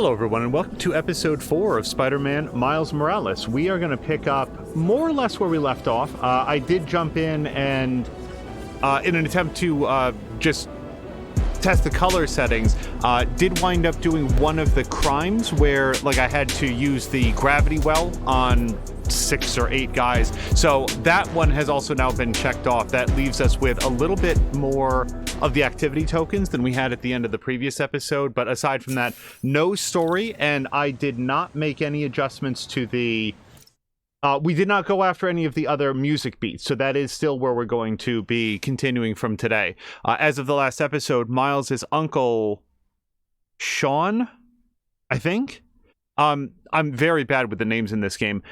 Hello everyone and welcome to episode 4 of Spider-Man Miles Morales. We are going to pick up more or less where we left off. I did jump in and in an attempt to just test the color settings, did wind up doing one of the crimes where like I had to use the gravity well on 6 or 8 guys. So that one has also now been checked off. That leaves us with a little bit more of the activity tokens than we had at the end of the previous episode. But aside from that, no story, and I did not make any adjustments to the we did not go after any of the other music beats, so that is still where we're going to be continuing from today. As of the last episode, Miles' uncle, Sean, I think? I'm very bad with the names in this game.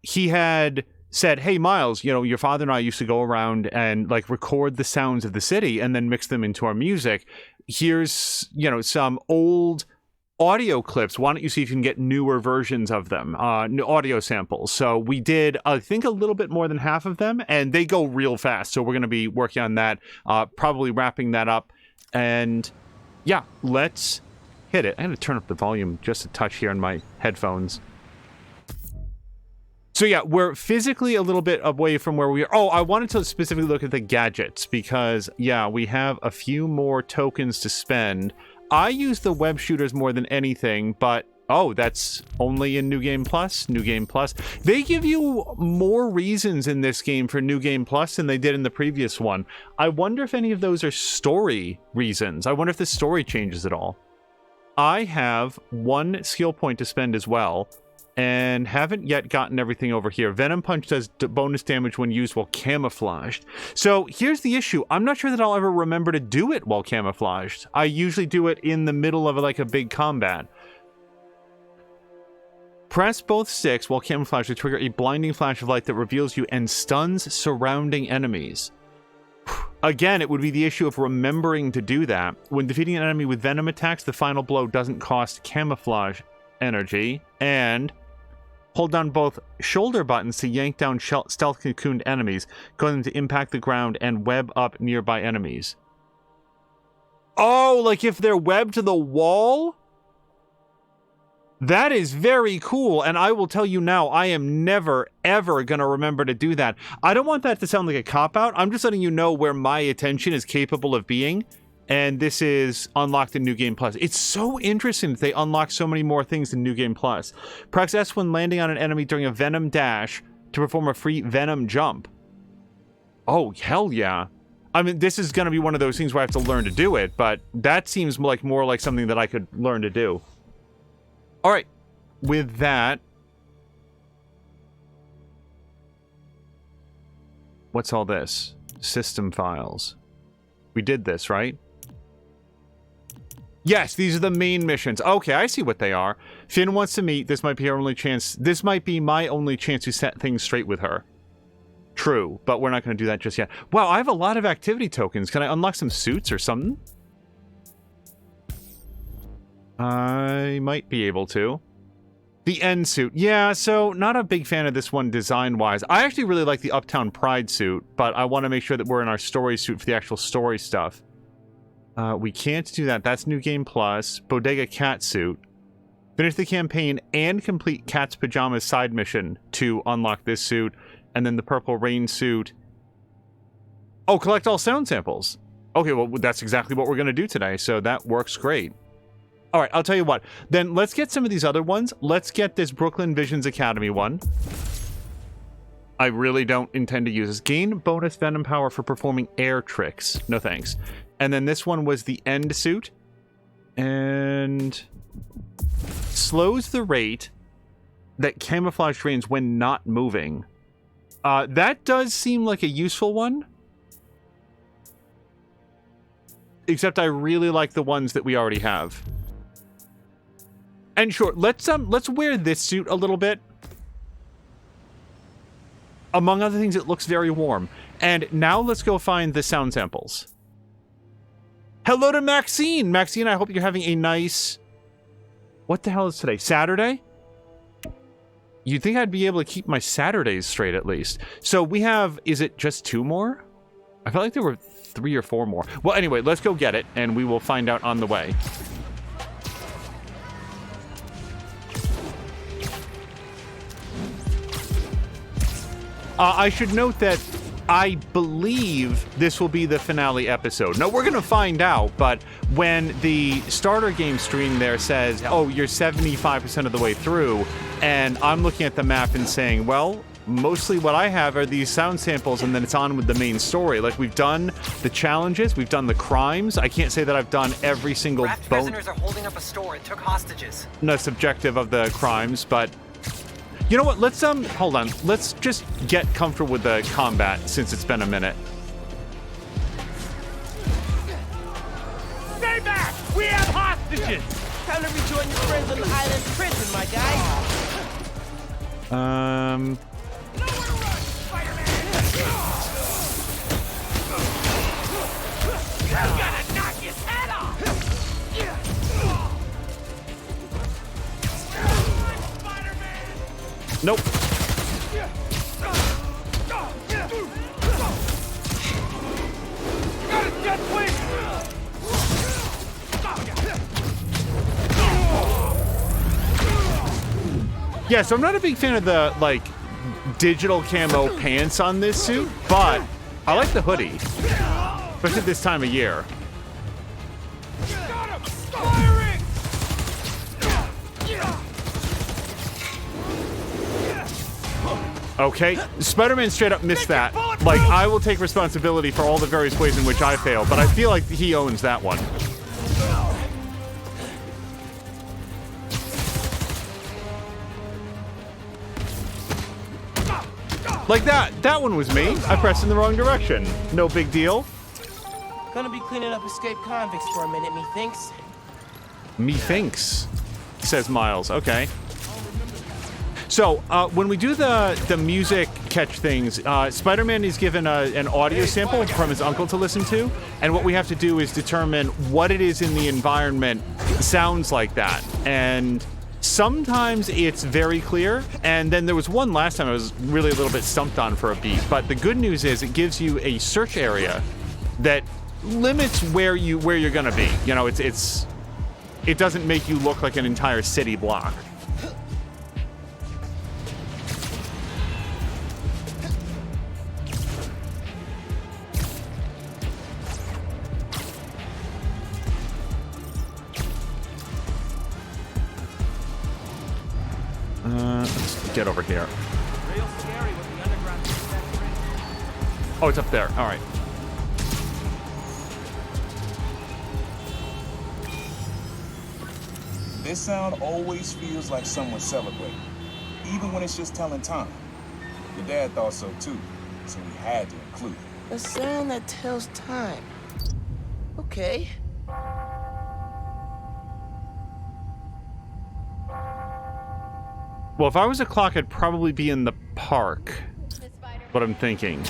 He had said, hey, Miles, you know, your father and I used to go around and, like, record the sounds of the city and then mix them into our music. Here's, you know, some old audio clips. Why don't you see if you can get newer versions of them, new audio samples. So we did, I think, a little bit more than half of them, and they go real fast. So we're going to be working on that, probably wrapping that up. And yeah, let's hit it. I'm going to turn up the volume just a touch here on my headphones. So yeah, we're physically a little bit away from where we are. Oh, I wanted to specifically look at the gadgets because, yeah, we have a few more tokens to spend. I use the web shooters more than anything, but oh, that's only in New Game Plus. New Game Plus. They give you more reasons in this game for New Game Plus than they did in the previous one. I wonder if any of those are story reasons. I wonder if the story changes at all. I have 1 skill point to spend as well, and haven't yet gotten everything over here. Venom Punch does bonus damage when used while camouflaged. So here's the issue. I'm not sure that I'll ever remember to do it while camouflaged. I usually do it in the middle of like a big combat. Press both sticks while camouflaged to trigger a blinding flash of light that reveals you and stuns surrounding enemies. Again, it would be the issue of remembering to do that. When defeating an enemy with Venom attacks, the final blow doesn't cost camouflage energy, and hold down both shoulder buttons to yank down stealth cocooned enemies, causing them to impact the ground and web up nearby enemies. Oh, like if they're webbed to the wall? That is very cool, and I will tell you now, I am never, ever going to remember to do that. I don't want that to sound like a cop-out. I'm just letting you know where my attention is capable of being, and this is unlocked in New Game Plus. It's so interesting that they unlock so many more things in New Game Plus. Press S when landing on an enemy during a Venom dash to perform a free Venom jump. Oh, hell yeah. I mean, this is going to be one of those things where I have to learn to do it, but that seems like more like something that I could learn to do. All right, with that, what's all this? System files. We did this, right? Yes, these are the main missions. Okay, I see what they are. Finn wants to meet. This might be our only chance. This might be my only chance to set things straight with her. True, but we're not going to do that just yet. Wow, I have a lot of activity tokens. Can I unlock some suits or something? I might be able to. The end suit. Yeah, so not a big fan of this one design-wise. I actually really like the Uptown Pride suit, but I want to make sure that we're in our story suit for the actual story stuff. We can't do that. That's New Game Plus. Bodega Cat suit. Finish the campaign and complete Cat's Pajamas side mission to unlock this suit. And then the Purple Rain suit. Oh, collect all sound samples. Okay, well, that's exactly what we're going to do today, so that works great. All right, I'll tell you what. Then let's get some of these other ones. Let's get this Brooklyn Visions Academy one. I really don't intend to use this. Gain bonus Venom power for performing air tricks. No thanks. And then this one was the End suit. And slows the rate that camouflage drains when not moving. That does seem like a useful one. Except I really like the ones that we already have. And sure, let's wear this suit a little bit. Among other things, it looks very warm. And now let's go find the sound samples. Hello to Maxine! Maxine, I hope you're having a nice... What the hell is today? Saturday? You'd think I'd be able to keep my Saturdays straight at least. So we have... Is it just 2 more? I felt like there were 3 or 4 more. Well, anyway, let's go get it, and we will find out on the way. I should note that I believe this will be the finale episode. Now, we're going to find out, but when the starter game stream there says, oh, you're 75% of the way through, and I'm looking at the map and saying, well, mostly what I have are these sound samples, and then it's on with the main story. Like, we've done the challenges, we've done the crimes. I can't say that I've done every single Raft prisoners are holding up a store and took hostages. No subjective of the crimes, but you know what? Let's hold on. Let's just get comfortable with the combat since it's been a minute. Stay back! We have hostages! Time to rejoin your friends on the island prison, my guy. Nowhere to run, Spider-Man! I'm gonna knock his head off! Spider-Man! Nope. You got his jet, please! Yeah, so I'm not a big fan of the, like, digital camo pants on this suit, but I like the hoodie. Especially this time of year. Got him! Firing! Okay, Spider-Man straight up missed that. Like, I will take responsibility for all the various ways in which I failed, but I feel like he owns that one. Like that one was me. I pressed in the wrong direction. No big deal. Gonna be cleaning up escaped convicts for a minute, methinks. Methinks, says Miles. Okay. So when we do the music catch things, Spider-Man is given an audio sample from his uncle to listen to, and what we have to do is determine what it is in the environment sounds like that. And sometimes it's very clear, and then there was one last time I was really a little bit stumped on for a beat. But the good news is it gives you a search area that limits where you're gonna be. You know, it doesn't make you look like an entire city block. Let's get over here. Real scary with the underground. Oh, it's up there. All right. This sound always feels like someone celebrating, even when it's just telling time. Your dad thought so too, so we had to include it. A sound that tells time. Okay. Well, if I was a clock, I'd probably be in the park. What I'm thinking.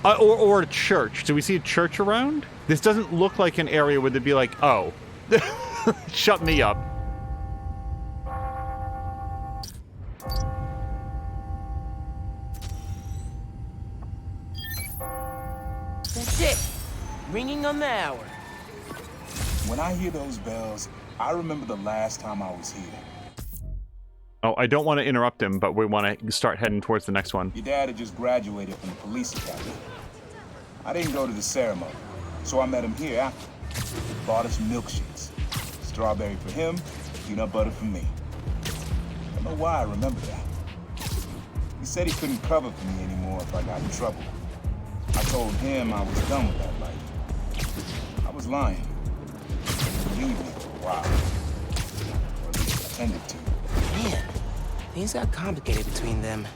Or a church. Do we see a church around? This doesn't look like an area where they'd be like, oh, shut me up. That's it. Ringing on the hour. When I hear those bells, I remember the last time I was here. Oh, I don't want to interrupt him, but we want to start heading towards the next one. Your dad had just graduated from the police academy. I didn't go to the ceremony, so I met him here after. Bought us milkshakes. Strawberry for him, peanut butter for me. I don't know why I remember that. He said he couldn't cover for me anymore if I got in trouble. I told him I was done with that life. I was lying. He believed me for a while. Or at least pretended to. Man, things got complicated between them.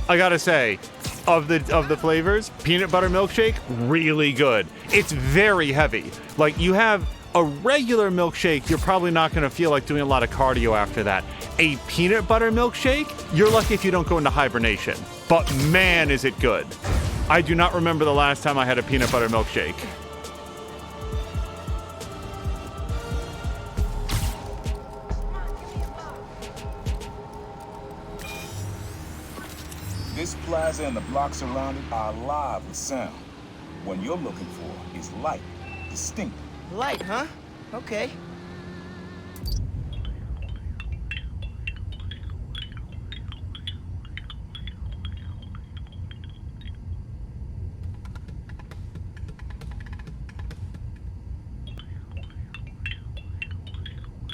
I gotta say, of the flavors, peanut butter milkshake, really good. It's very heavy. Like, you have a regular milkshake, you're probably not gonna feel like doing a lot of cardio after that. A peanut butter milkshake, you're lucky if you don't go into hibernation. But man, is it good. I do not remember the last time I had a peanut butter milkshake. This plaza and the blocks around it are alive with sound. What you're looking for is light, distinct. Light, huh? Okay.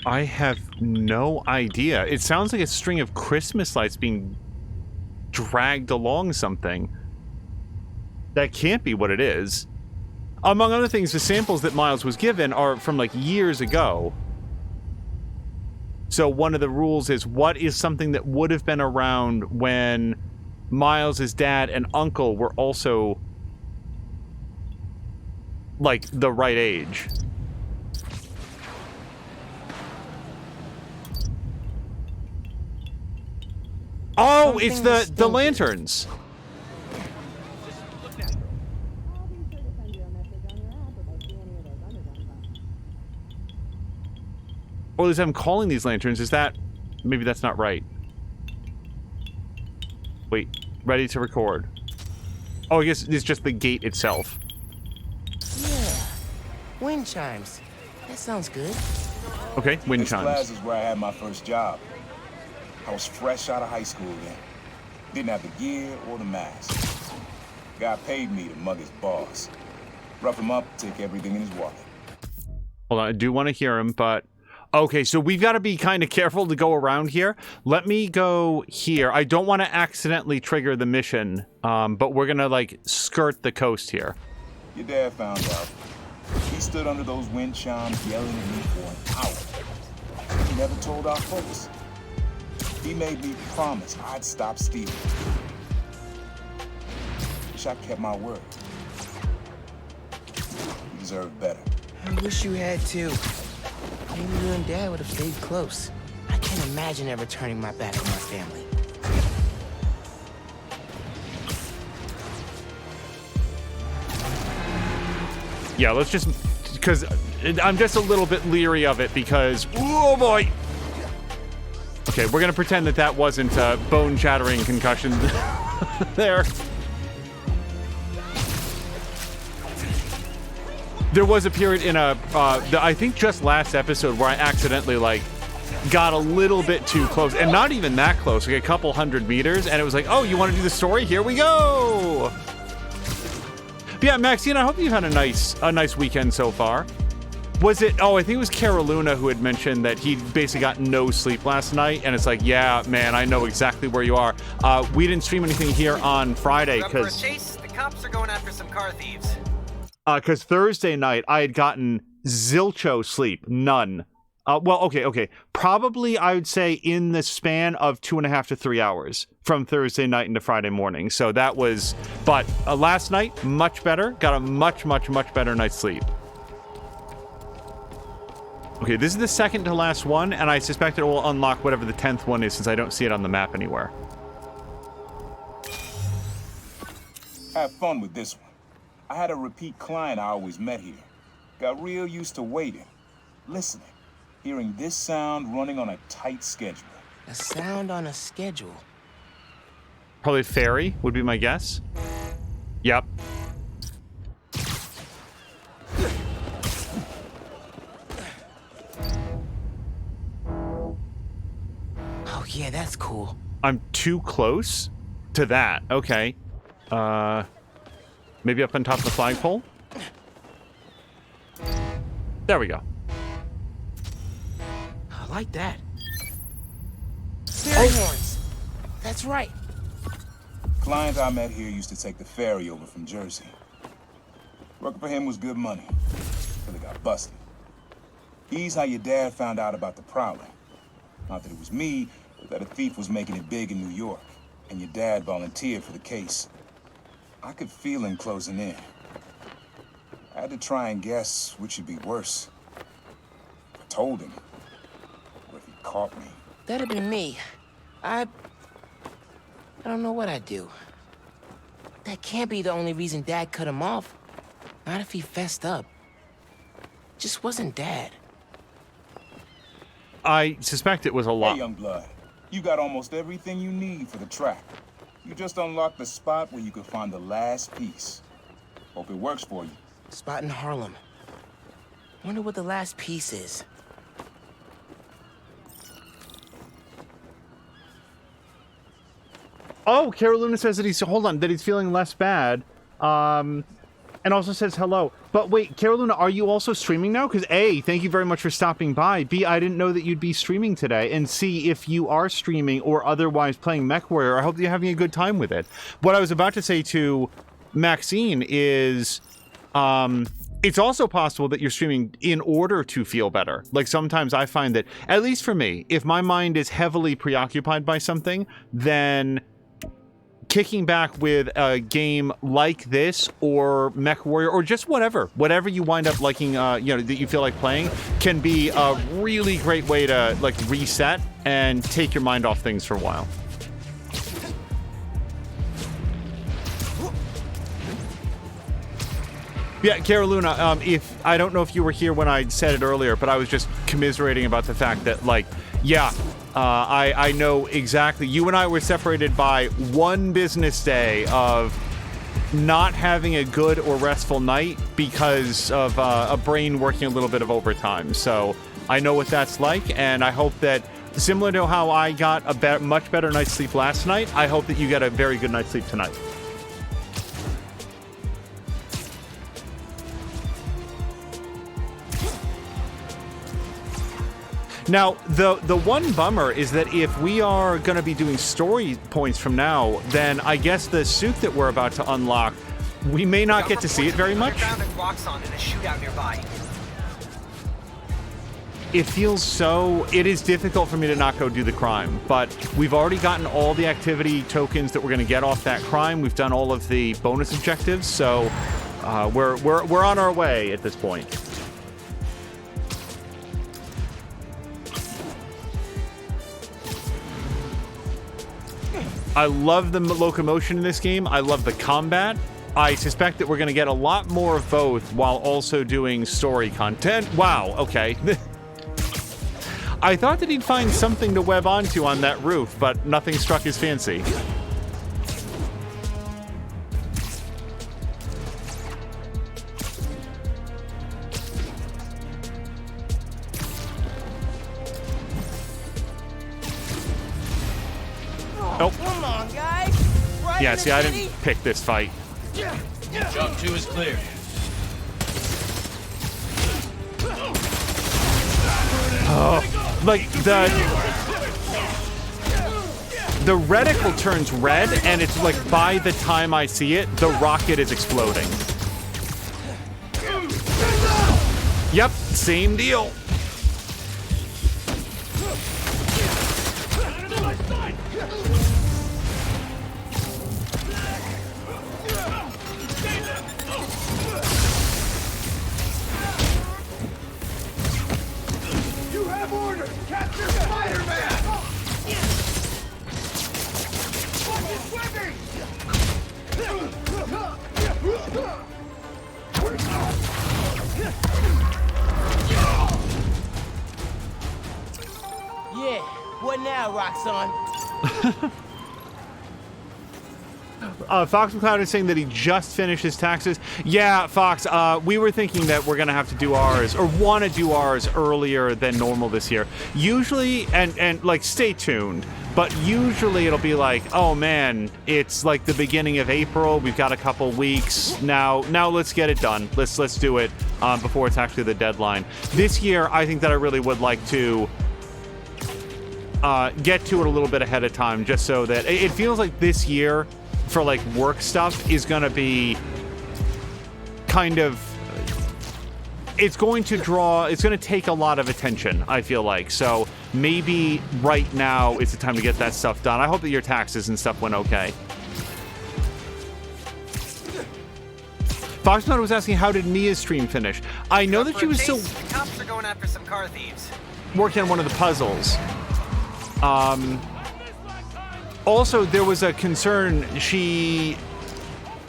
I have no idea. It sounds like a string of Christmas lights being dragged along something. That can't be what it is. Among other things, the samples that Miles was given are from like years ago. So one of the rules is, what is something that would have been around when Miles' dad and uncle were also like the right age? Oh, it's the lanterns. Or at least I'm calling these lanterns. Is that... Maybe that's not right. Wait. Ready to record. Oh, I guess it's just the gate itself. Yeah. Wind chimes. That sounds good. Okay, wind This chimes. class is where I had my first job. I was fresh out of high school then. Didn't have the gear or the mask. Guy paid me to mug his boss. Rough him up, take everything in his wallet. Hold on, I do want to hear him, but... Okay, so we've got to be kind of careful to go around here. Let me go here. I don't want to accidentally trigger the mission, but we're going to, like, skirt the coast here. Your dad found out. He stood under those wind chimes yelling at me for an hour. He never told our folks. He made me promise I'd stop stealing. Wish I kept my word. You deserve better. I wish you had too. Maybe you and Dad would have stayed close. I can't imagine ever turning my back on my family. Yeah, let's just... Because I'm just a little bit leery of it because... Oh, boy! Okay, we're going to pretend that that wasn't a bone-shattering concussion there. There was a period in I think just last episode where I accidentally, like, got a little bit too close. And not even that close, like a couple 100 meters. And it was like, oh, you want to do the story? Here we go! But yeah, Maxine, I hope you've had a nice weekend so far. Was it... Oh, I think it was Caroluna who had mentioned that he basically got no sleep last night. And it's like, yeah, man, I know exactly where you are. We didn't stream anything here on Friday Up for a because... chase? The cops are going after some car thieves. Because Thursday night, I had gotten zilcho sleep. None. Well, okay. Probably, I would say, in the span of 2.5 to 3 hours from Thursday night into Friday morning. So that was... But last night, much better. Got a much better night's sleep. Okay, this is the second to last one, and I suspect it will unlock whatever the 10th one is since I don't see it on the map anywhere. Have fun with this one. I had a repeat client I always met here. Got real used to waiting, listening, hearing this sound running on a tight schedule. A sound on a schedule. Probably ferry would be my guess. Yep. Oh yeah, that's cool. I'm too close to that. Okay. Maybe up on top of the flagpole? There we go. I like that. Ferry horns. That's right. Client I met here used to take the ferry over from Jersey. Working for him was good money, till he got busted. He's how your dad found out about the Prowler. Not that it was me, but that a thief was making it big in New York, and your dad volunteered for the case. I could feel him closing in. I had to try and guess which would be worse. I told him, or if he caught me. That'd be me. I don't know what I'd do. That can't be the only reason Dad cut him off. Not if he fessed up. Just wasn't Dad. I suspect it was a Hey, lot. young blood, you got almost everything you need for the track. You just unlocked the spot where you could find the last piece. Hope it works for you. Spot in Harlem. Wonder what the last piece is. Oh, Carolina says that he's... Hold on, that he's feeling less bad. and also says hello. But wait, Carolina, are you also streaming now? Because A, thank you very much for stopping by. B, I didn't know that you'd be streaming today. And C, if you are streaming or otherwise playing MechWarrior, I hope that you're having a good time with it. What I was about to say to Maxine is, it's also possible that you're streaming in order to feel better. Like sometimes I find that, at least for me, if my mind is heavily preoccupied by something, then kicking back with a game like this or MechWarrior or just whatever you wind up liking, that you feel like playing, can be a really great way to like reset and take your mind off things for a while. Yeah, Carolina, if I don't know if you were here when I said it earlier, but I was just commiserating about the fact that, like, yeah, I know exactly. You and I were separated by one business day of not having a good or restful night because of a brain working a little bit of overtime. So I know what that's like, and I hope that, similar to how I got a much better night's sleep last night, I hope that you get a very good night's sleep tonight. Now, the one bummer is that if we are going to be doing story points from now, then I guess the suit that we're about to unlock, we may not get to see it very much. Found at Roxxon in a shootout nearby. It feels so... It is difficult for me to not go do the crime, but we've already gotten all the activity tokens that we're going to get off that crime. We've done all of the bonus objectives, so we're on our way at this point. I love the locomotion in this game. I love the combat. I suspect that we're going to get a lot more of both while also doing story content. Wow, okay. I thought that he'd find something to web onto on that roof, but nothing struck his fancy. Oh. Come on, guys. Right Yeah, see, I didn't pick this fight. Jump 2 is clear. Oh, like the reticle turns red, and it's like by the time I see it, the rocket is exploding. Yep, same deal. You have orders! Capture Spider-Man! Yeah, what now, Roxxon? Fox McCloud is saying that he just finished his taxes. Yeah, Fox, we were thinking that we're going to have to do ours, or want to do ours earlier than normal this year. Usually, and like, stay tuned, but usually it'll be like, oh man, it's like the beginning of April, we've got a couple weeks, now let's get it done. Let's do it before it's actually the deadline. This year, I think that I really would like to get to it a little bit ahead of time, just so that it feels like this year for like work stuff is going to be kind of, it's going to take a lot of attention, I feel like. So maybe right now is the time to get that stuff done. I hope that your taxes and stuff went okay. Foxnut was asking, how did Mia's stream finish? I know that she was still The cops are going after some car thieves. working on one of the puzzles. Also, there was a concern. She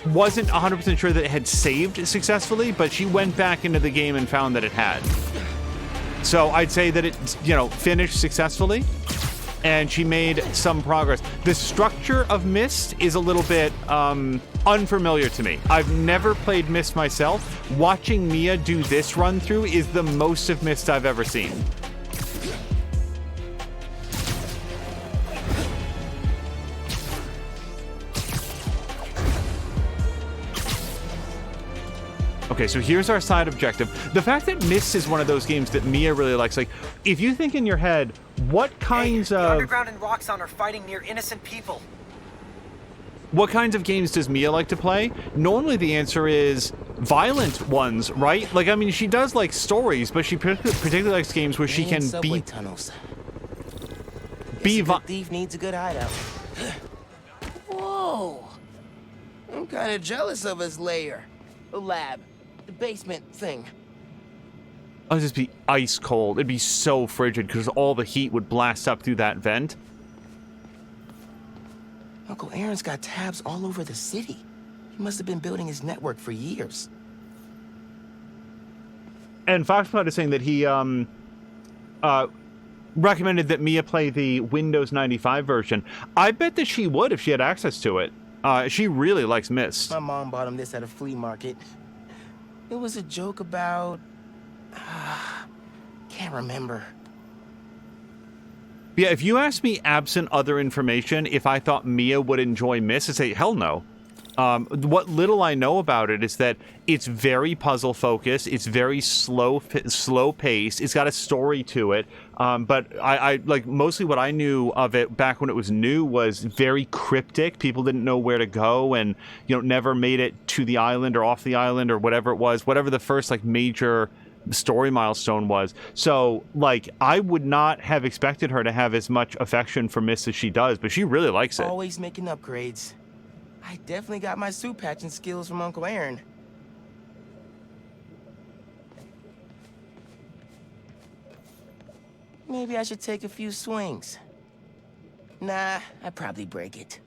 wasn't 100% sure that it had saved successfully, but she went back into the game and found that it had. So I'd say that it, finished successfully, and she made some progress. The structure of Myst is a little bit unfamiliar to me. I've never played Myst myself. Watching Mia do this run through is the most of Myst I've ever seen. Okay, so here's our side objective. The fact that Myst is one of those games that Mia really likes, like, if you think in your head, what kinds The of... Underground and Roxxon are fighting near innocent people. What kinds of games does Mia like to play? Normally the answer is violent ones, right? Like, I mean, she does like stories, but she particularly likes games where she Man, can subway be... tunnels. Be Guess a good thief needs a good hideout. Whoa! I'm kind of jealous of his lair. The lab. The basement thing. I'll just be ice cold. It'd be so frigid because all the heat would blast up through that vent. Uncle Aaron's got tabs all over the city. He must have been building his network for years. And Foxpot is saying that he recommended that Mia play the Windows 95 version. I bet that she would if she had access to it. She really likes Myst. My mom bought him this at a flea market. It was a joke about... can't remember. Yeah, if you asked me, absent other information, if I thought Mia would enjoy Myst, I'd say, hell no. What little I know about it is that it's very puzzle focused. It's very slow paced. It's got a story to it. But I like mostly what I knew of it back when it was new was very cryptic. People didn't know where to go, and never made it to the island or off the island or whatever it was. Whatever the first like major story milestone was. So like I would not have expected her to have as much affection for Myst as she does, but she really likes it. Always making upgrades. I definitely got my suit patching skills from Uncle Aaron. Maybe I should take a few swings. Nah, I'd probably break it.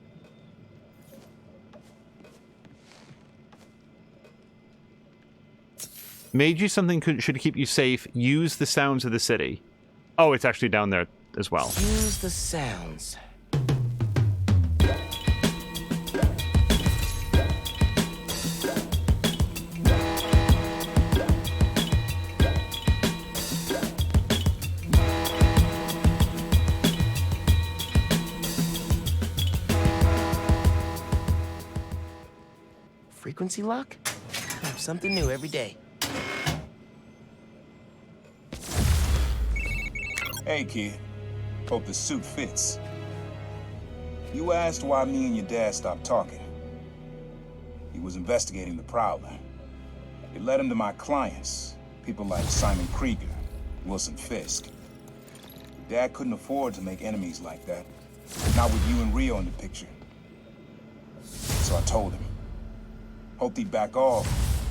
Made you something should keep you safe. Use the sounds of the city. Oh, it's actually down there as well. Use the sounds. Frequency lock? Something new every day. Hey, kid. Hope the suit fits. You asked why me and your dad stopped talking. He was investigating the Prowler. It led him to my clients, people like Simon Krieger, Wilson Fisk. Dad couldn't afford to make enemies like that. Not with you and Rio in the picture. So I told him. Hoped he'd back off,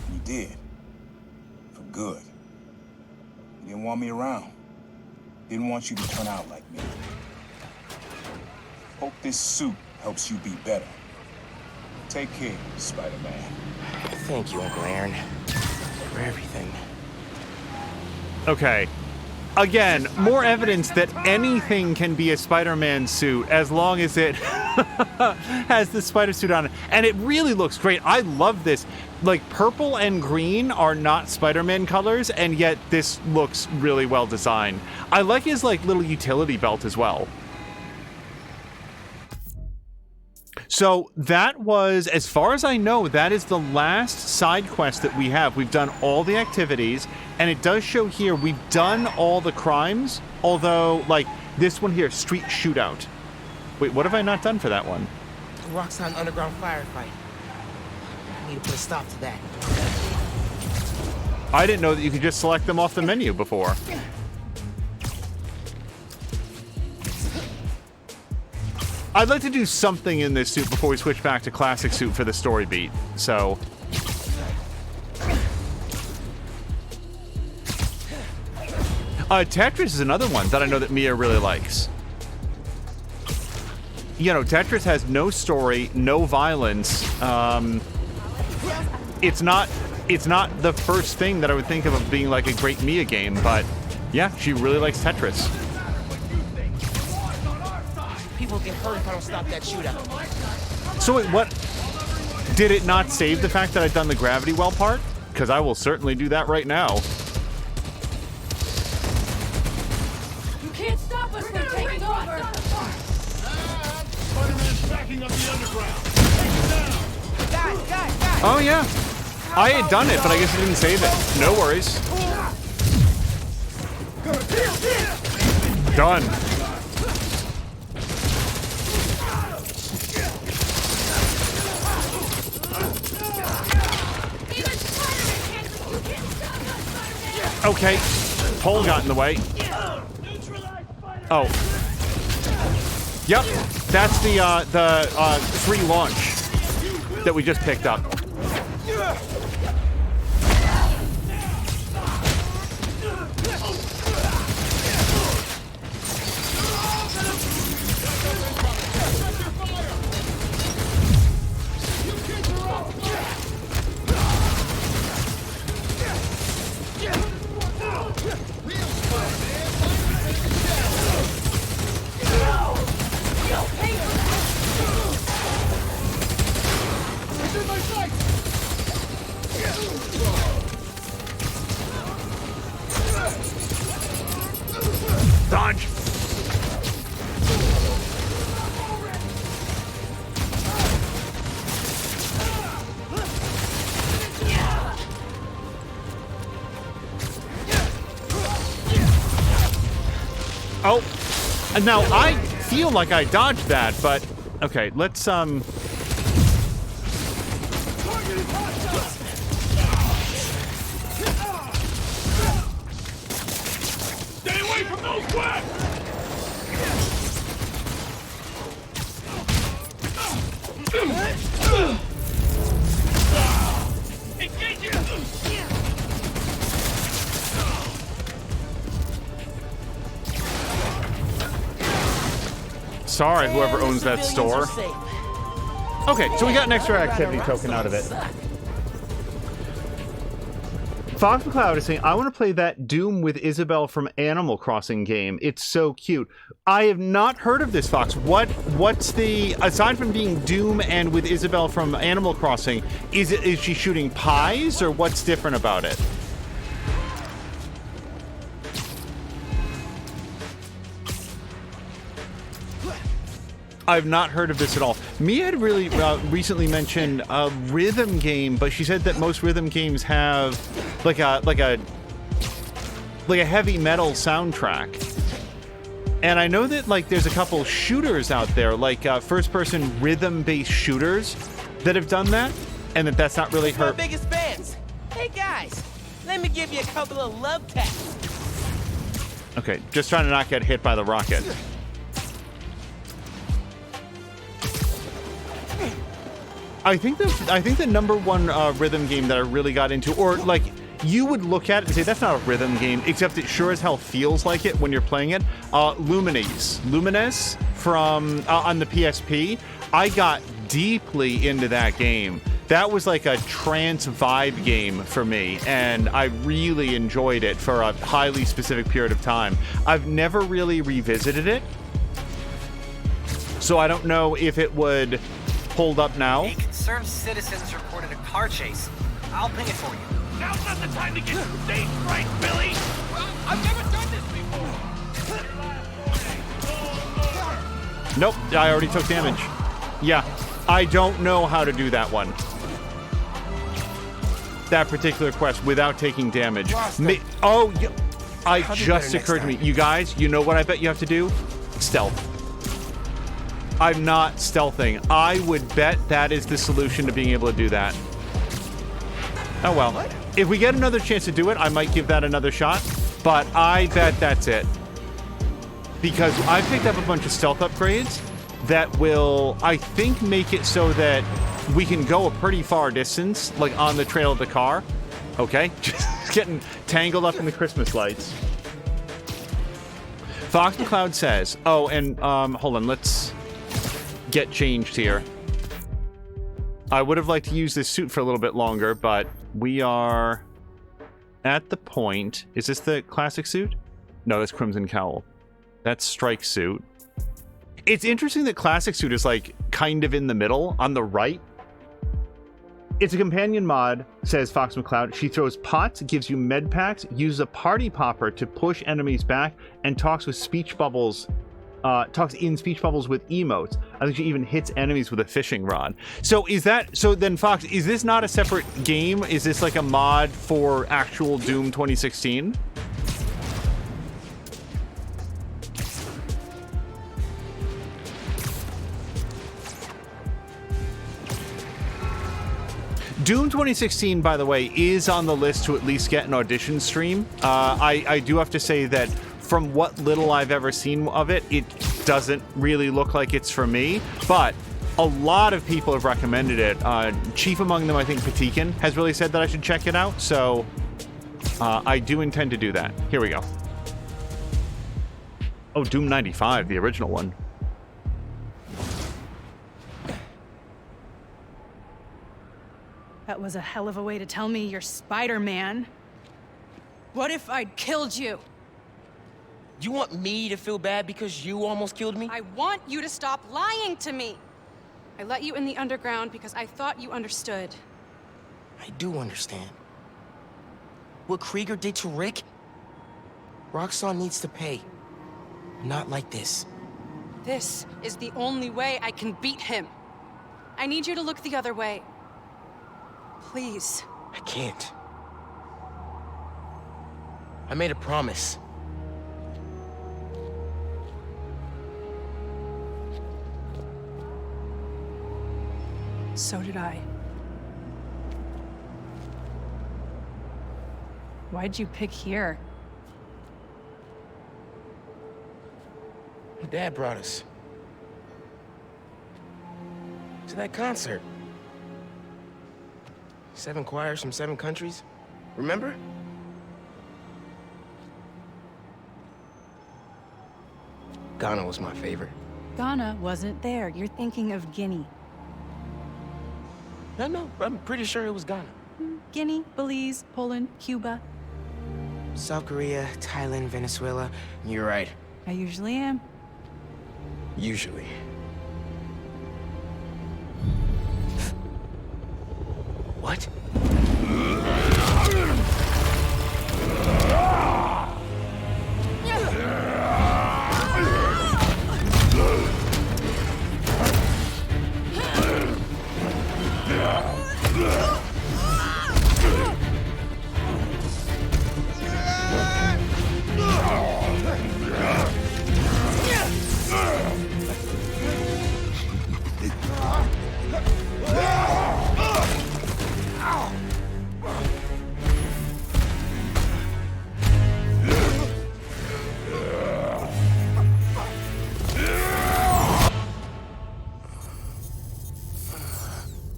and he did. For good. He didn't want me around. Didn't want you to turn out like me. Hope this suit helps you be better. Take care, Spider-Man. Thank you, Uncle Aaron, for everything. Okay. Again, more evidence that anything can be a Spider-Man suit as long as it has the spider suit on it. And it really looks great. I love this. Like, purple and green are not Spider-Man colors, and yet this looks really well designed. I like his, like, little utility belt as well. So that was, as far as I know, that is the last side quest that we have. We've done all the activities, and it does show here we've done all the crimes, although, like, this one here, street shootout. Wait, what have I not done for that one? The Roxxon underground firefight. I need to put a stop to that. I didn't know that you could just select them off the menu before. I'd like to do something in this suit before we switch back to classic suit for the story beat, so... Tetris is another one that I know that Mia really likes. You know, Tetris has no story, no violence. It's not the first thing that I would think of being like a great Mia game, but yeah, she really likes Tetris. People get hurt if I don't stop that shootout. So wait, what? Did it not save the fact that I'd done the gravity well part? Because I will certainly do that right now. You can't stop us from taking over! Spider-Man's backing up the underground. Take it down. Guys! Oh yeah. I had done it, but I guess it didn't save it. No worries. Done. Okay. Pole got in the way. Oh. Yep. That's the free launch that we just picked up. Dodge! Oh, and now I feel like I dodged that, but okay, let's Stay away from those webs! sorry, whoever owns that store. Okay, so we got an extra activity token out of it. Fox McCloud is saying, I want to play that Doom with Isabel from Animal Crossing game. It's so cute. I have not heard of this, Fox. What's the, aside from being Doom and with Isabel from Animal Crossing, is she shooting pies or what's different about it? I've not heard of this at all. Mia had really recently mentioned a rhythm game, but she said that most rhythm games have like a heavy metal soundtrack. And I know that like there's a couple shooters out there, like first-person rhythm-based shooters that have done that, and that's not really her. My biggest fans. Hey guys, let me give you a couple of love taps. Okay, just trying to not get hit by the rocket. I think the number one rhythm game that I really got into, or like you would look at it and say that's not a rhythm game, except it sure as hell feels like it when you're playing it. Lumines from on the PSP. I got deeply into that game. That was like a trance vibe game for me, and I really enjoyed it for a highly specific period of time. I've never really revisited it, so I don't know if it would hold up now. A concerned citizens reported a car chase. I'll ping it for you. Now's not the time to get stage fright, Billy! Well, I've never done this before! Nope, I already took damage. Yeah, I don't know how to do that one. That particular quest without taking damage. Just occurred to me. You guys, you know what I bet you have to do? Stealth. I'm not stealthing. I would bet that is the solution to being able to do that. Oh well. What? If we get another chance to do it, I might give that another shot. But I bet that's it. Because I picked up a bunch of stealth upgrades that will, I think, make it so that we can go a pretty far distance, like on the trail of the car. Okay? Just getting tangled up in the Christmas lights. Fox McCloud says, oh, and hold on, let's get changed here. I would have liked to use this suit for a little bit longer, but we are at the point. Is this the classic suit? No, that's Crimson Cowl. That's Strike Suit. It's interesting that classic suit is like kind of in the middle on the right. It's a companion mod, says Fox McCloud. She throws pots, gives you med packs, uses a party popper to push enemies back, and talks with speech bubbles talks in speech bubbles with emotes. I think she even hits enemies with a fishing rod. So is that, so then Fox, is this not a separate game? Is this like a mod for actual Doom 2016? Doom 2016, by the way, is on the list to at least get an audition stream. I do have to say that from what little I've ever seen of it, it doesn't really look like it's for me, but a lot of people have recommended it. Chief among them, I think Patikin, has really said that I should check it out, so I do intend to do that. Here we go. Oh, Doom 95, the original one. That was a hell of a way to tell me you're Spider-Man. What if I'd killed you? You want me to feel bad because you almost killed me? I want you to stop lying to me. I let you in the underground because I thought you understood. I do understand. What Krieger did to Rick? Roxxon needs to pay. Not like this. This is the only way I can beat him. I need you to look the other way. Please. I can't. I made a promise. So did I. Why'd you pick here? Dad brought us to that concert. 7 choirs from 7 countries. Remember? Ghana was my favorite. Ghana wasn't there. You're thinking of Guinea. No, I'm pretty sure it was Ghana. Guinea, Belize, Poland, Cuba. South Korea, Thailand, Venezuela. You're right. I usually am. Usually. What?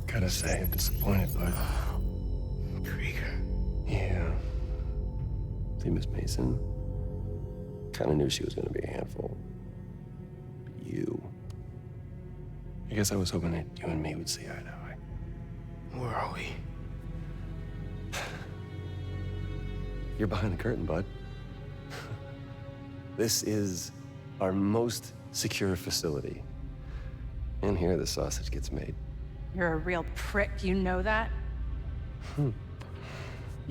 Gotta say, I'm disappointed, bud. Krieger. Yeah. See, Miss Mason? Kinda knew she was gonna be a handful. But you. I guess I was hoping that you and me would see eye to eye. Where are we? You're behind the curtain, bud. This is our most secure facility. And here the sausage gets made. You're a real prick, you know that? You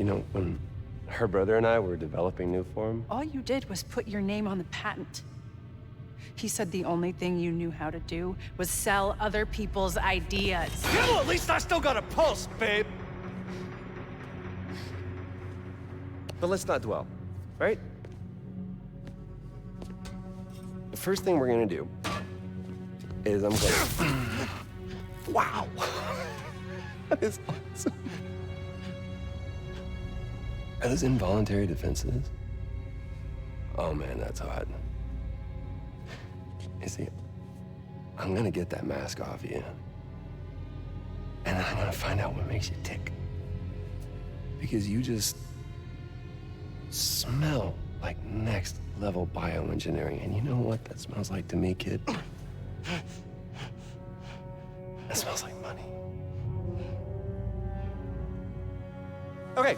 know, when her brother and I were developing Nuform, All you did was put your name on the patent. He said the only thing you knew how to do was sell other people's ideas. Yeah, well, at least I still got a pulse, babe. but let's not dwell, right? The first thing we're gonna do is I'm gonna... Wow! That is awesome. Are those involuntary defenses? Oh man, that's hot. You see, I'm gonna get that mask off you. And then I'm gonna find out what makes you tick. Because you just smell like next level bioengineering. And you know what that smells like to me, kid? That smells like money. Okay,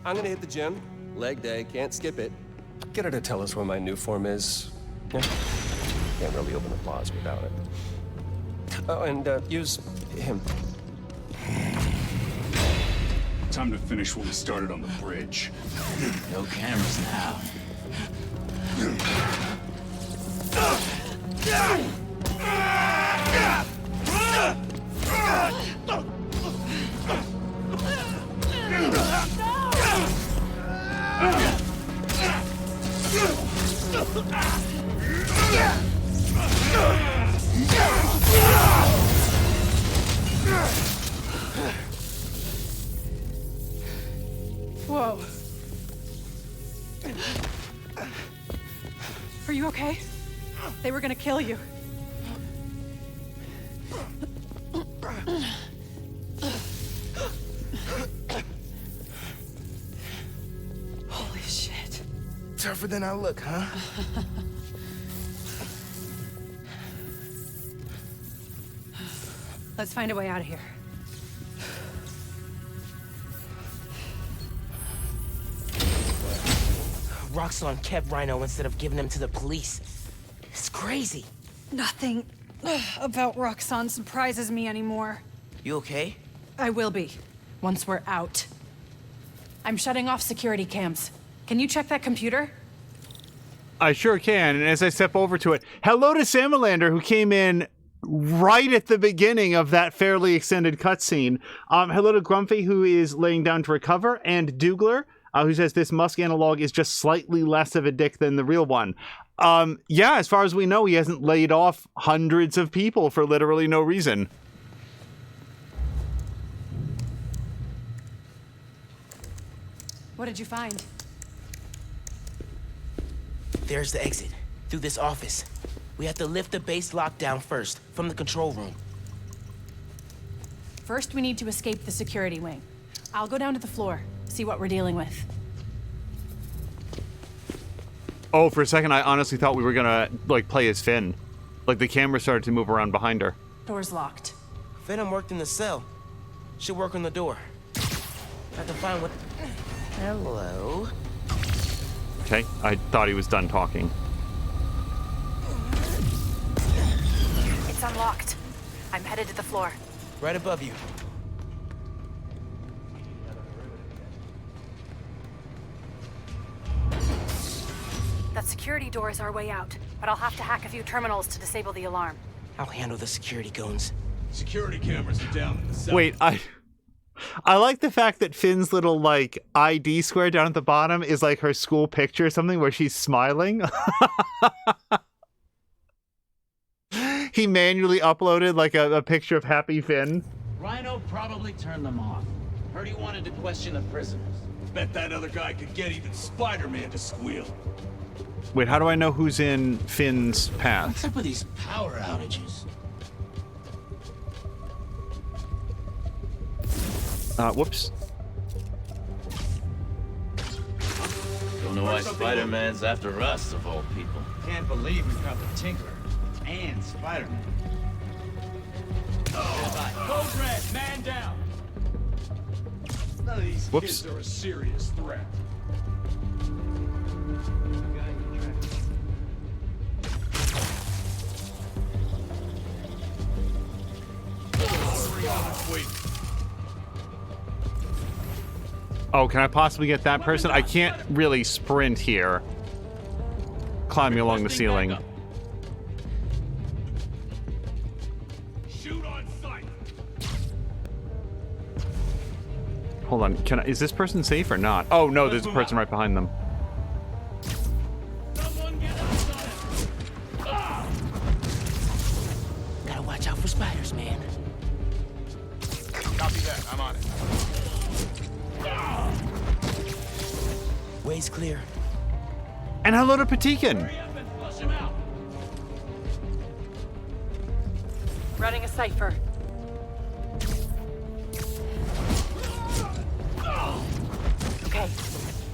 I'm gonna hit the gym. Leg day, can't skip it. Get her to tell us where my new form is. Yeah. Can't really open the plaza without it. Oh, and use him. Time to finish what we started on the bridge. No cameras now. Whoa. Are you okay? They were gonna kill you. Holy shit. Tougher than I look, huh? Let's find a way out of here. Roxxon kept Rhino instead of giving him to the police. It's crazy. Nothing about Roxxon surprises me anymore. You okay? I will be, once we're out. I'm shutting off security cams. Can you check that computer? I sure can. And as I step over to it, hello to Salamander, who came in right at the beginning of that fairly extended cutscene. Hello to Grumpy, who is laying down to recover, and Dougler, who says this Musk analog is just slightly less of a dick than the real one. Yeah, as far as we know, he hasn't laid off hundreds of people for literally no reason. What did you find? There's the exit. Through this office. We have to lift the base lockdown first, from the control room. First, we need to escape the security wing. I'll go down to the floor, see what we're dealing with. Oh, for a second, I honestly thought we were gonna, like, play as Finn. Like, the camera started to move around behind her. Door's locked. Venom worked in the cell. Should work on the door. Have to find what... Hello? Okay, I thought he was done talking. It's unlocked. I'm headed to the floor. Right above you. That security door is our way out, but I'll have to hack a few terminals to disable the alarm. I'll handle the security goons. Security cameras are down in the cell. Wait, I like the fact that Finn's little, like, ID square down at the bottom is like her school picture or something where she's smiling. He manually uploaded, like, a picture of Happy Finn. Rhino probably turned them off. Heard he wanted to question the prisoners. Bet that other guy could get even Spider-Man to squeal. Wait, how do I know who's in Finn's path? What's up with these power outages? Whoops. Don't know why Spider-Man's after us, of all people. Can't believe we got the Tinkerer and Spider-Man. Code Red, man down. None of these Whoops. kids are a serious threat. Wait. Oh, can I possibly get that person? I can't really sprint here. Climbing along the ceiling. Shoot on sight. Hold on, is this person safe or not? Oh no, there's a person right behind them. Someone get outside. Gotta watch out for spiders, man. Copy that. I'm on it. Way's clear. And hello to Patikin. Hurry up and flush him out. Running a cipher. Okay,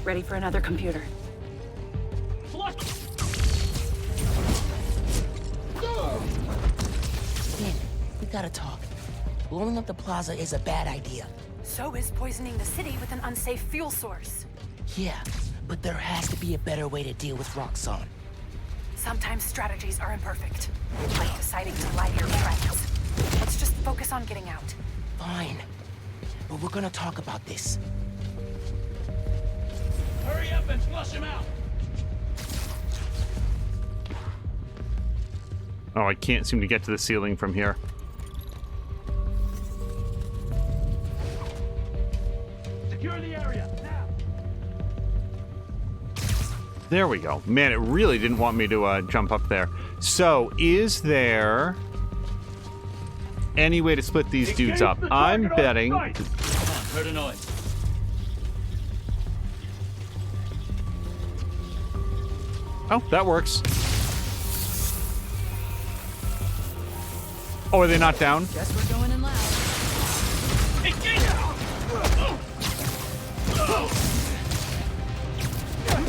ready for another computer. Flush. Man, we gotta talk. Blowing up the plaza is a bad idea. So is poisoning the city with an unsafe fuel source. Yeah, but there has to be a better way to deal with Roxxon. Sometimes strategies are imperfect, like deciding to lie to your friends. Let's just focus on getting out. Fine. But we're gonna talk about this. Hurry up and flush him out. Oh, I can't seem to get to the ceiling from here. Secure the area, now! There we go. Man, it really didn't want me to jump up there. So, is there any way to split these dudes up? I'm betting... Come on, heard a noise. Oh, that works. Oh, are they not down? Guess we're going in loud.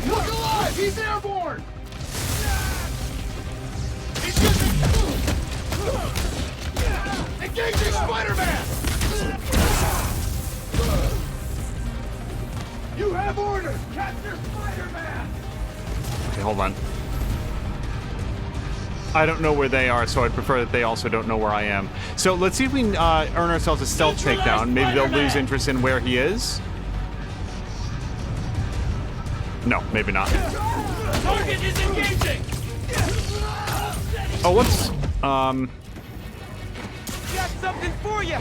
Look alive! He's airborne! Engaging Spider-Man! You have orders! Capture Spider-Man! Okay, hold on. I don't know where they are, so I'd prefer that they also don't know where I am. So let's see if we can earn ourselves a stealth takedown. Maybe they'll lose interest in where he is. No, maybe not. Target is engaging! Oh, whoops. Got something for you!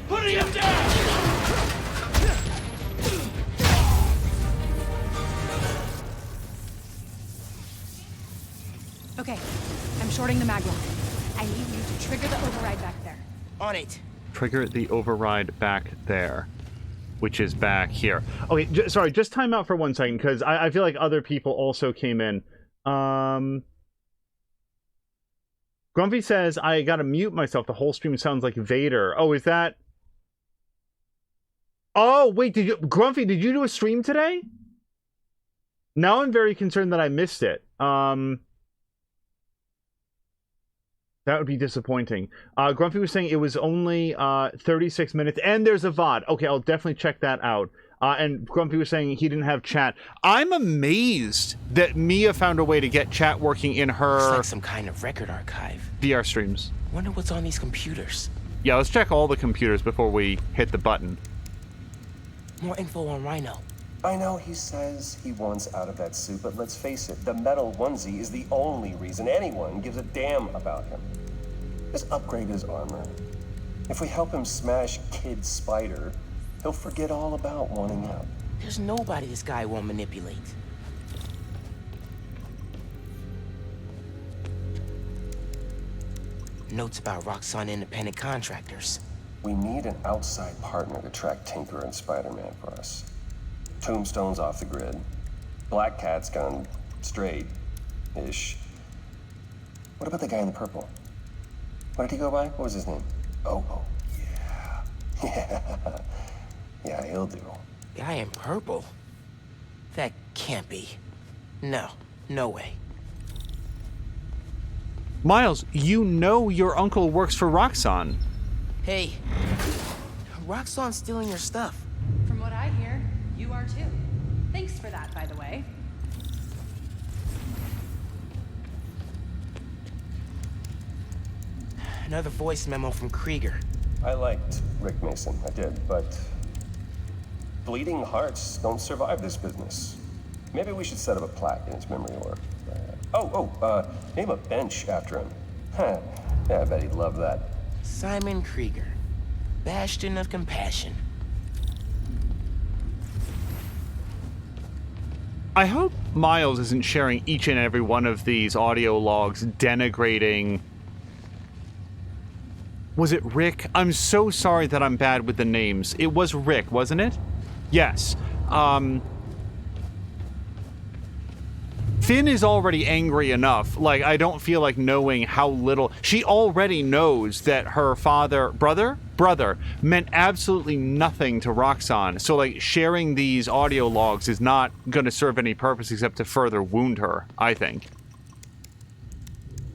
Putting him down! Okay, I'm shorting the mag lock. I need you to trigger the override back there. On it. Trigger the override back there, which is back here. Okay, sorry, just time out for 1 second, because I feel like other people also came in. Grumpy says, I gotta mute myself. The whole stream sounds like Vader. Oh, is that... Oh, wait, Grumpy, did you do a stream today? Now I'm very concerned that I missed it. That would be disappointing. Grumpy was saying it was only 36 minutes, and there's a VOD. Okay, I'll definitely check that out. And Grumpy was saying he didn't have chat. I'm amazed that Mia found a way to get chat working in her... It's like some kind of record archive. VR streams. Wonder what's on these computers. Yeah, let's check all the computers before we hit the button. More info on Rhino. I know he says he wants out of that suit, but let's face it, the metal onesie is the only reason anyone gives a damn about him. Just upgrade his armor. If we help him smash Kid Spider, he'll forget all about wanting out. There's nobody this guy won't manipulate. Notes about Roxxon independent contractors. We need an outside partner to track Tinker and Spider-Man for us. Tombstone's off the grid. Black Cat's gone straight-ish. What about the guy in the purple? What did he go by? What was his name? Oh, yeah. Yeah. Yeah, he'll do. Guy in purple? That can't be. No, no way. Miles, you know your uncle works for Roxxon. Hey, Roxxon's stealing your stuff. From what I hear, you are too. Thanks for that, by the way. Another voice memo from Krieger. I liked Rick Mason, I did, but bleeding hearts don't survive this business. Maybe we should set up a plaque in his memory or... name a bench after him. Huh, yeah, I bet he'd love that. Simon Krieger, bastion of compassion. I hope Miles isn't sharing each and every one of these audio logs denigrating... Was it Rick? I'm so sorry that I'm bad with the names. It was Rick, wasn't it? Yes. Finn is already angry enough. Like, I don't feel like knowing how little... She already knows that her brother meant absolutely nothing to Roxxon. So, like, sharing these audio logs is not going to serve any purpose except to further wound her, I think.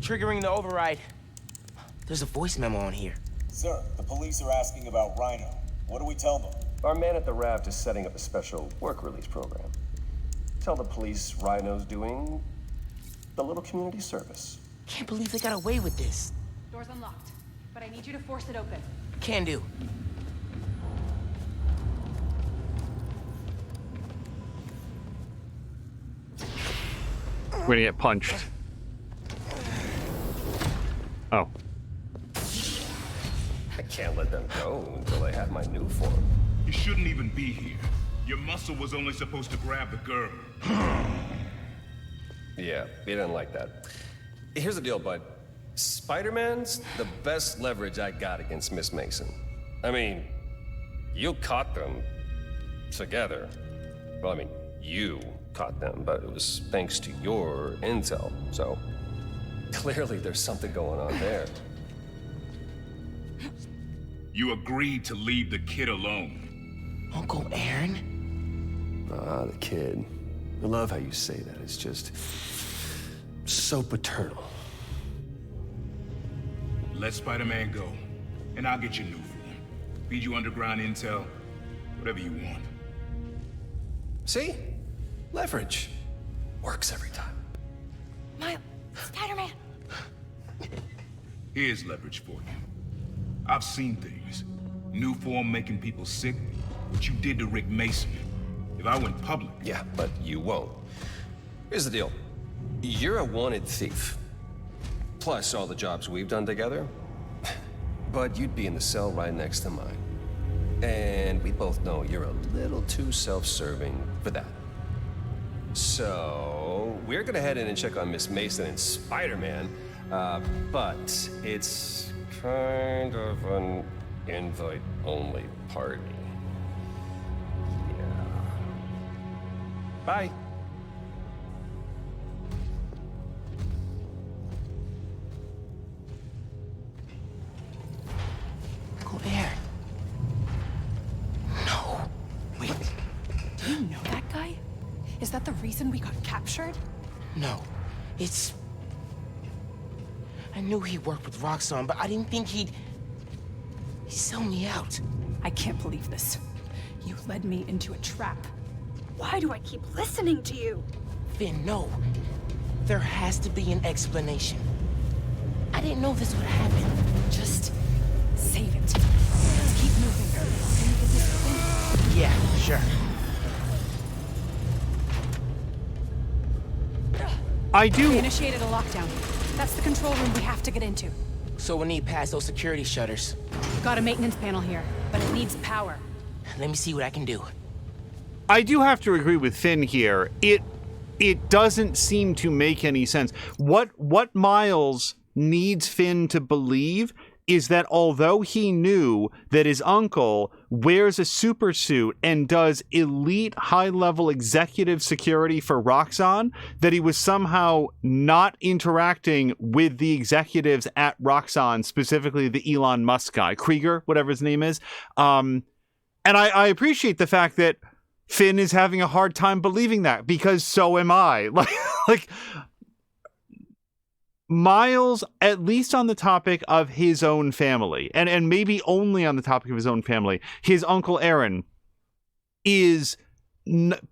Triggering the override. There's a voice memo on here. Sir, the police are asking about Rhino. What do we tell them? Our man at the raft is setting up a special work release program. Tell the police Rhino's doing a little community service. Can't believe they got away with this. Door's unlocked, but I need you to force it open. Can do. We're gonna get punched. Oh. I can't let them go until I have my new form. You shouldn't even be here. Your muscle was only supposed to grab the girl. Yeah, he didn't like that. Here's the deal, bud. Spider-Man's the best leverage I got against Miss Mason. I mean, you caught them together. Well, I mean, you caught them, but it was thanks to your intel, so clearly there's something going on there. You agreed to leave the kid alone. Uncle Aaron? Ah, the kid. I love how you say that. It's just so paternal. Let Spider-Man go, and I'll get your new form. Feed you underground intel, whatever you want. See? Leverage. Works every time. Spider-Man. Here's leverage for you. I've seen things. New form making people sick, what you did to Rick Mason. If I went public... Yeah, but you won't. Here's the deal. You're a wanted thief. Plus all the jobs we've done together. But you'd be in the cell right next to mine. And we both know you're a little too self-serving for that. So, we're gonna head in and check on Miss Mason and Spider-Man, but it's kind of an invite-only party. Yeah. Bye. Uncle Aaron. No. Wait. Do you know that guy? Is that the reason we got captured? No. It's... I knew he worked with Roxxon, but I didn't think he'd sell me out. I can't believe this. You led me into a trap. Why do I keep listening to you? Finn, no. There has to be an explanation. I didn't know this would happen. Just save it. Let's keep moving. Can you get this open? Yeah, sure. I do. We initiated a lockdown. That's the control room we have to get into. So we need past those security shutters. Got a maintenance panel here, but it needs power. Let me see what I can do. I do have to agree with Finn here. It doesn't seem to make any sense. What Miles needs Finn to believe is that although he knew that his uncle wears a super suit and does elite high-level executive security for Roxxon, that he was somehow not interacting with the executives at Roxxon, specifically the Elon Musk guy, Krieger, whatever his name is. And I appreciate the fact that Finn is having a hard time believing that, because so am I. Like Miles, at least on the topic of his own family, and maybe only on the topic of his own family, his Uncle Aaron is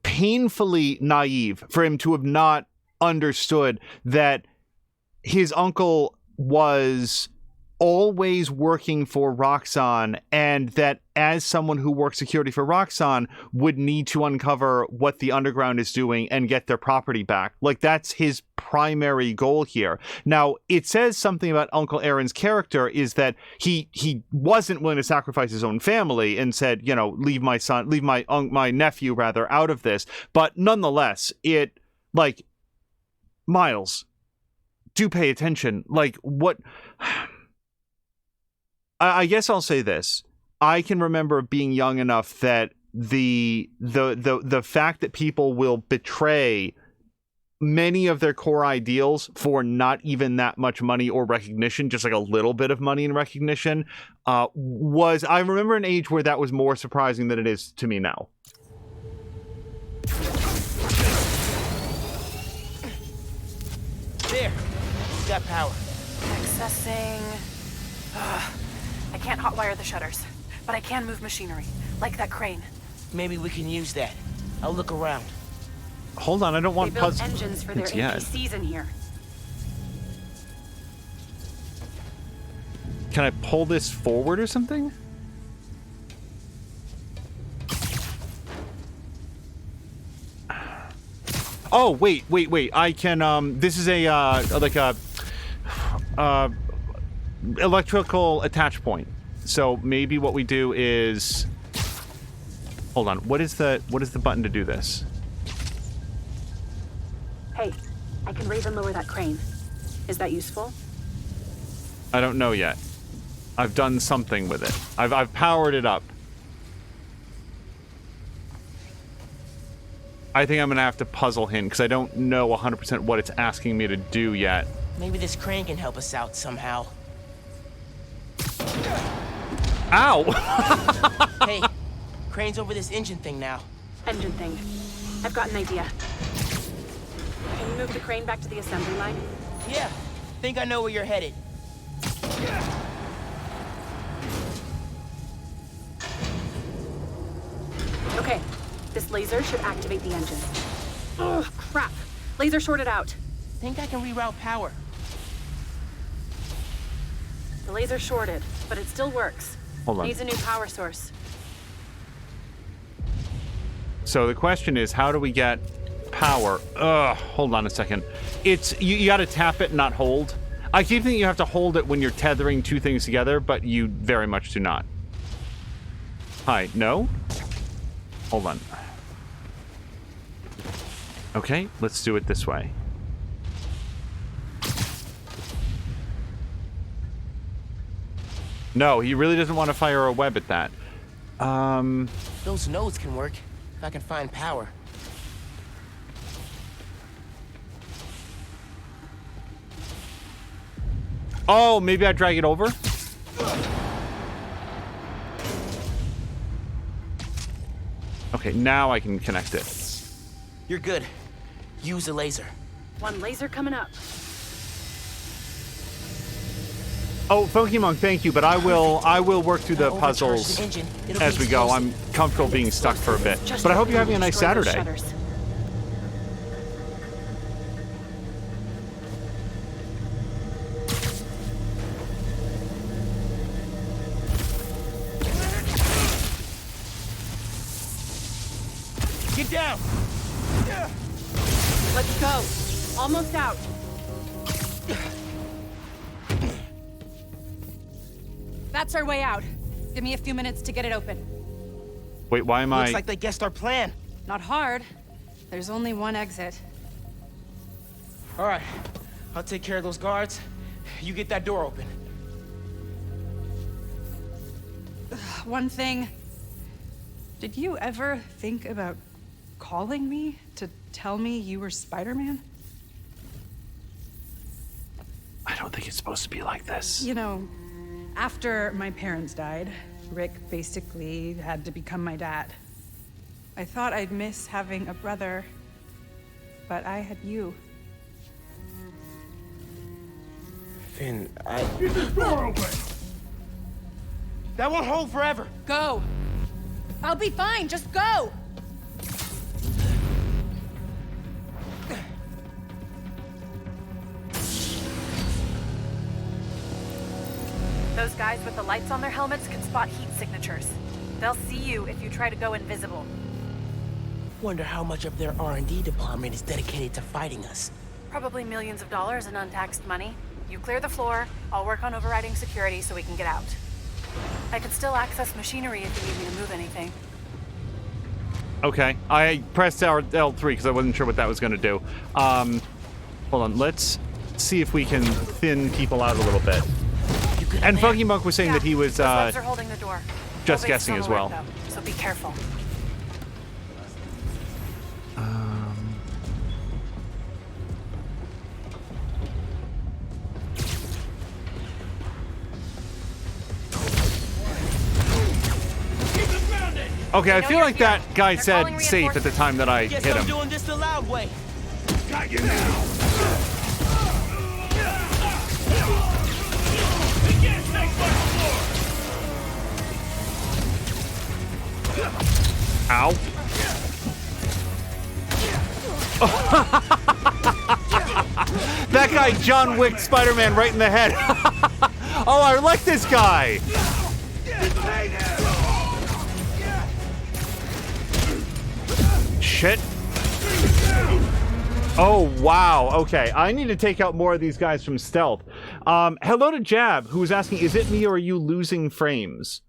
painfully naive for him to have not understood that his uncle was always working for Roxxon, and that as someone who works security for Roxxon would need to uncover what the underground is doing and get their property back. Like, that's his primary goal here. Now, it says something about Uncle Aaron's character is that he wasn't willing to sacrifice his own family and said, you know, leave my nephew rather out of this. But nonetheless, it, like, Miles, do pay attention. Like, what... I guess I'll say this. I can remember being young enough that the fact that people will betray many of their core ideals for not even that much money or recognition, just like a little bit of money and recognition, I remember an age where that was more surprising than it is to me now. There. Got power. Accessing... I can't hotwire the shutters, but I can move machinery, like that crane. Maybe we can use that. I'll look around. Hold on, I don't want They built engines for their yet. APCs in here. Can I pull this forward or something? Oh, wait. I can, this is a, like a, electrical attach point. So maybe what we do is... Hold on. What is the button to do this? Hey, I can raise and lower that crane. Is that useful? I don't know yet. I've done something with it. I've powered it up. I think I'm gonna have to puzzle him because I don't know 100% what it's asking me to do yet. Maybe this crane can help us out somehow. Ow! Hey, crane's over this engine thing now. Engine thing. I've got an idea. Can you move the crane back to the assembly line? Yeah, think I know where you're headed. Okay, this laser should activate the engine. Oh, crap. Laser shorted out. Think I can reroute power. The laser shorted, but it still works. Hold on. Needs a new power source. So the question is, how do we get power? Hold on a second. It's you gotta tap it, not hold. I keep thinking you have to hold it when you're tethering two things together, but you very much do not. Hi, no? Hold on. Okay, let's do it this way. No, he really doesn't want to fire a web at that. Those nodes can work if I can find power. Oh, maybe I drag it over? Okay, now I can connect it. You're good. Use the laser. One laser coming up. Oh, Funky Monk, thank you, but I will work through the puzzles as we go. I'm comfortable being stuck for a bit. But I hope you're having a nice Saturday. Get down! Let's go. Almost out. That's our way out. Give me a few minutes to get it open. Wait, why am I... Looks like they guessed our plan. Not hard. There's only one exit. All right, I'll take care of those guards. You get that door open. One thing. Did you ever think about calling me to tell me you were Spider-Man? I don't think it's supposed to be like this. You know, after my parents died, Rick basically had to become my dad. I thought I'd miss having a brother, but I had you. Finn, Get this door open! That won't hold forever. Go! I'll be fine, just go! Those guys with the lights on their helmets can spot heat signatures. They'll see you if you try to go invisible. Wonder how much of their R&D department is dedicated to fighting us. Probably millions of dollars in untaxed money. You clear the floor, I'll work on overriding security so we can get out. I can still access machinery if you need me to move anything. Okay, I pressed L3 because I wasn't sure what that was going to do. Hold on, let's see if we can thin people out a little bit. And Funky Monk was saying that he was Those webs are holding the door. just Building's guessing still as well. alert, though, so be careful. Okay, I feel like that guy They're said calling safe at the time that I Guess hit I'm him. doing this the loud way. Got you now! We can't stay Ow. That guy John Wick Spider-Man right in the head. Oh, I like this guy. Shit. Oh, wow. Okay, I need to take out more of these guys from stealth. Hello to Jab, who was asking, is it me or are you losing frames?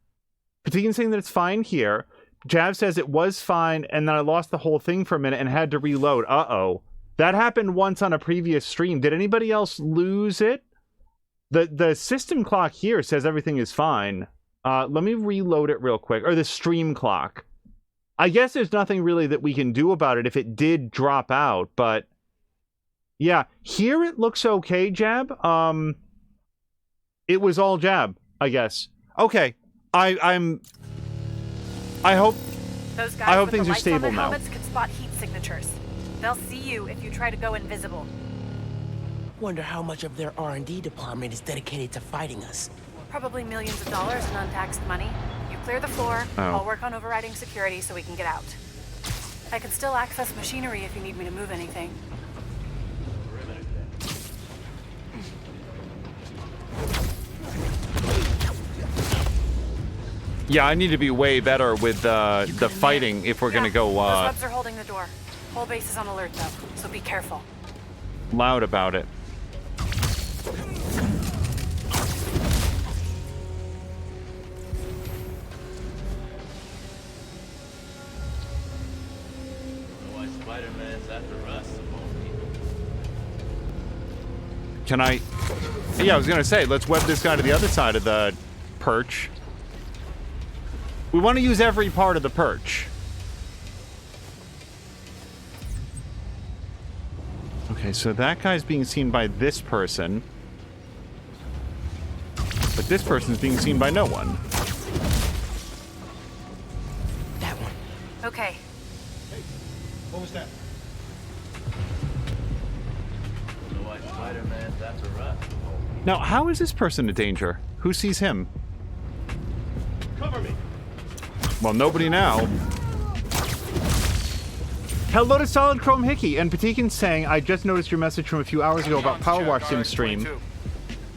Patigan saying that it's fine here. Jab says it was fine, and then I lost the whole thing for a minute and had to reload. Uh-oh. That happened once on a previous stream. Did anybody else lose it? The system clock here says everything is fine. Let me reload it real quick. Or the stream clock. I guess there's nothing really that we can do about it if it did drop out, but... Yeah, here it looks okay, Jab. It was all Jab, I guess. Okay. I hope Those guys with things the are lights stable on their now. helmets can spot heat signatures. They'll see you if you try to go invisible. Wonder how much of their R&D department is dedicated to fighting us. Probably millions of dollars in untaxed money. You clear the floor, I'll work on overriding security so we can get out. I can still access machinery if you need me to move anything. Yeah, I need to be way better with the fighting if we're gonna go Those webs are holding the door. Whole base is on alert though, so be careful. loud about it. Why Spider-Man's after us, of all people. Can I... Yeah, I was gonna say, let's web this guy to the other side of the perch. We want to use every part of the perch. Okay, so that guy's being seen by this person. But this person's being seen by no one. That one. Okay. Hey, what was that? Why Spider-Man's after us, of all people. Now, how is this person a danger? Who sees him? Cover me. Well, nobody now. Hello to Solid Chrome Hickey, and Patikin saying, I just noticed your message from a few hours ago about Power Wash Sim stream.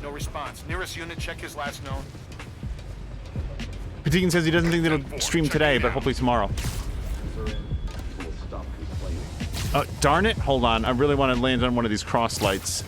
No response. Nearest unit, check his last known. Patikin says he doesn't think it'll stream today, but hopefully tomorrow. Darn it. Hold on. I really want to land on one of these cross lights.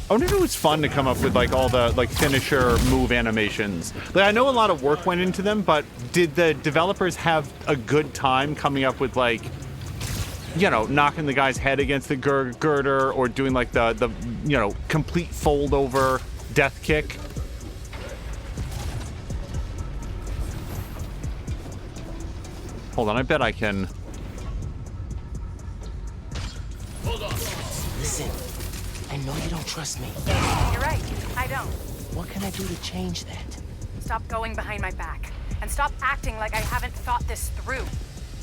I wonder if it was fun to come up with like all the like finisher move animations. Like I know a lot of work went into them, but did the developers have a good time coming up with like, you know, knocking the guy's head against the girder or doing like the you know, complete fold over death kick? Hold on, I bet I can. Hold on. Listen, I know you don't trust me. You're right, I don't. What can I do to change that? Stop going behind my back. And stop acting like I haven't thought this through.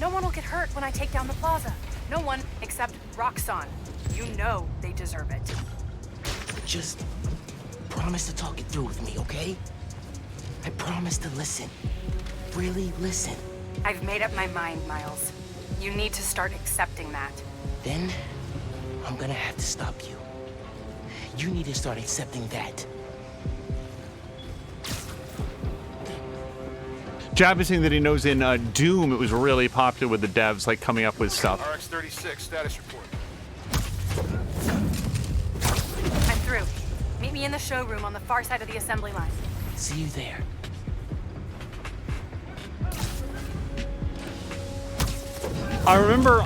No one will get hurt when I take down the plaza. No one except Roxxon. You know they deserve it. Just promise to talk it through with me, okay? I promise to listen. Really listen. I've made up my mind, Miles. You need to start accepting that. Then, I'm gonna have to stop you. You need to start accepting that. Jab is saying that he knows in Doom it was really popular with the devs, like coming up with stuff. RX-36, status report. I'm through. Meet me in the showroom on the far side of the assembly line. See you there. I remember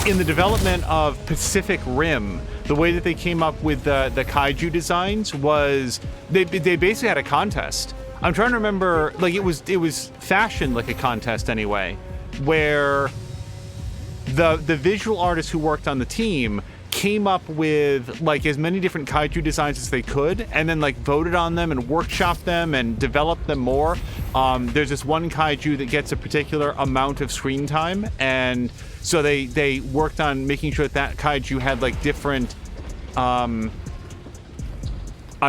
in the development of Pacific Rim, the way that they came up with the kaiju designs was they basically had a contest. I'm trying to remember, like it was fashioned like a contest anyway, where the visual artists who worked on the team came up with like as many different kaiju designs as they could, and then like voted on them and workshopped them and developed them more. There's this one kaiju that gets a particular amount of screen time, and so they worked on making sure that kaiju had like different. I'm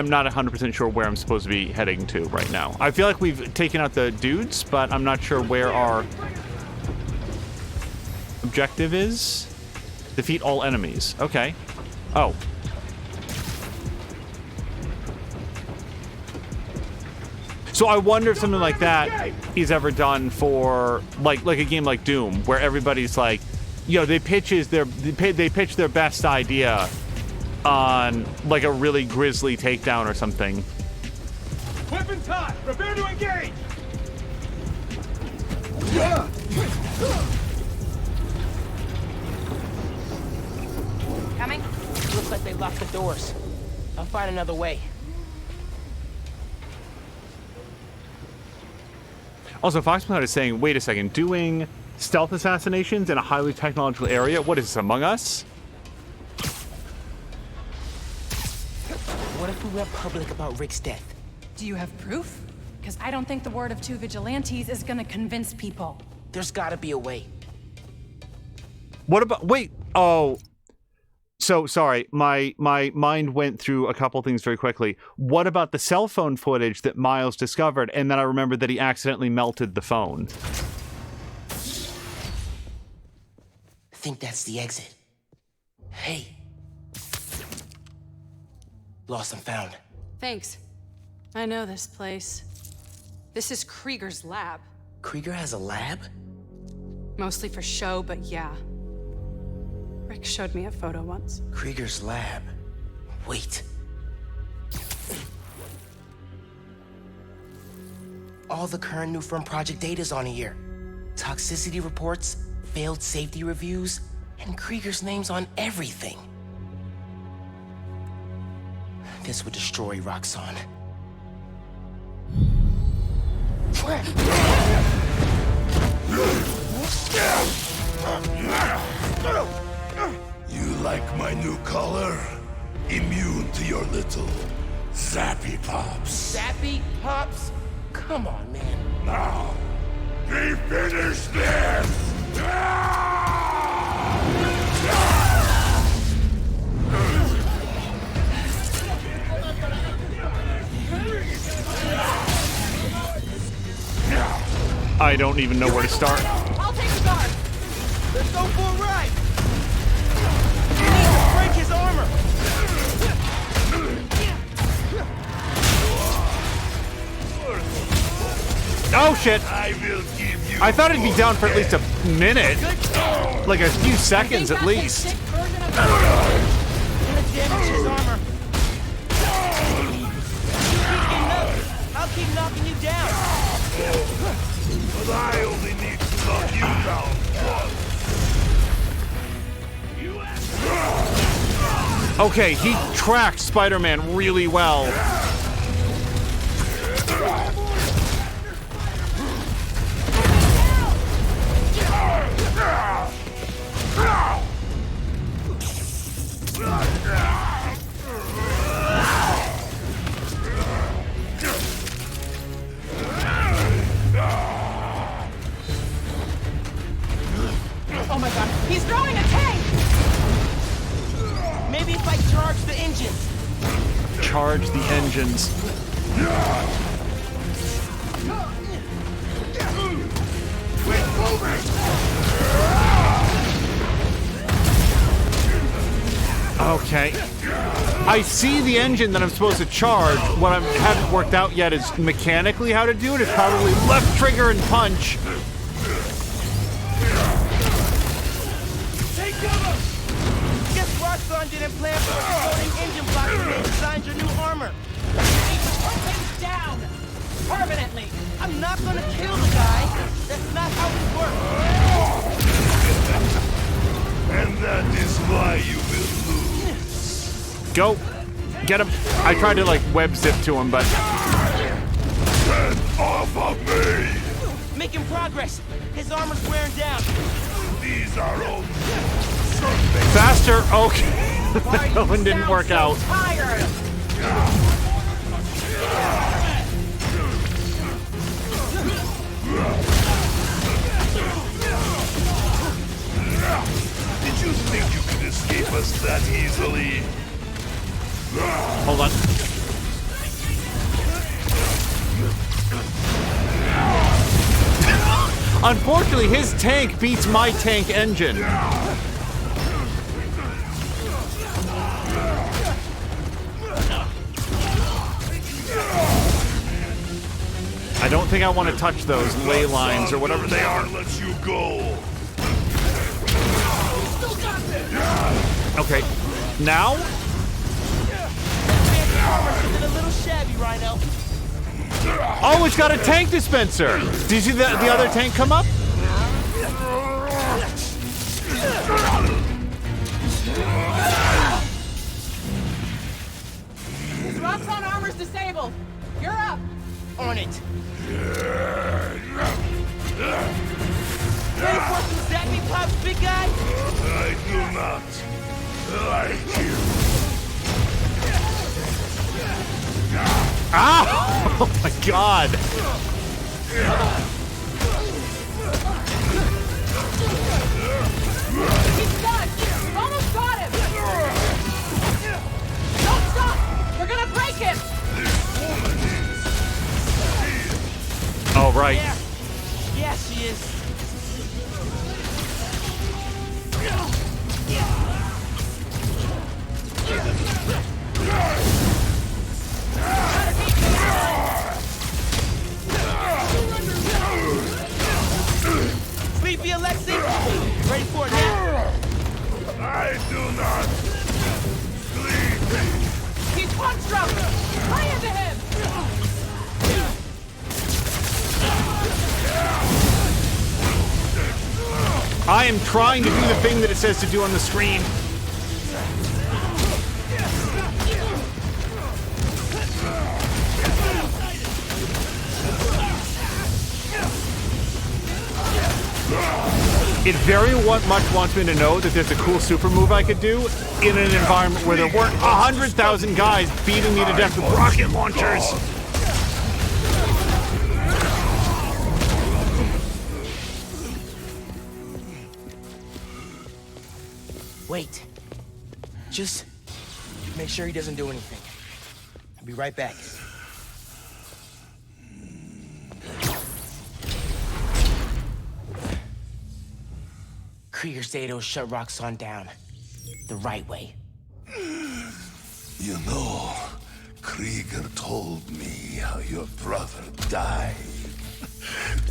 not 100% sure where I'm supposed to be heading to right now. I feel like we've taken out the dudes, but I'm not sure where our objective is. Defeat all enemies. Okay. Oh. So I wonder if something like that he's ever done for like a game like Doom, where everybody's like, you know, they pitch their best idea on like a really grisly takedown or something. Weapons hot! Prepare to engage! Coming? Looks like they locked the doors. I'll find another way. Also, Foxcloud is saying, wait a second, doing stealth assassinations in a highly technological area? What is this, Among Us? What if we went public about Rick's death? Do you have proof? Because I don't think the word of two vigilantes is gonna convince people. There's gotta be a way. What about, wait, oh. So, sorry, my mind went through a couple things very quickly. What about the cell phone footage that Miles discovered, and then I remembered that he accidentally melted the phone? I think that's the exit. Hey. Lost and found. Thanks. I know this place. This is Krieger's lab. Krieger has a lab? Mostly for show, but yeah. Rick showed me a photo once. Krieger's lab. Wait. All the current New Firm project data's on here. Toxicity reports, failed safety reviews, and Krieger's name's on everything. This would destroy Roxxon. You like my new color? Immune to your little zappy pops. Zappy Pops? Come on, man. Now, we finish this! I don't even know where to start. I'll take the guard! Let's go for a ride! You need to break his armor! Oh shit! I will give you. I thought it'd be down for at least a minute. Like a few seconds at least. Gonna damage his armor. I'll keep knocking you down. But I only need to knock you down once. Okay, he tracked Spider-Man really well. Oh my god, he's throwing a tank! Maybe if I charge the engines. Charge the engines. Okay. I see the engine that I'm supposed to charge. What I haven't worked out yet is mechanically how to do it. It's probably left trigger and punch. Take cover! Guess Roxxon didn't plan for exploding engine blocks when they designed your new armor. Put things down! Permanently! I'm not gonna kill the guy. That's not how it works. And that is why you will lose. Go. Get him. I tried to like web zip to him, but... Get off of me! Making progress. His armor's wearing down. These are only Faster. Okay. That one didn't work out. Tired! Did you think you could escape us that easily? Hold on. Unfortunately, his tank beats my tank engine. I don't think I want to touch those ley lines or whatever they are. Let you go. Okay, now? Transformers a little shabby, Rhino. Oh, it's got a tank dispenser. Did you see the other tank come up? His Roxxon armor's disabled. You're up. On it. Ready for some zappy pops, big guy? I do not like you. Ah! Oh my god! He's done. Almost got him. Don't stop. We're gonna break him. Oh, right. Yeah, she is. Sleepy Alexi, ready for it now? I do not sleep. He's one-struck. Play into him. I am trying to do the thing that it says to do on the screen. It very much wants me to know that there's a cool super move I could do in an environment where there weren't 100,000 guys beating me to death with rocket launchers. Wait. Just make sure he doesn't do anything. I'll be right back. Krieger Zato shut Roxxon down. The right way. You know, Krieger told me how your brother died.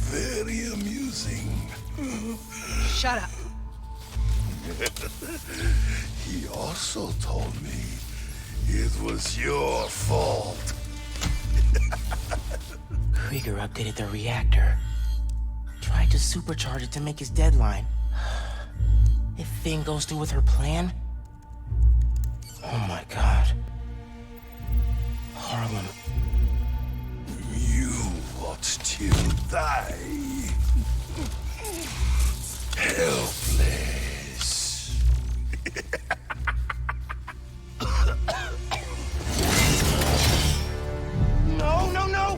Very amusing. Shut up. He also told me it was your fault. Krieger updated the reactor. Tried to supercharge it to make his deadline. If Finn goes through with her plan... Oh my god. Harlem. You watched him die. Helpless. No, no, no!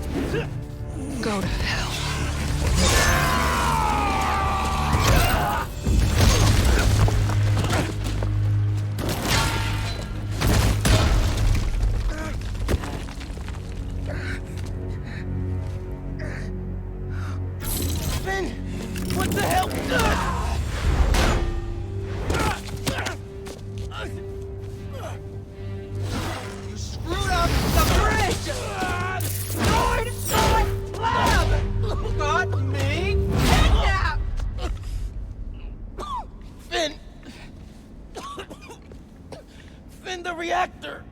Go to hell. Finn! What the hell? You screwed up the bridge! Nord Lab! Got me kidnapped! Finn! Finn, the reactor!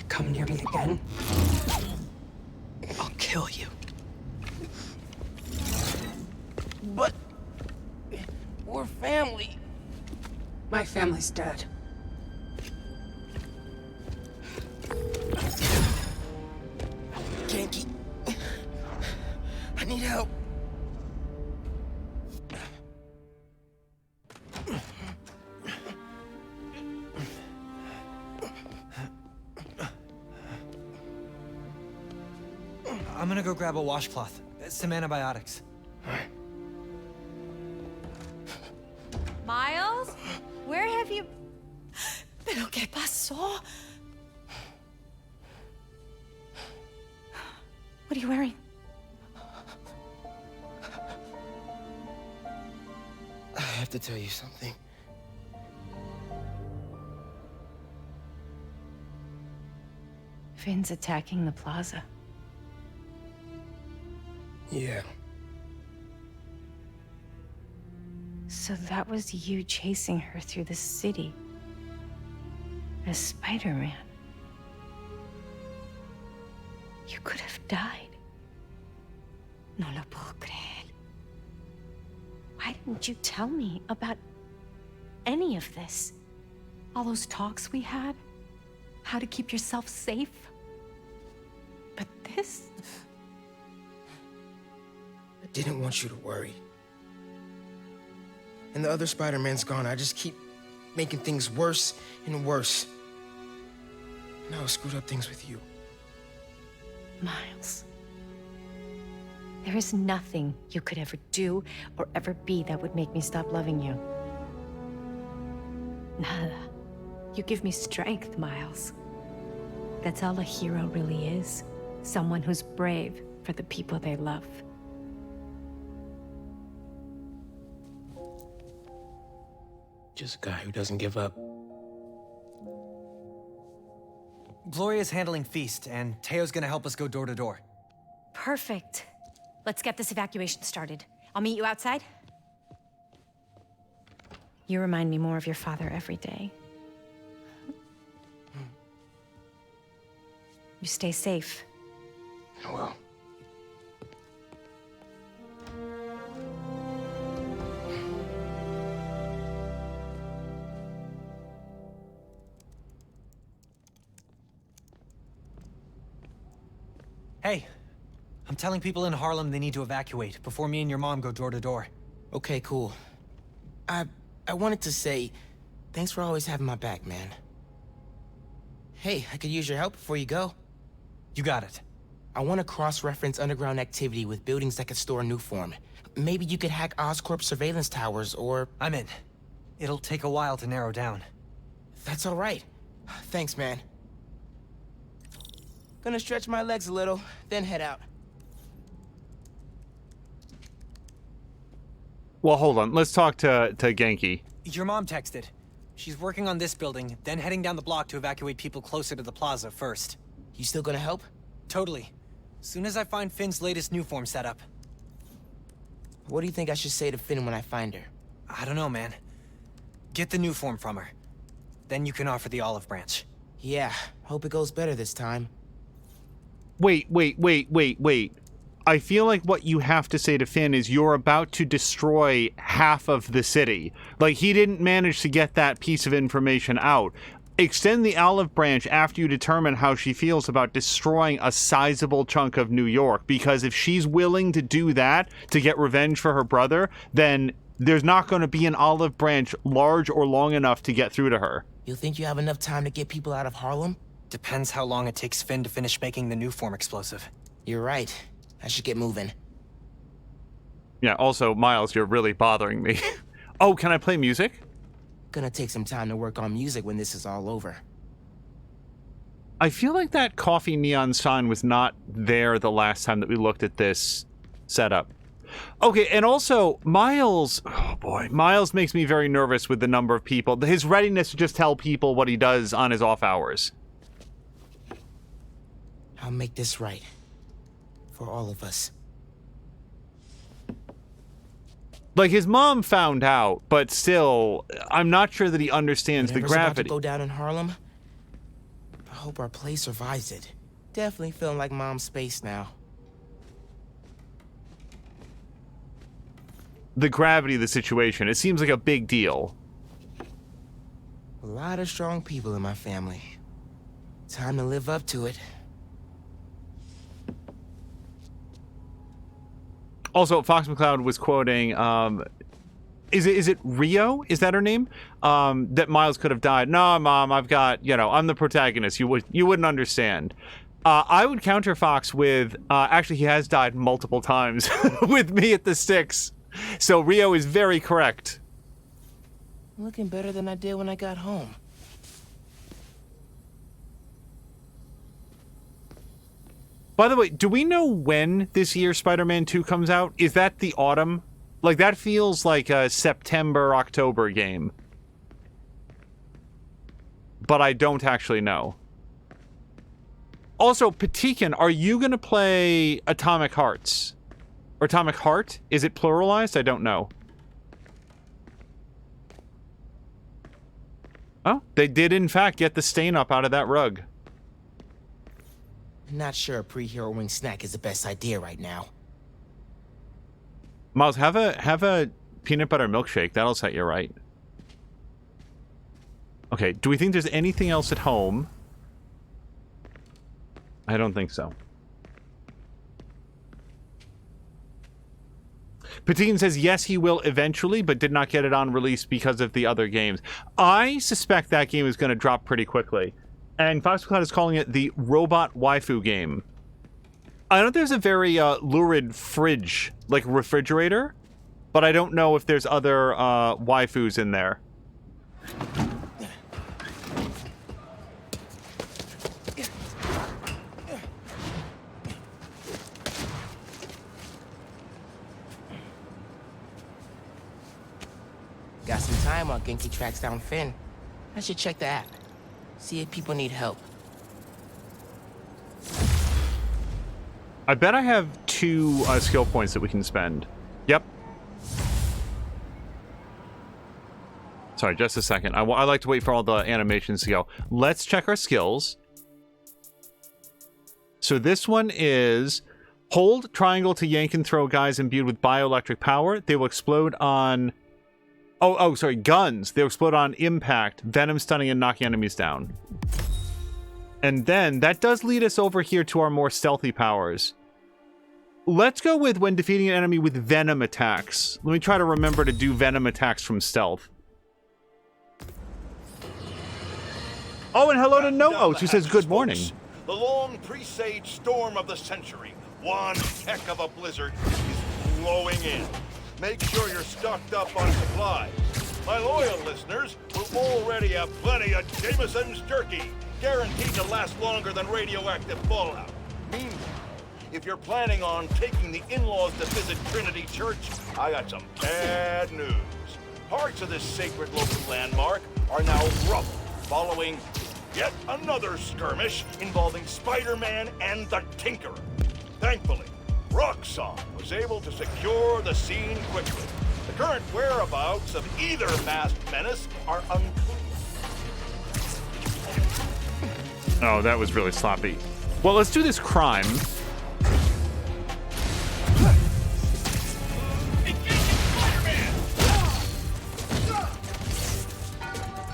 Come near me again. I'll kill you. But... we're family. My family's dead. Ganke. I need help. I'm gonna go grab a washcloth, some antibiotics. Miles? Where have you... ¿Pero qué pasó? What are you wearing? I have to tell you something. Finn's attacking the plaza. Yeah. So that was you chasing her through the city. As Spider-Man. You could have died. No lo puedo creer. Why didn't you tell me about any of this? All those talks we had? How to keep yourself safe? But this? I didn't want you to worry. And the other Spider-Man's gone. I just keep making things worse and worse. Now I screwed up things with you. Miles. There is nothing you could ever do or ever be that would make me stop loving you. Nada. You give me strength, Miles. That's all a hero really is. Someone who's brave for the people they love. Just a guy who doesn't give up. Gloria's handling Feast, and Teo's gonna help us go door to door. Perfect. Let's get this evacuation started. I'll meet you outside. You remind me more of your father every day. You stay safe. I will. Hey, I'm telling people in Harlem they need to evacuate before me and your mom go door to door. Okay, cool. I wanted to say, thanks for always having my back, man. Hey, I could use your help before you go. You got it. I want to cross-reference underground activity with buildings that could store Nuform. Maybe you could hack Oscorp surveillance towers, or... I'm in. It'll take a while to narrow down. That's all right. Thanks, man. Gonna stretch my legs a little, then head out. Well, hold on. Let's talk to Genki. Your mom texted. She's working on this building, then heading down the block to evacuate people closer to the plaza first. You still gonna help? Totally. Soon as I find Finn's latest Nuform setup. What do you think I should say to Finn when I find her? I don't know, man. Get the Nuform from her. Then you can offer the olive branch. Yeah, hope it goes better this time. Wait. I feel like what you have to say to Finn is you're about to destroy half of the city. Like, he didn't manage to get that piece of information out. Extend the olive branch after you determine how she feels about destroying a sizable chunk of New York, because if she's willing to do that to get revenge for her brother, then there's not going to be an olive branch large or long enough to get through to her. You think you have enough time to get people out of Harlem? Depends how long it takes Finn to finish making the Nuform explosive. You're right. I should get moving. Yeah, also, Miles, you're really bothering me. Oh, can I play music? Gonna take some time to work on music when this is all over. I feel like that coffee neon sign was not there the last time that we looked at this setup. Okay, and also, Miles... Oh, boy. Miles makes me very nervous with the number of people. His readiness to just tell people what he does on his off hours. I'll make this right. For all of us. Like, his mom found out, but still, I'm not sure that he understands the Whatever's about to gravity. go down in Harlem, I hope our place survives it. Definitely feeling like mom's space now. The gravity of the situation, it seems like a big deal. A lot of strong people in my family. Time to live up to it. Also, Fox McCloud was quoting, is it Rio? Is that her name? That Miles could have died. No, Mom, I've got, I'm the protagonist. You wouldn't understand. I would counter Fox with, actually, he has died multiple times with me at the sticks. So Rio is very correct. Looking better than I did when I got home. By the way, do we know when this year Spider-Man 2 comes out? Is that the autumn? Like, that feels like a September, October game. But I don't actually know. Also, Patikan, are you going to play Atomic Hearts? Or Atomic Heart? Is it pluralized? I don't know. Oh, they did in fact get the stain up out of that rug. Not sure a pre-hero wing snack is the best idea right now. Miles, have a peanut butter milkshake. That'll set you right. Okay, do we think there's anything else at home? I don't think so. Patine says yes, he will eventually, but did not get it on release because of the other games. I suspect that game is going to drop pretty quickly. And Foxcloud is calling it the Robot Waifu game. I know there's a very lurid fridge, like refrigerator, but I don't know if there's other waifus in there. Got some time while Genki tracks down Finn. I should check the app. See if people need help. I bet I have 2 skill points that we can spend. Yep. Sorry, just a second. I like to wait for all the animations to go. Let's check our skills. So this one is hold triangle to yank and throw guys imbued with bioelectric power. They will explode on... Oh, sorry, guns. They'll explode on impact, venom stunning and knocking enemies down. And then that does lead us over here to our more stealthy powers. Let's go with when defeating an enemy with venom attacks. Let me try to remember to do venom attacks from stealth. Oh, and hello to No-Oats, who says good morning. The long presaged storm of the century, one heck of a blizzard, is blowing in. Make sure you're stocked up on supplies. My loyal listeners will already have plenty of Jameson's jerky, guaranteed to last longer than radioactive fallout. Meanwhile, if you're planning on taking the in-laws to visit Trinity Church, I got some bad news. Parts of this sacred local landmark are now rubble, following yet another skirmish involving Spider-Man and the Tinkerer. Thankfully, Roxxon was able to secure the scene quickly. The current whereabouts of either masked menace are unclear. Oh, that was really sloppy. Well, let's do this crime.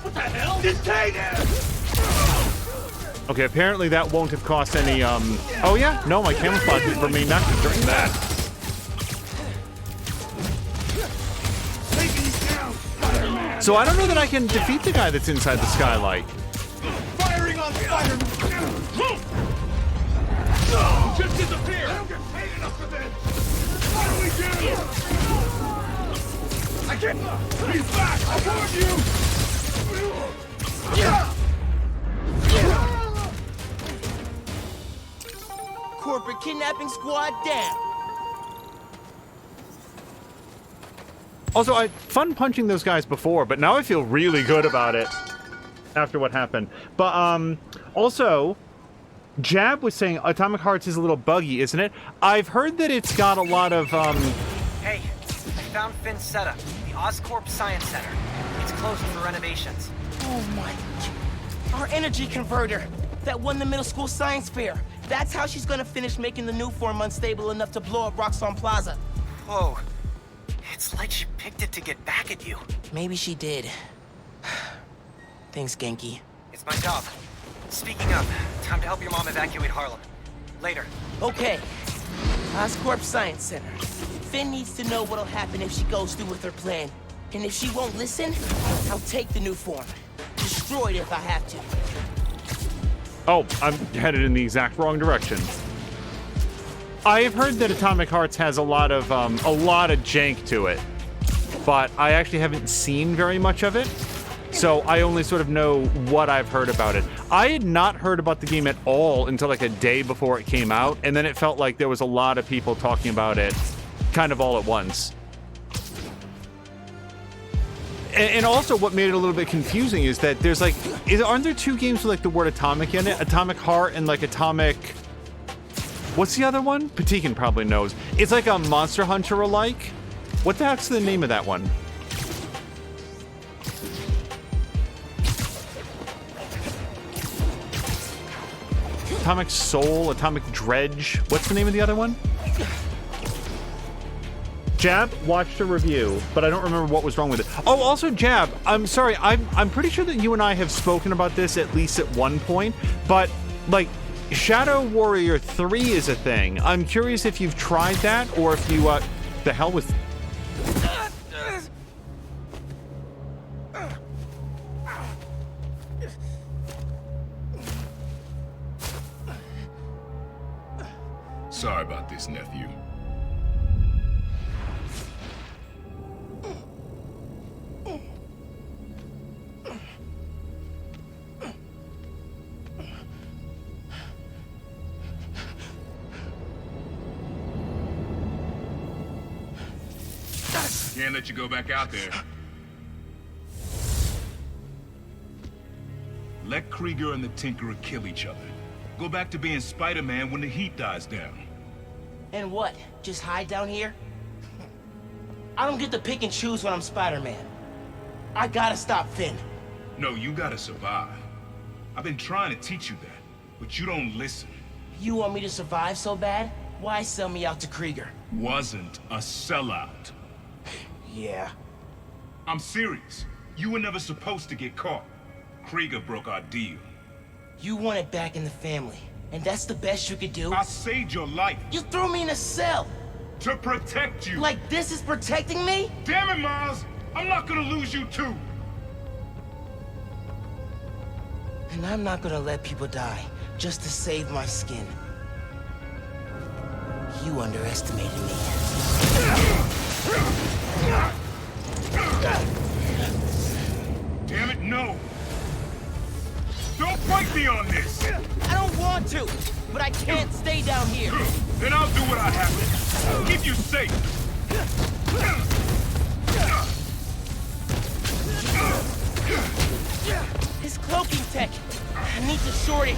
What the hell? Detain him! Okay, apparently that won't have cost any, Oh yeah? No, my camouflage remained active during that. So I don't know that I can defeat the guy that's inside the skylight. Firing on Spider-Man! Just disappear! I don't get paid enough for this! What do we do? I can't... He's back! I warned you! Yeah! Corporate kidnapping squad down. Also, I fun punching those guys before, but now I feel really good about it after what happened. But also, Jab was saying Atomic Hearts is a little buggy, isn't it? I've heard that it's got a lot of Hey, I found Finn's setup, the Oscorp Science Center. It's closed for renovations. Oh my! Our energy converter that won the middle school science fair. That's how she's gonna finish making the new form unstable enough to blow up Roxxon Plaza. Whoa. It's like she picked it to get back at you. Maybe she did. Thanks, Genki. It's my job. Speaking of, time to help your mom evacuate Harlem. Later. Okay. Oscorp Science Center. Finn needs to know what'll happen if she goes through with her plan. And if she won't listen, I'll take the new form. Destroy it if I have to. Oh, I'm headed in the exact wrong direction. I have heard that Atomic Hearts has a lot of jank to it, but I actually haven't seen very much of it, so I only sort of know what I've heard about it. I had not heard about the game at all until like a day before it came out, and then it felt like there was a lot of people talking about it kind of all at once. And also what made it a little bit confusing is that there's like, aren't there 2 games with like the word atomic in it? Atomic Heart and like Atomic... What's the other one? Patikin probably knows. It's like a Monster Hunter alike. What the heck's the name of that one? Atomic Soul, Atomic Dredge. What's the name of the other one? Jab watched a review, but I don't remember what was wrong with it. Oh, also Jab, I'm sorry, I'm pretty sure that you and I have spoken about this at least at one point, but like Shadow Warrior 3 is a thing. I'm curious if you've tried that or if you the hell with Sorry about this, nephew. Can't let you go back out there. Let Krieger and the Tinkerer kill each other. Go back to being Spider-Man when the heat dies down. And what? Just hide down here? I don't get to pick and choose when I'm Spider-Man. I gotta stop Finn. No, you gotta survive. I've been trying to teach you that, but you don't listen. You want me to survive so bad? Why sell me out to Krieger? Wasn't a sellout. Yeah. I'm serious. You were never supposed to get caught. Krieger broke our deal. You want it back in the family, and that's the best you could do? I saved your life. You threw me in a cell! To protect you! Like this is protecting me? Damn it, Miles! I'm not gonna lose you too! And I'm not gonna let people die just to save my skin. You underestimated me. Damn it, no! Don't fight me on this! I don't want to, but I can't stay down here. Then I'll do what I have to. Keep you safe. His cloaking tech. I need to short it.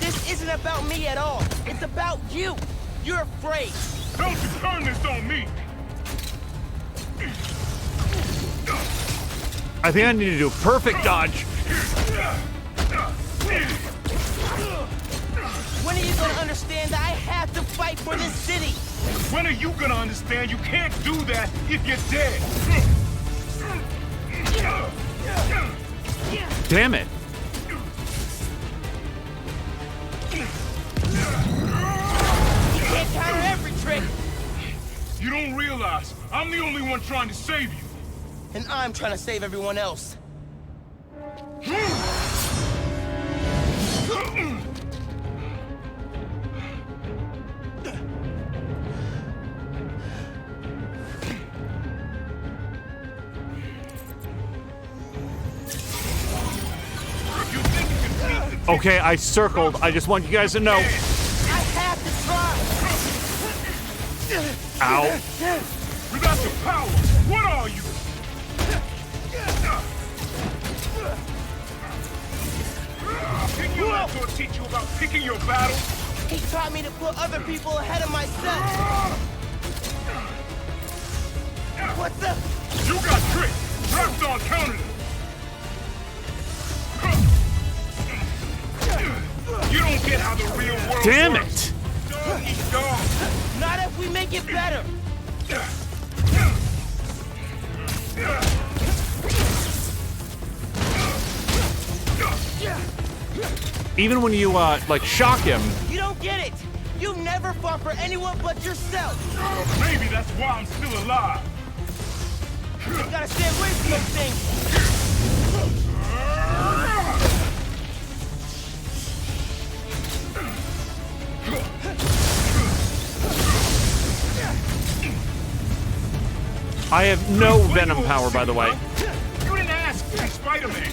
This isn't about me at all. It's about you. You're afraid. Don't you turn this on me! I think I need to do a perfect dodge. When are you gonna understand that I have to fight for this city? When are you gonna understand you can't do that if you're dead? Damn it. You can't counter every trick. You don't realize I'm the only one trying to save you. And I'm trying to save everyone else. Okay, I circled. I just want you guys to know. I have to try. Ow. Without your power, what are you? Didn't your mentor teach you about picking your battles? He taught me to put other people ahead of myself. What the? You got tricked. Rockstar countered it. You don't get how the real world Damn works. it! Dog eat dog. Not if we make it better. Even when you, like, shock him. You don't get it. You never fought for anyone but yourself. Maybe that's why I'm still alive. You gotta stay away from those things. I have no venom power, by the way. You didn't ask for Spider-Man.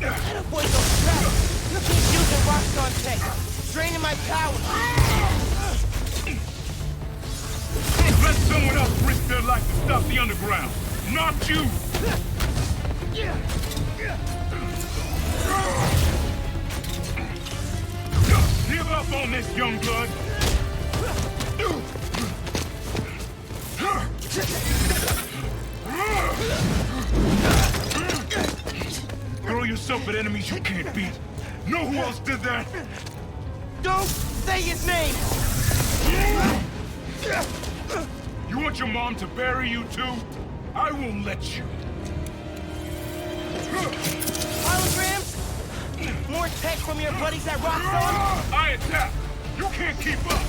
That avoid those traps. Keep using Roxxon tech. risk their life to stop the underground. Not you! Give up on this, young blood! Throw yourself at enemies you can't beat. Know who else did that? Don't say his name! You want your mom to bury you too? I won't let you. Holograms? More tech from your buddies at Roxxon? I attack! You can't keep up!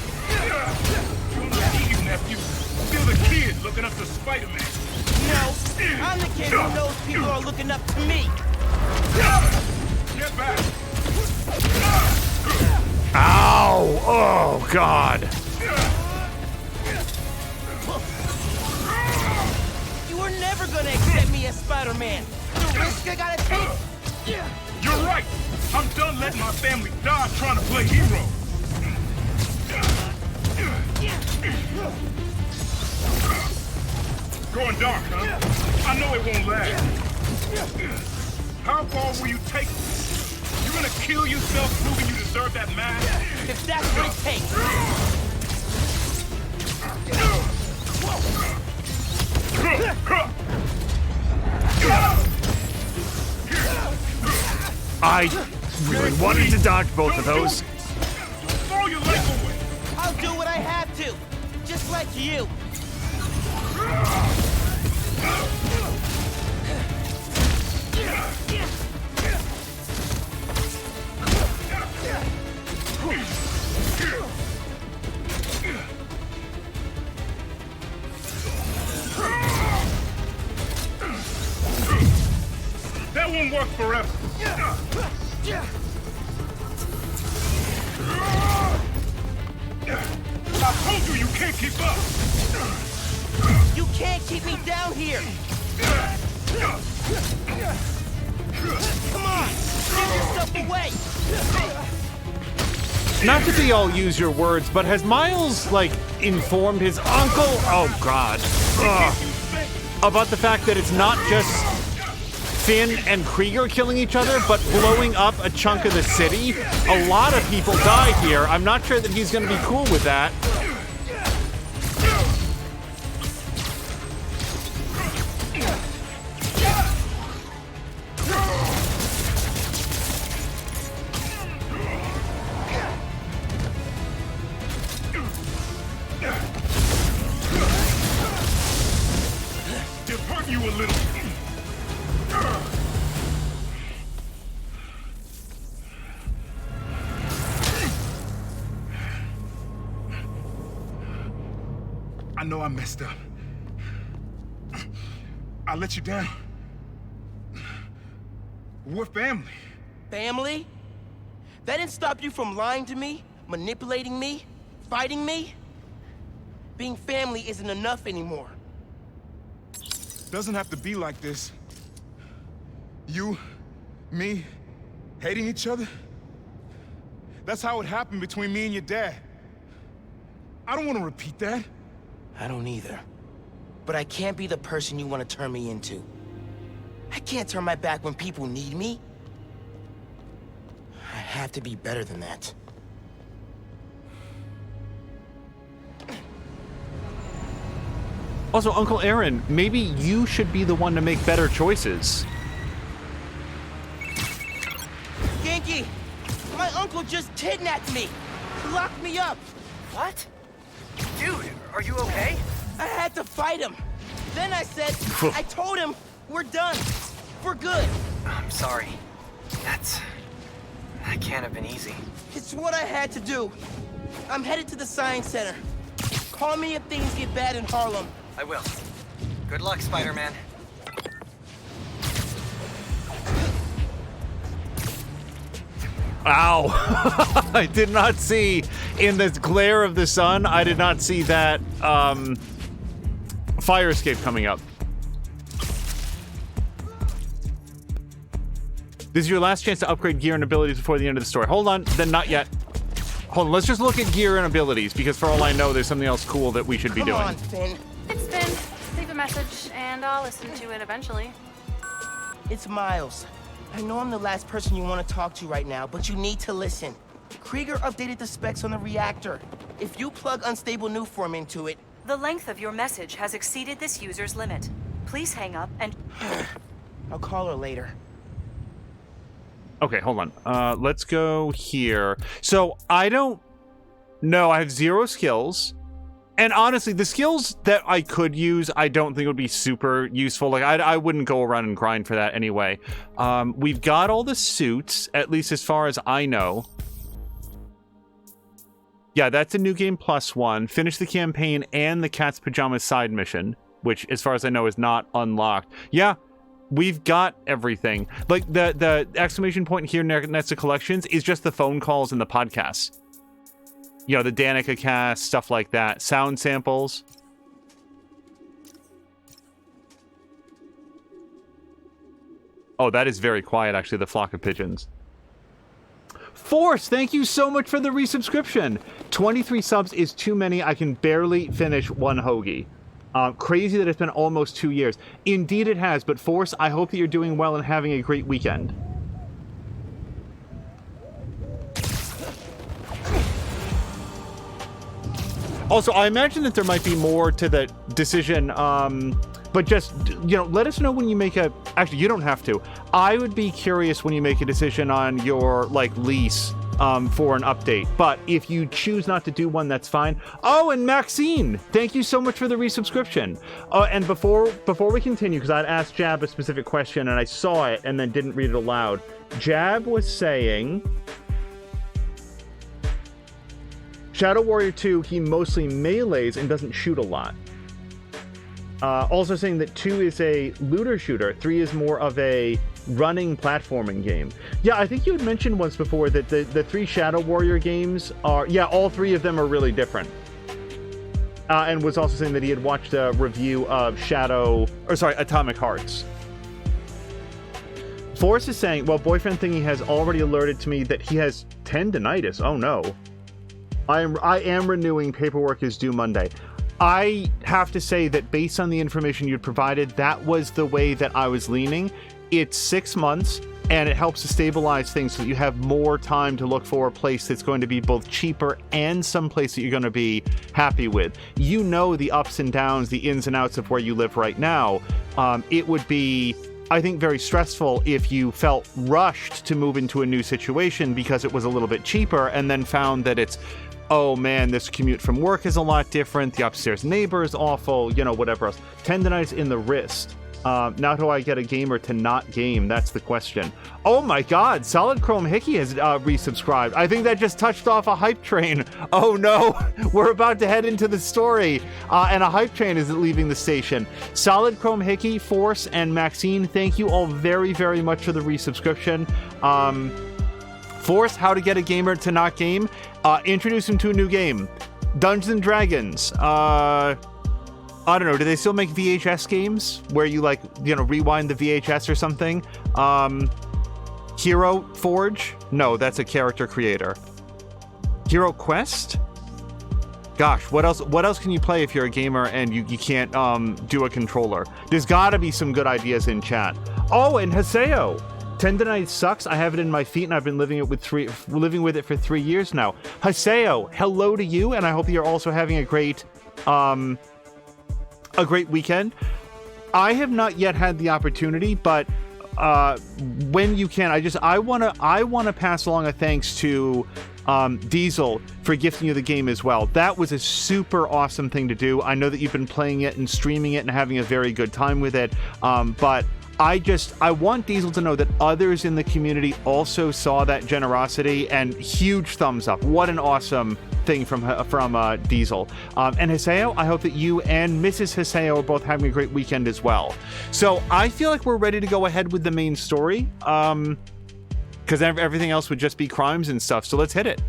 You're not you, nephew. Still the kid looking up to Spider-Man. No, I'm the kid who knows people are looking up to me. Get back! Ow! Oh, God. You were never gonna accept me as Spider-Man. The risk I gotta take. You're right! I'm done letting my family die trying to play hero! Going dark, huh? I know it won't last. How far will you take me? You gonna kill yourself proving you deserve that mask? If that's what it takes. I really wanted to dodge both of those. Throw your leg away! I'll do what I have to. Just like you. That won't work forever. I told you you can't keep up. You can't keep me down here. Come on, give yourself away. Not to be all use your words, but has Miles, like, informed his uncle? Oh, God. Ugh. About the fact that it's not just Finn and Krieger killing each other, but blowing up a chunk of the city? A lot of people die here. I'm not sure that he's going to be cool with that. They've hurt you a little. I know I messed up. I let you down. We're family. Family? That didn't stop you from lying to me, manipulating me, fighting me? Being family isn't enough anymore. Doesn't have to be like this. You, me, hating each other? That's how it happened between me and your dad. I don't want to repeat that. I don't either. But I can't be the person you want to turn me into. I can't turn my back when people need me. I have to be better than that. Also, Uncle Aaron, maybe you should be the one to make better choices. Ganke! My uncle just kidnapped me! He locked me up! What? Dude, are you okay? I had to fight him. Then I said, I told him, we're done. We're good. I'm sorry. That can't have been easy. It's what I had to do. I'm headed to the Science Center. Call me if things get bad in Harlem. I will. Good luck, Spider-Man. Ow! I did not see, in the glare of the sun, I did not see that fire escape coming up. This is your last chance to upgrade gear and abilities before the end of the story. Hold on, then not yet. Hold on, let's just look at gear and abilities, because for all I know, there's something else cool that we should be doing. Come on, Finn. It's Finn. Leave a message, and I'll listen to it eventually. It's Miles. I know I'm the last person you want to talk to right now, but you need to listen. Krieger updated the specs on the reactor. If you plug unstable Nuform into it... The length of your message has exceeded this user's limit. Please hang up and... I'll call her later. Okay, hold on. Let's go here. So, I don't know. I have 0 skills. And honestly, the skills that I could use, I don't think would be super useful. Like, I wouldn't go around and grind for that anyway. We've got all the suits, at least as far as I know. Yeah, that's a new game +1. Finish the campaign and the Cat's Pajamas side mission, which, as far as I know, is not unlocked. Yeah, we've got everything. Like, the exclamation point here next to collections is just the phone calls and the podcasts. You know, the Danica cast, stuff like that. Sound samples. Oh, that is very quiet, actually, the flock of pigeons. Force, thank you so much for the resubscription. 23 subs is too many. I can barely finish one hoagie. Crazy that it's been almost 2 years. Indeed it has, but Force, I hope that you're doing well and having a great weekend. Also, I imagine that there might be more to the decision, but just, you know, let us know when you make a... Actually, you don't have to. I would be curious when you make a decision on your, like, lease for an update. But if you choose not to do one, that's fine. Oh, and Maxine, thank you so much for the resubscription. And before we continue, because I'd asked Jab a specific question, and I saw it and then didn't read it aloud. Jab was saying... Shadow Warrior 2, he mostly melees and doesn't shoot a lot. Also saying that 2 is a looter shooter, 3 is more of a running platforming game. Yeah, I think you had mentioned once before that the 3 Shadow Warrior games are... Yeah, all 3 of them are really different. And was also saying that he had watched a review of Atomic Hearts. Forrest is saying, well, boyfriend thingy has already alerted to me that he has tendinitis. Oh no. I am renewing. Paperwork is due Monday. I have to say that based on the information you'd provided, that was the way that I was leaning. It's 6 months, and it helps to stabilize things so that you have more time to look for a place that's going to be both cheaper and someplace that you're going to be happy with. You know the ups and downs, the ins and outs of where you live right now. It would be, I think, very stressful if you felt rushed to move into a new situation because it was a little bit cheaper and then found that it's, oh man, this commute from work is a lot different, the upstairs neighbor is awful, you know, whatever else. Tendinitis in the wrist. Now do I get a gamer to not game? That's the question. Oh my god, Solid Chrome Hickey has resubscribed. I think that just touched off a hype train. Oh no, we're about to head into the story, and a hype train is leaving the station. Solid Chrome Hickey, Force, and Maxine, thank you all very, very much for the resubscription. Force, how to get a gamer to not game? Introduce him to a new game. Dungeons & Dragons. I don't know, do they still make VHS games where you, like, you know, rewind the VHS or something? Hero Forge? No, that's a character creator. Hero Quest? Gosh, what else can you play if you're a gamer and you can't do a controller? There's gotta be some good ideas in chat. Oh, and Haseo! Tendinitis sucks. I have it in my feet, and I've been living with it for 3 years now. Haseo, hello to you, and I hope you're also having a great weekend. I have not yet had the opportunity, but when you can, I wanna pass along a thanks to Diesel for gifting you the game as well. That was a super awesome thing to do. I know that you've been playing it and streaming it and having a very good time with it, but I want Diesel to know that others in the community also saw that generosity, and huge thumbs up. What an awesome thing from Diesel. And Haseo, I hope that you and Mrs. Haseo are both having a great weekend as well. So I feel like we're ready to go ahead with the main story, because everything else would just be crimes and stuff. So let's hit it.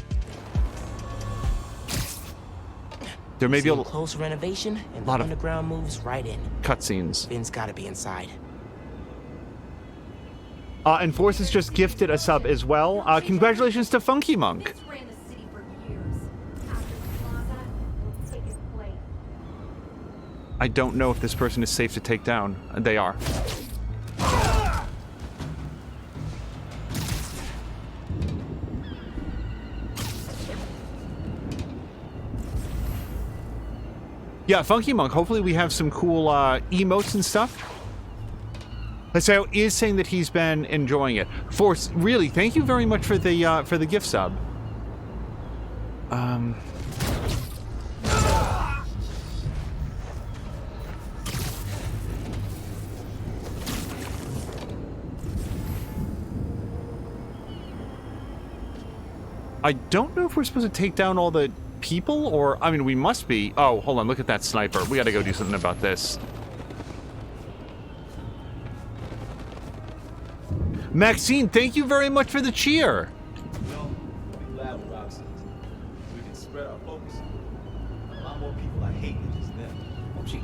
There may be a close renovation, and the underground moves right in. Cutscenes. Finn's gotta be inside. And Force has just gifted a sub as well. Congratulations to Funky Monk. Ran the city for years. I don't know if this person is safe to take down. They are. Yeah, Funky Monk, hopefully we have some cool emotes and stuff. Haseo is saying that he's been enjoying it. Force, really, thank you very much for the gift sub. I don't know if we're supposed to take down all the people, or... I mean, we must be. Oh, hold on, look at that sniper. We gotta go do something about this. Maxine, thank you very much for the cheer. Well, we'll be glad with Roxy. We can spread our focus. A lot more people I hate than just them. Oh, gee.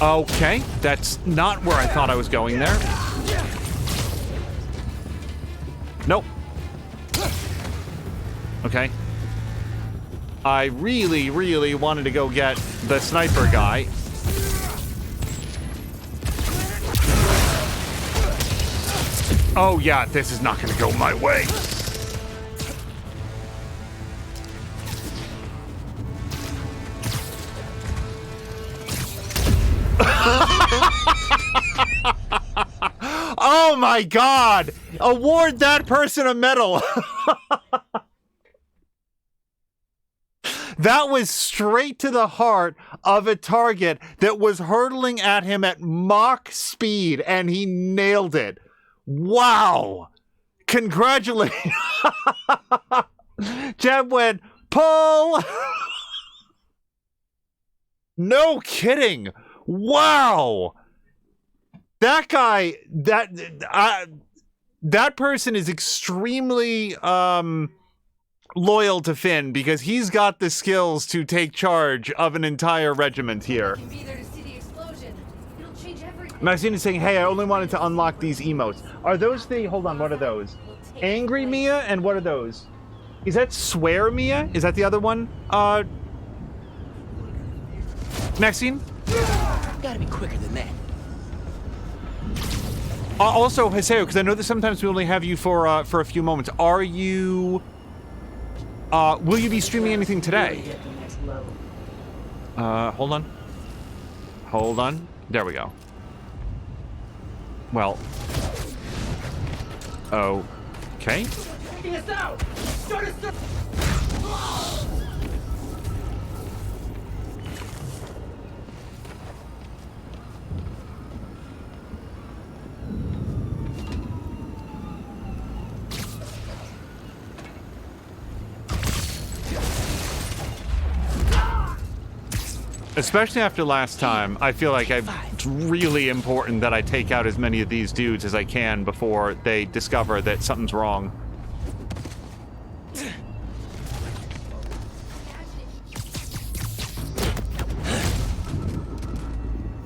Okay, that's not where I thought I was going there. Nope. Okay. I really, really wanted to go get the sniper guy. Oh yeah, this is not gonna go my way. Oh my god! Award that person a medal! That was straight to the heart of a target that was hurtling at him at Mach speed, and he nailed it. Wow! Congratulations! Jeb went, pull! No kidding! Wow! That guy, that person is extremely, loyal to Finn, because he's got the skills to take charge of an entire regiment here. Maxine is saying, hey, I only wanted to unlock these emotes. Are those the... Hold on, what are those? Angry Mia, and what are those? Is that Swear Mia? Is that the other one? Maxine? Gotta be quicker than that. Also, Haseo, because I know that sometimes we only have you for a few moments. Are you... will you be streaming anything today? Hold on. Hold on. There we go. Well. Okay. Especially after last time, I feel like it's really important that I take out as many of these dudes as I can before they discover that something's wrong.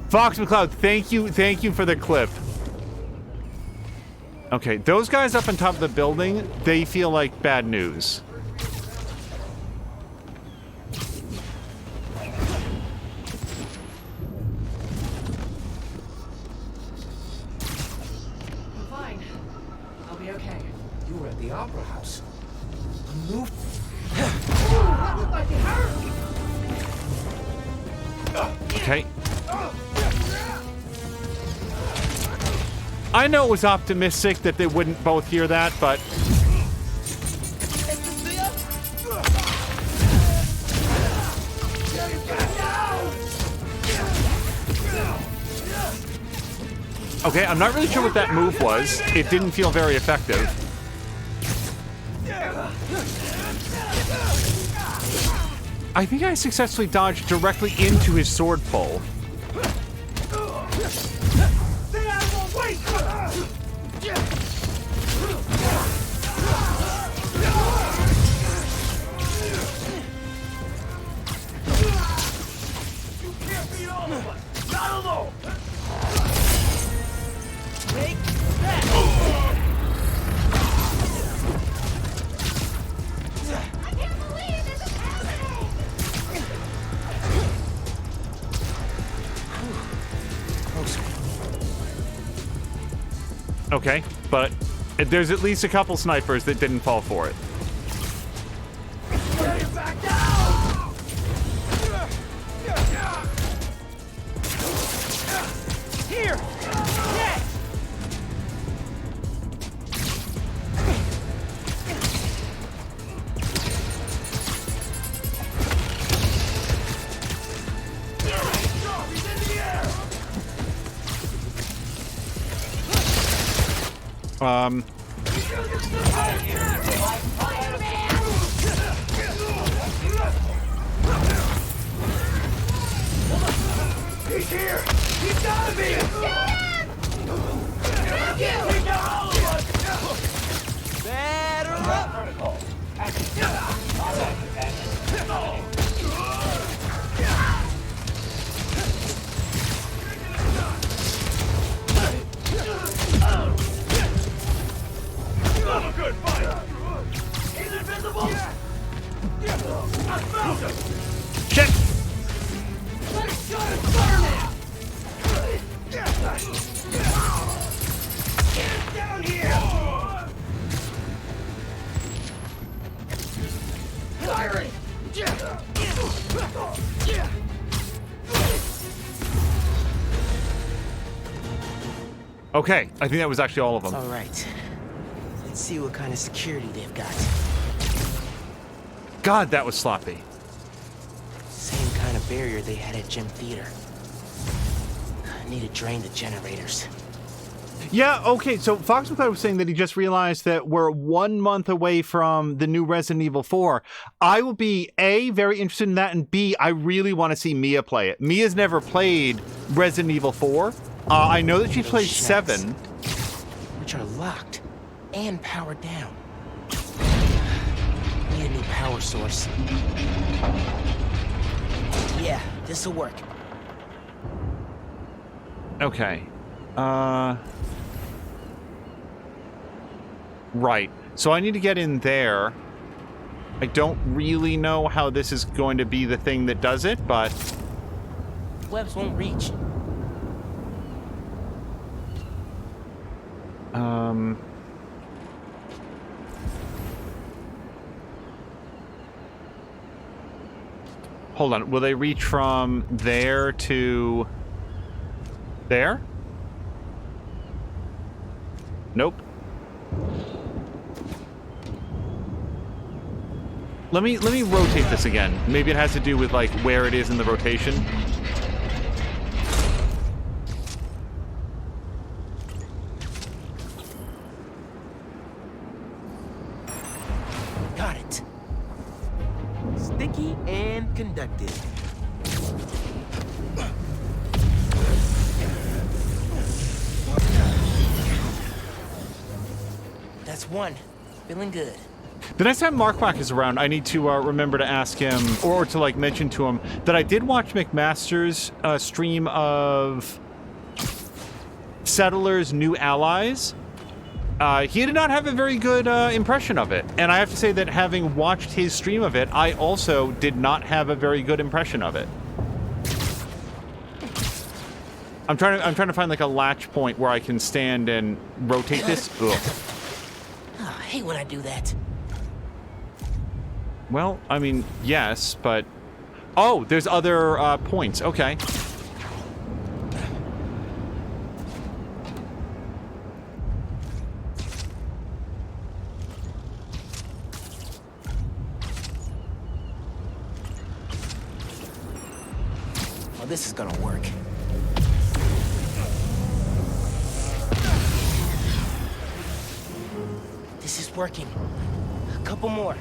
Fox McCloud, thank you for the clip. Okay, those guys up on top of the building, they feel like bad news. The Opera House. Move. Okay. I know it was optimistic that they wouldn't both hear that, but... Okay, I'm not really sure what that move was. It didn't feel very effective. I think I successfully dodged directly into his sword pull. closer. Okay, but there's at least a couple snipers that didn't fall for it. Here! Yes! He's here! He's gotta be! Batter up! Not a good fight! He's invisible! I found him! Shit! Let's go to Spider-Man! Get down here! Firing! Okay, I think that was actually all of them. All right. Let's see what kind of security they've got. God, that was sloppy. Same kind of barrier they had at Gym Theater. I need to drain the generators. Yeah, okay, so Fox McCloud was saying that he just realized that we're 1 month away from the new Resident Evil 4. I will be, A, very interested in that, and B, I really want to see Mia play it. Mia's never played Resident Evil 4. I know that she played 7. Which are locked and powered down. Need a new power source. Yeah, this'll work. Okay. Right. So I need to get in there. I don't really know how this is going to be the thing that does it, but... Webs won't reach. Hold on. Will they reach from there to there? Nope. Let me rotate this again. Maybe it has to do with like where it is in the rotation. Got it. Sticky and conductive. That's one. Feeling good. The next time Mark Quack is around, I need to remember to ask him, or to like mention to him, that I did watch McMaster's stream of Settlers' New Allies. He did not have a very good impression of it, and I have to say that having watched his stream of it, I also did not have a very good impression of it. I'm trying to find like a latch point where I can stand and rotate this. Ugh. Oh, I hate when I do that. Well, I mean, yes, but... Oh, there's other points. Okay. Well, this is gonna work. This is working. A couple more.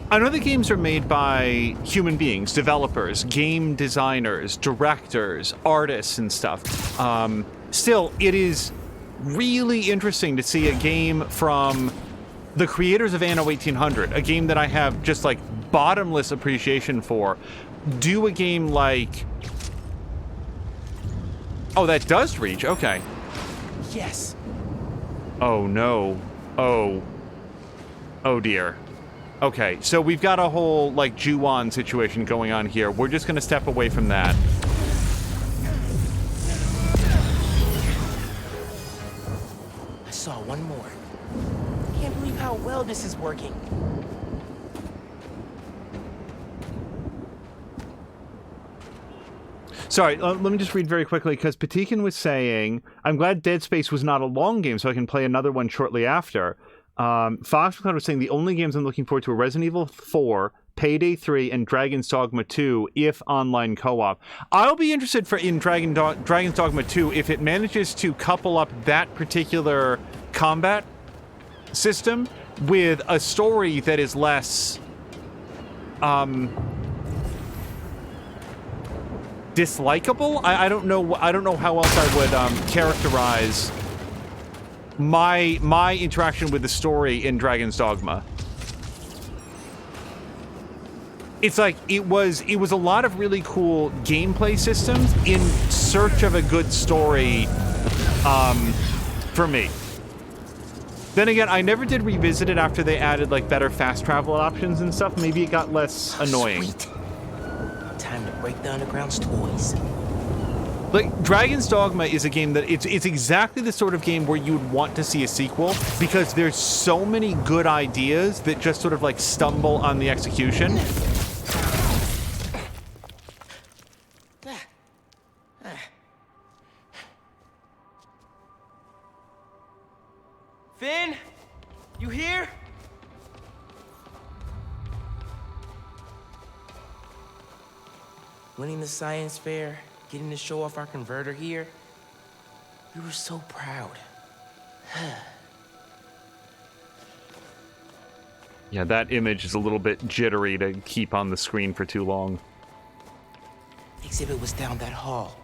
I know the games are made by human beings, developers, game designers, directors, artists, and stuff. Still, it is really interesting to see a game from the creators of Anno 1800, a game that I have just like bottomless appreciation for, do a game like... Oh, that does reach. Okay. Yes. Oh, no. Oh. Oh, dear. Okay, so we've got a whole, like, Ju-on situation going on here. We're just gonna step away from that. saw one more. Can't believe how well this is working. Sorry, let me just read very quickly, because Patikin was saying, I'm glad Dead Space was not a long game, so I can play another one shortly after. Fox was saying the only games I'm looking forward to are Resident Evil 4, Payday 3, and Dragon's Dogma 2, if online co-op. I'll be interested in Dragon's Dogma 2 if it manages to couple up that particular combat system with a story that is less dislikable. I don't know how else I would characterize my interaction with the story in Dragon's Dogma. It's like it was a lot of really cool gameplay systems in search of a good story for me. Then again, I never did revisit it after they added like better fast travel options and stuff. Maybe it got less annoying. Sweet. Time to break the Underground's toys. Like, Dragon's Dogma is a game that it's exactly the sort of game where you would want to see a sequel, because there's so many good ideas that just sort of like stumble on the execution. Finn? You here? Winning the science fair, getting to show off our converter here. We were so proud. Yeah, that image is a little bit jittery to keep on the screen for too long. Exhibit was down that hall.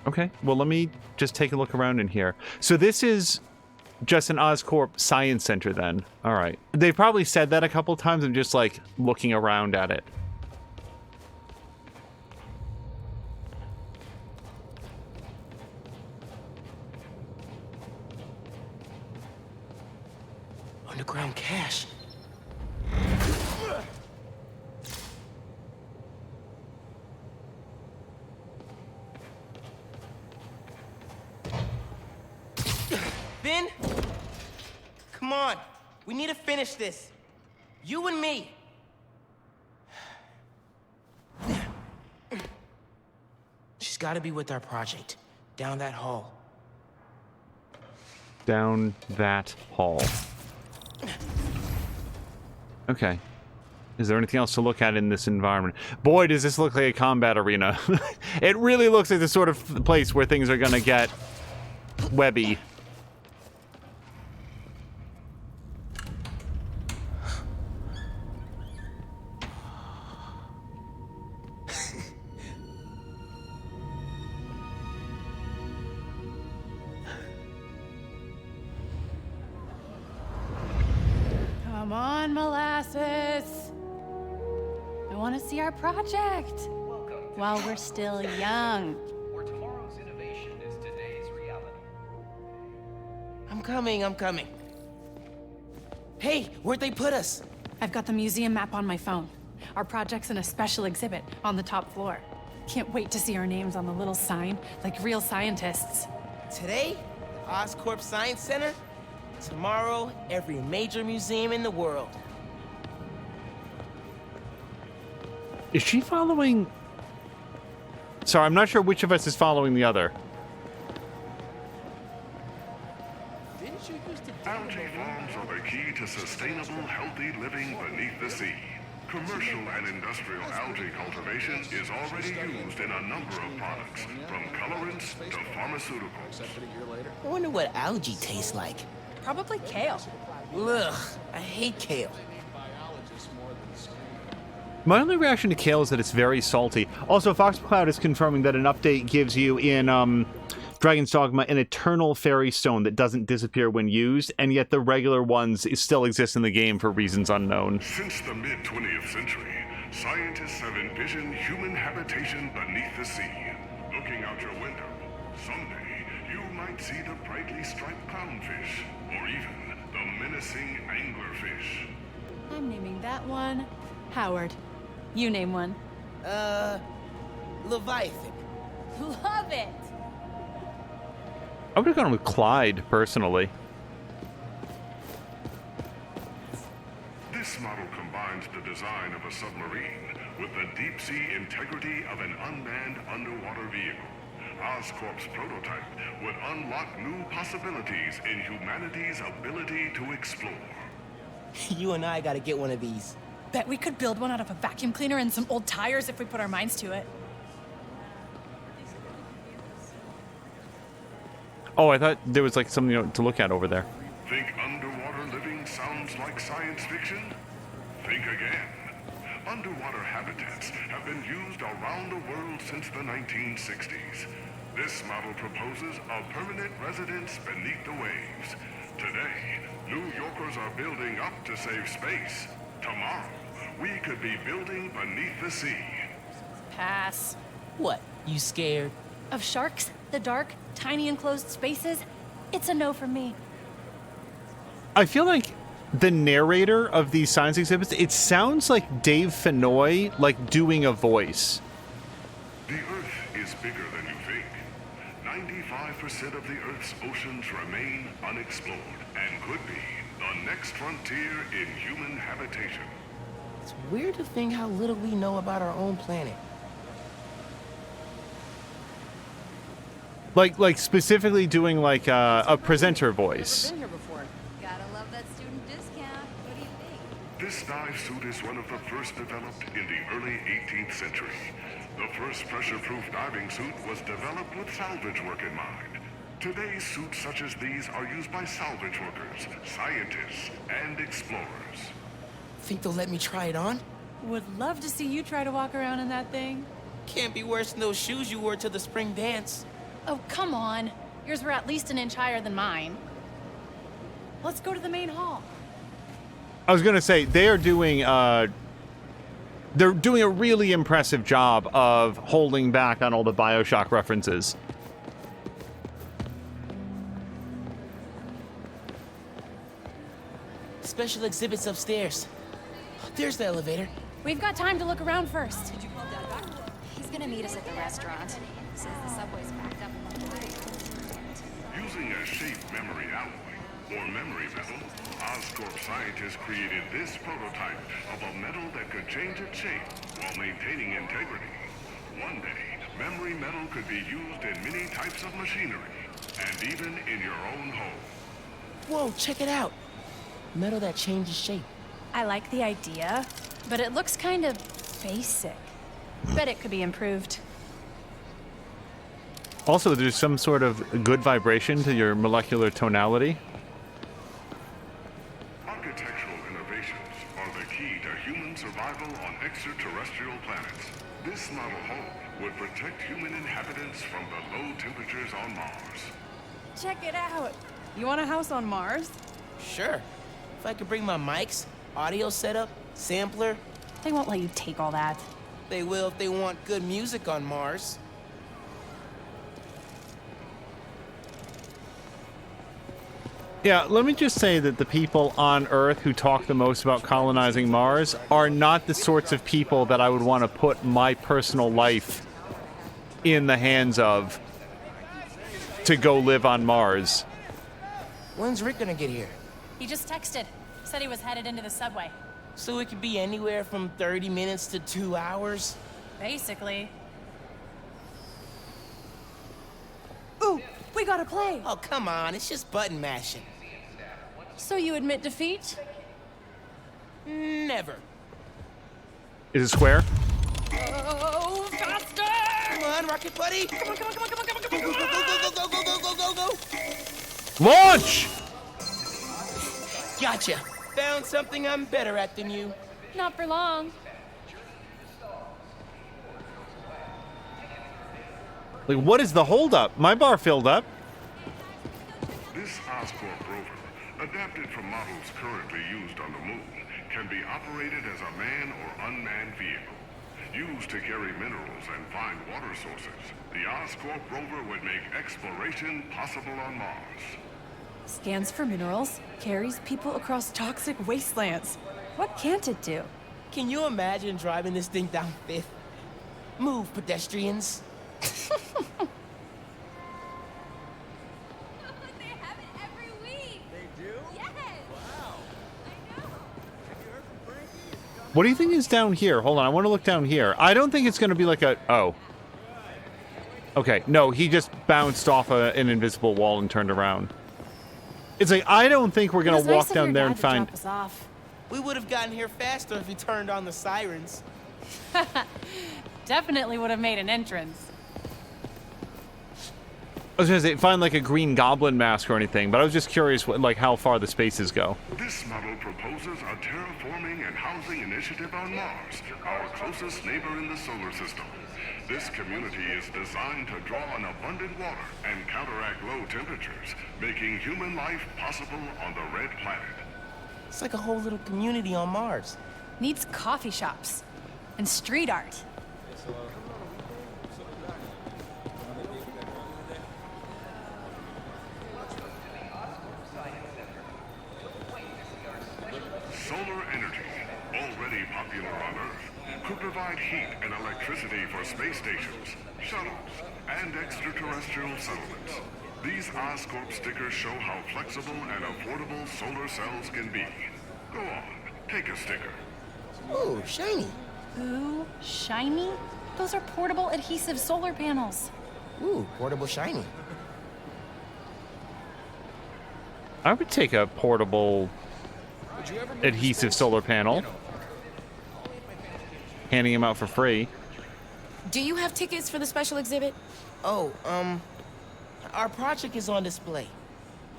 Okay, well, let me just take a look around in here. So this is just an Oscorp Science Center then. All right. They've probably said that a couple times. I'm just like looking around at it. Underground cache. Finn? Come on. We need to finish this. You and me. She's got to be with our project. Down that hall. Down that hall. Okay. Is there anything else to look at in this environment? Boy, does this look like a combat arena. It really looks like the sort of place where things are gonna get webby. Come on, Molasses. I want to see our project. While we're still young. Where tomorrow's innovation is today's reality. I'm coming. Hey, where'd they put us? I've got the museum map on my phone. Our project's in a special exhibit on the top floor. Can't wait to see our names on the little sign, like real scientists. Today, the Oscorp Science Center. Tomorrow, every major museum in the world. Is she following? Sorry, I'm not sure which of us is following the other. Algae farms are the key to sustainable, healthy living beneath the sea. Commercial and industrial algae cultivation is already used in a number of products, from colorants to pharmaceuticals. I wonder what algae tastes like. Probably kale. Ugh, I hate kale. My only reaction to kale is that it's very salty. Also, Foxcloud is confirming that an update gives you in Dragon's Dogma an eternal fairy stone that doesn't disappear when used, and yet the regular ones still exist in the game for reasons unknown. Since the mid-20th century, scientists have envisioned human habitation beneath the sea. Looking out your window, someday you might see the brightly striped clownfish, or even the menacing anglerfish. I'm naming that one Howard. You name one. Leviathan. Love it. I would have gone with Clyde, personally. This model combines the design of a submarine with the deep-sea integrity of an unmanned underwater vehicle. Oscorp's prototype would unlock new possibilities in humanity's ability to explore. You and I gotta get one of these. Bet we could build one out of a vacuum cleaner and some old tires if we put our minds to it. Oh, I thought there was like something to look at over there. Think underwater living sounds like science fiction? Think again. Underwater habitats have been used around the world since the 1960s. This model proposes a permanent residence beneath the waves. Today, New Yorkers are building up to save space. Tomorrow, we could be building beneath the sea. Pass. What? You scared? Of sharks, the dark, tiny enclosed spaces? It's a no from me. I feel like the narrator of these science exhibits, it sounds like Dave Fennoy, like doing a voice. The Earth is bigger than you think. 95% of the Earth's oceans remain unexplored and could be the next frontier in human habitation. It's weird to think how little we know about our own planet. Like specifically doing like a presenter voice. Been here before. Gotta love that student discount. What do you think? This dive suit is one of the first developed in the early 18th century. The first pressure-proof diving suit was developed with salvage work in mind. Today's suits such as these are used by salvage workers, scientists, and explorers. Think they'll let me try it on? Would love to see you try to walk around in that thing. Can't be worse than those shoes you wore to the spring dance. Oh, come on. Yours were at least an inch higher than mine. Let's go to the main hall. I was gonna say they're doing a really impressive job of holding back on all the BioShock references. Special exhibits upstairs. There's the elevator. We've got time to look around first. He's gonna meet us at the restaurant. Says the subway's backed up. Using a shape memory alloy, or memory metal, Oscorp scientists created this prototype of a metal that could change its shape while maintaining integrity. One day, memory metal could be used in many types of machinery, and even in your own home. Whoa, check it out. Metal that changes shape. I like the idea, but it looks kind of basic. Bet it could be improved. Also, there's some sort of good vibration to your molecular tonality. Architectural innovations are the key to human survival on extraterrestrial planets. This model home would protect human inhabitants from the low temperatures on Mars. Check it out. You want a house on Mars? Sure. If I could bring my mics, audio setup, sampler. They won't let you take all that. They will if they want good music on Mars. Yeah, let me just say that the people on Earth who talk the most about colonizing Mars are not the sorts of people that I would want to put my personal life in the hands of to go live on Mars. When's Rick gonna get here? He just texted. Said he was headed into the subway. So it could be anywhere from 30 minutes to 2 hours? Basically. Ooh, we gotta play. Oh, come on. It's just button mashing. So you admit defeat? Never. Is it square? Oh, faster! Come on, Rocket Buddy! Come on, come on, come on, come on, come on, come on, go, go, go, go, go, go, go, go, go! Launch! Gotcha. Found something I'm better at than you. Not for long. Like, what is the holdup? My bar filled up. This Oscorp rover, adapted from models currently used on the moon, can be operated as a man or unmanned vehicle. Used to carry minerals and find water sources, the Oscorp rover would make exploration possible on Mars. Scans for minerals, carries people across toxic wastelands. What can't it do? Can you imagine driving this thing down 5th? Move, pedestrians. What do you think is down here? Hold on, I want to look down here. I don't think it's going to be like a... Oh. Okay, no, he just bounced off an invisible wall and turned around. It's like, I don't think we're going to walk down there and find... We would have gotten here faster if you turned on the sirens. Definitely would have made an entrance. I was gonna say, find like a green goblin mask or anything, but I was just curious what, like, how far the spaces go. This model proposes a terraforming and housing initiative on Mars, our closest neighbor in the solar system. This community is designed to draw on abundant water and counteract low temperatures, making human life possible on the Red Planet. It's like a whole little community on Mars. Needs coffee shops and street art. Solar energy, already popular on Earth, could provide heat and electricity for space stations, shuttles, and extraterrestrial settlements. These Oscorp stickers show how flexible and affordable solar cells can be. Go on, take a sticker. Ooh, shiny. Ooh, shiny? Those are portable adhesive solar panels. Ooh, portable shiny. I would take a portable adhesive solar panel. Handing them out for free. Do you have tickets for the special exhibit? Oh, our project is on display.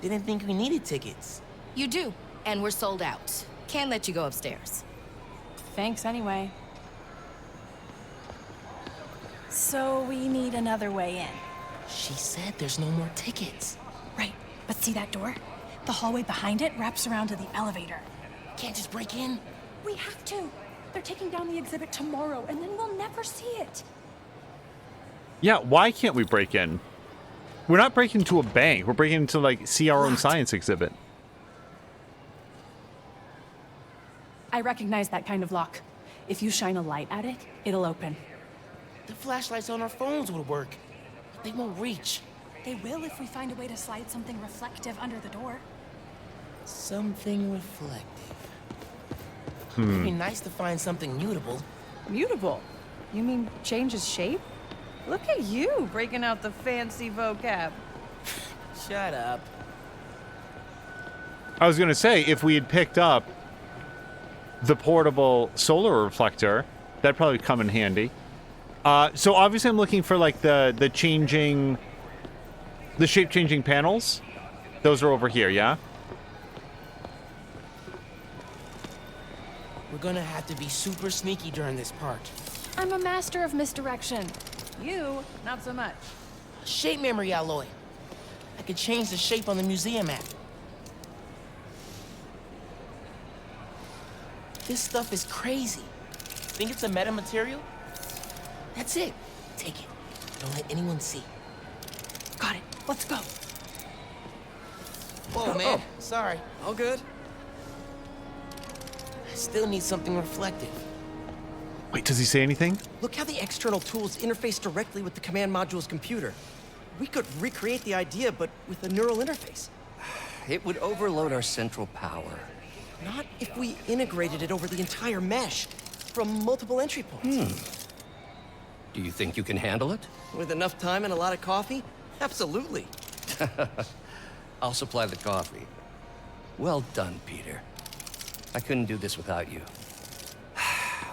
Didn't think we needed tickets. You do, and we're sold out. Can't let you go upstairs. Thanks anyway. So we need another way in. She said there's no more tickets. Right, but see that door? The hallway behind it wraps around to the elevator. Can't just break in? We have to. They're taking down the exhibit tomorrow, and then we'll never see it. Yeah, why can't we break in? We're not breaking into a bank. We're breaking into, like, see our own science exhibit. I recognize that kind of lock. If you shine a light at it, it'll open. The flashlights on our phones would work. They won't reach. They will if we find a way to slide something reflective under the door. Something reflective. It'd be nice to find something mutable. Mutable? You mean changes shape? Look at you, breaking out the fancy vocab. Shut up. I was gonna say, if we had picked up the portable solar reflector, that'd probably come in handy. So obviously I'm looking for, like, the shape-changing panels. Those are over here, yeah? We're gonna have to be super sneaky during this part. I'm a master of misdirection. You, not so much. Shape memory alloy. I could change the shape on the museum map. This stuff is crazy. Think it's a metamaterial? That's it. Take it. Don't let anyone see. Got it. Let's go. Whoa, man. Sorry. All good? I still need something reflective. Wait, does he say anything? Look how the external tools interface directly with the command module's computer. We could recreate the idea, but with a neural interface. It would overload our central power. Not if we integrated it over the entire mesh, from multiple entry points. Do you think you can handle it? With enough time and a lot of coffee? Absolutely. I'll supply the coffee. Well done, Peter. I couldn't do this without you.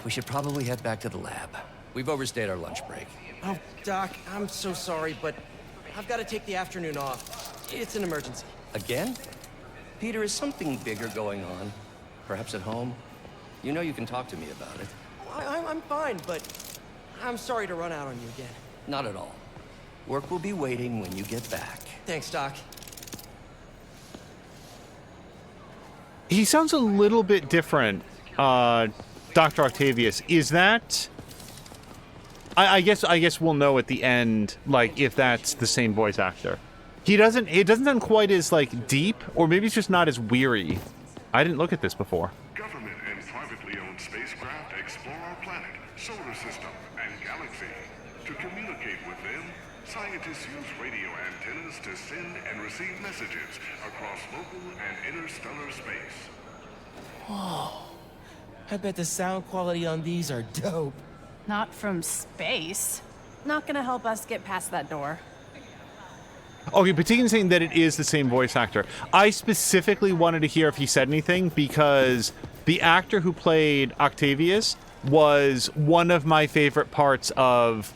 We should probably head back to the lab. We've overstayed our lunch break. Oh, Doc, I'm so sorry, but I've got to take the afternoon off. It's an emergency. Again? Peter, is something bigger going on? Perhaps at home? You know you can talk to me about it. I'm fine, but I'm sorry to run out on you again. Not at all. Work will be waiting when you get back. Thanks, Doc. He sounds a little bit different, Dr. Octavius. Is that... I guess we'll know at the end, like, if that's the same voice actor. It doesn't sound quite as, like, deep, or maybe it's just not as weary. I didn't look at this before. Government and privately owned spacecraft explore our planet, solar system, and galaxy. To communicate with them, scientists use radio antennas to send and receive messages across local and interstellar space. Whoa. I bet the sound quality on these are dope. Not from space. Not gonna help us get past that door. Okay, but Tegan's saying that it is the same voice actor. I specifically wanted to hear if he said anything because the actor who played Octavius was one of my favorite parts of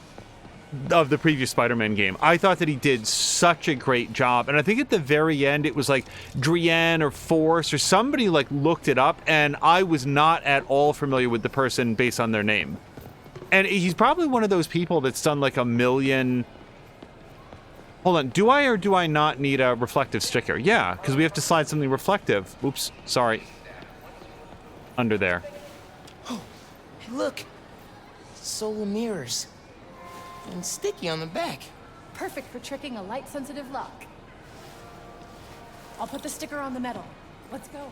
the previous Spider-Man game. I thought that he did such a great job, and I think at the very end it was like Drienne or Force or somebody like looked it up, and I was not at all familiar with the person based on their name. And he's probably one of those people that's done like a million... Hold on, do I or do I not need a reflective sticker? Yeah, because we have to slide something reflective. Oops, sorry. Under there. Oh, hey, look. Solar mirrors. And sticky on the back. Perfect for tricking a light-sensitive lock. I'll put the sticker on the metal. Let's go.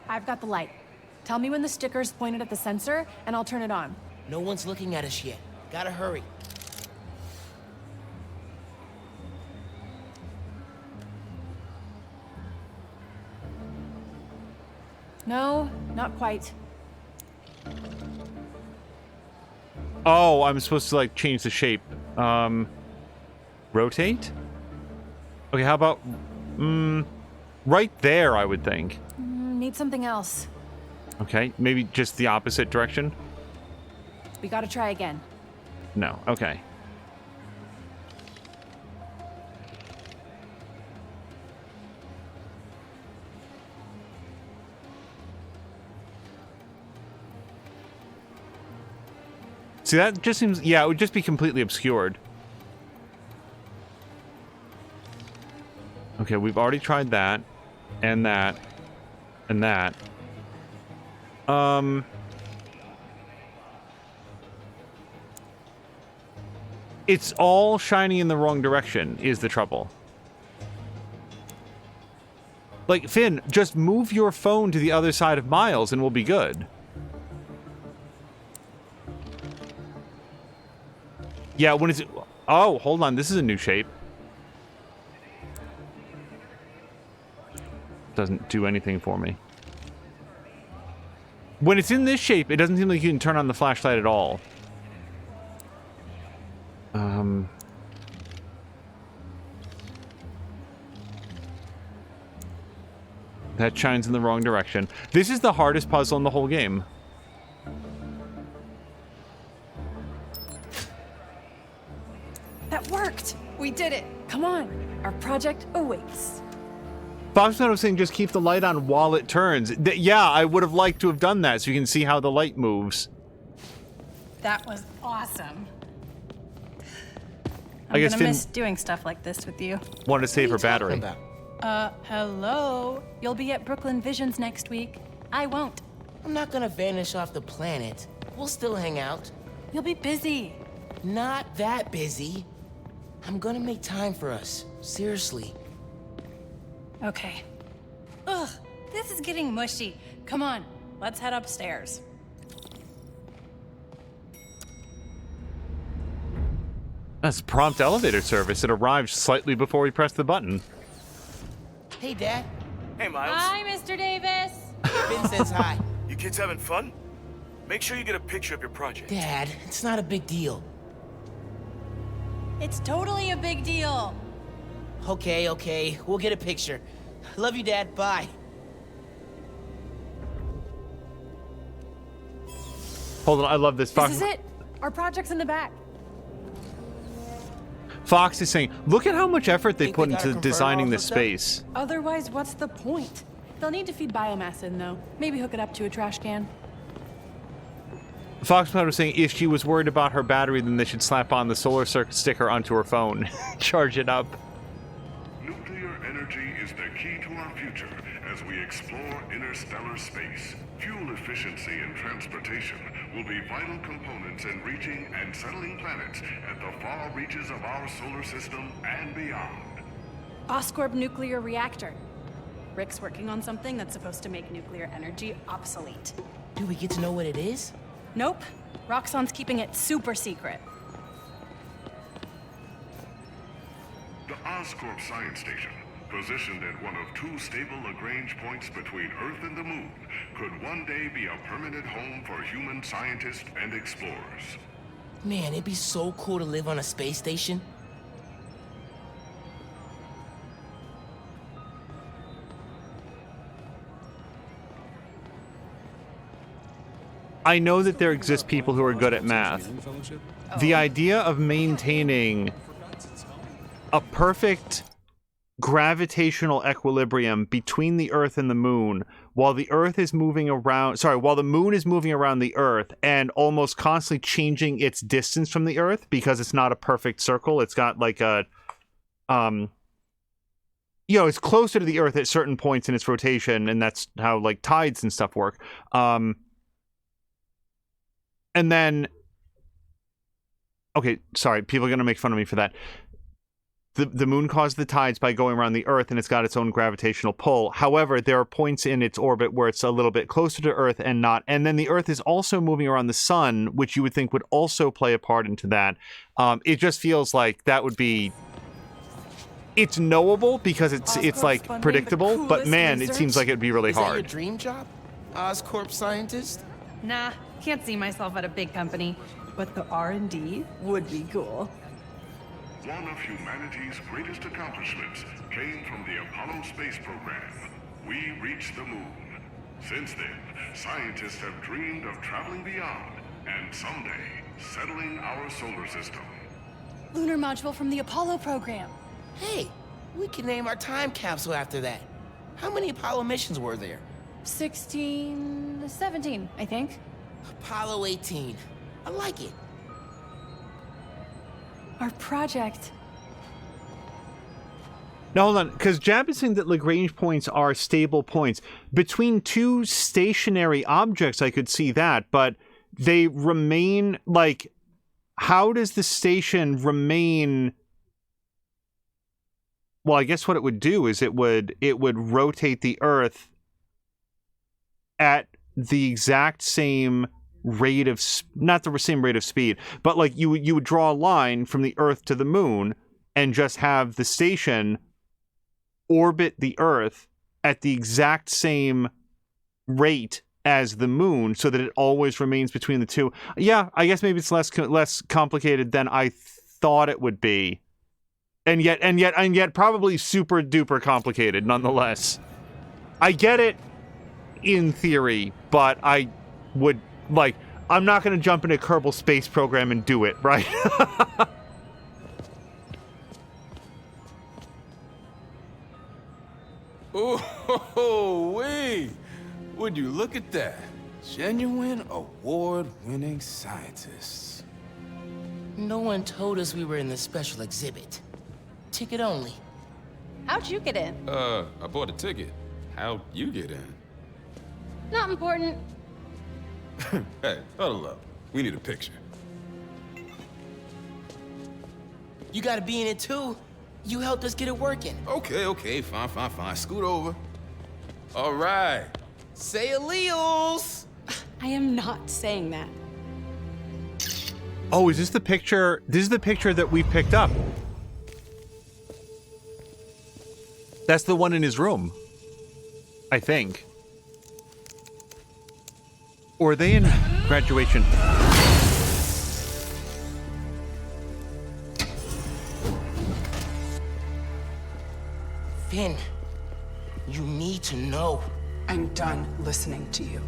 I've got the light. Tell me when the sticker's pointed at the sensor, and I'll turn it on. No one's looking at us yet. Gotta hurry. No, not quite. Oh, I'm supposed to like change the shape. Rotate? Okay, how about right there, I would think. Need something else. Okay, maybe just the opposite direction? We gotta try again. No, okay. See, that just seems... Yeah, it would just be completely obscured. Okay, we've already tried that. And that. And that. It's all shining in the wrong direction, is the trouble. Like, Finn, just move your phone to the other side of Miles and we'll be good. Yeah, when it's... Oh, hold on, this is a new shape. Doesn't do anything for me. When it's in this shape, it doesn't seem like you can turn on the flashlight at all. That shines in the wrong direction. This is the hardest puzzle in the whole game. That worked! We did it! Come on! Our project awaits. Foxman was saying just keep the light on while it turns. Yeah, I would have liked to have done that so you can see how the light moves. That was awesome. I guess I'm gonna Finn miss doing stuff like this with you. wanted to save her battery. Hello? You'll be at Brooklyn Visions next week. I won't. I'm not gonna vanish off the planet. We'll still hang out. You'll be busy. Not that busy. I'm gonna make time for us. Seriously. Okay. Ugh, this is getting mushy. Come on, let's head upstairs. That's prompt elevator service. It arrived slightly before we pressed the button. Hey, Dad. Hey, Miles. Hi, Mr. Davis. Finn says hi. You kids having fun? Make sure you get a picture of your project. Dad, it's not a big deal. It's totally a big deal. Okay. We'll get a picture. Love you, Dad. Bye. Hold on, I love this. This is it. Our project's in the back. Fox is saying, look at how much effort they put into designing this space. Otherwise, what's the point? They'll need to feed biomass in, though. Maybe hook it up to a trash can. Foxman was saying if she was worried about her battery, then they should slap on the solar circuit sticker onto her phone. Charge it up. Nuclear energy is the key to our future as we explore interstellar space. Fuel efficiency and transportation will be vital components in reaching and settling planets at the far reaches of our solar system and beyond. Oscorp nuclear reactor. Rick's working on something that's supposed to make nuclear energy obsolete. Do we get to know what it is? Nope. Roxxon's keeping it super secret. The Oscorp Science Station, positioned at one of two stable Lagrange points between Earth and the Moon, could one day be a permanent home for human scientists and explorers. Man, it'd be so cool to live on a space station. I know that there exist people who are good at math. The idea of maintaining a perfect gravitational equilibrium between the Earth and the Moon while the Earth is moving around, while the Moon is moving around the Earth and almost constantly changing its distance from the Earth because it's not a perfect circle. It's got like a, it's closer to the Earth at certain points in its rotation, and that's how like tides and stuff work. And then, okay, sorry, people are going to make fun of me for that. The Moon caused the tides by going around the Earth, and it's got its own gravitational pull. However, there are points in its orbit where it's a little bit closer to Earth and not. And then the Earth is also moving around the Sun, which you would think would also play a part into that. It just feels like that would be... It's knowable because it's like predictable, but man, it seems like it would be really hard. Is that your dream job? Oscorp scientist? Nah, can't see myself at a big company, but the R&D would be cool. One of humanity's greatest accomplishments came from the Apollo space program. We reached the Moon. Since then, scientists have dreamed of traveling beyond and someday settling our solar system. Lunar module from the Apollo program. Hey, we can name our time capsule after that. How many Apollo missions were there? 17, I think. Apollo 18. I like it. Our project. Now, hold on, because Jab is saying that Lagrange points are stable points. Between two stationary objects, I could see that, but they remain, like, how does the station remain... Well, I guess what it would do is it would rotate the Earth at the exact same rate of, not the same rate of speed, but like you would draw a line from the Earth to the Moon and just have the station orbit the Earth at the exact same rate as the Moon so that it always remains between the two. Yeah, I guess maybe it's less complicated than I thought it would be. And yet probably super duper complicated nonetheless. I get it in theory, but I would, like, I'm not going to jump into Kerbal Space Program and do it, right? Oh, wait! Would you look at that? Genuine award-winning scientists. No one told us we were in the special exhibit. Ticket only. How'd you get in? I bought a ticket. How'd you get in? Not important. Hey, huddle up. We need a picture. You gotta be in it too. You helped us get it working. Okay, fine. Scoot over. All right. Say alleles. I am not saying that. Oh, is this the picture? This is the picture that we picked up. That's the one in his room, I think. Or are they in graduation? Finn, you need to know. I'm done listening to you.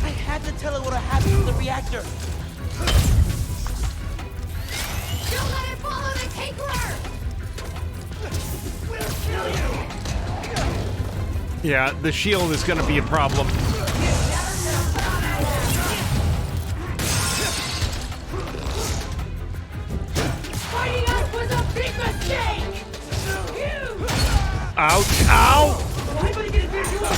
I had to tell her what happened to the reactor. Don't let it follow the Tinkler! We'll kill you! Yeah, the shield is going to be a problem. Fighting us was a big mistake! Ouch! Ow! Anybody get a visual?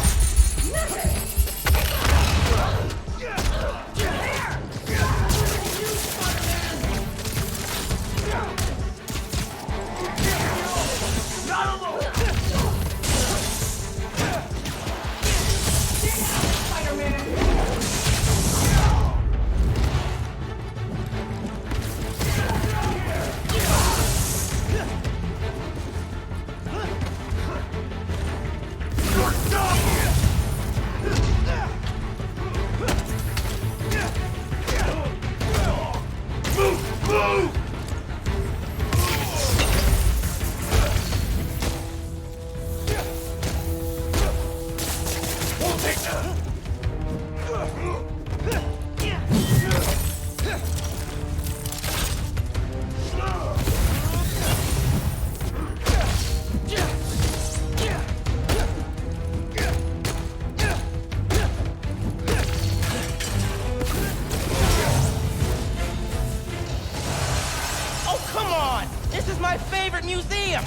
is my favorite museum!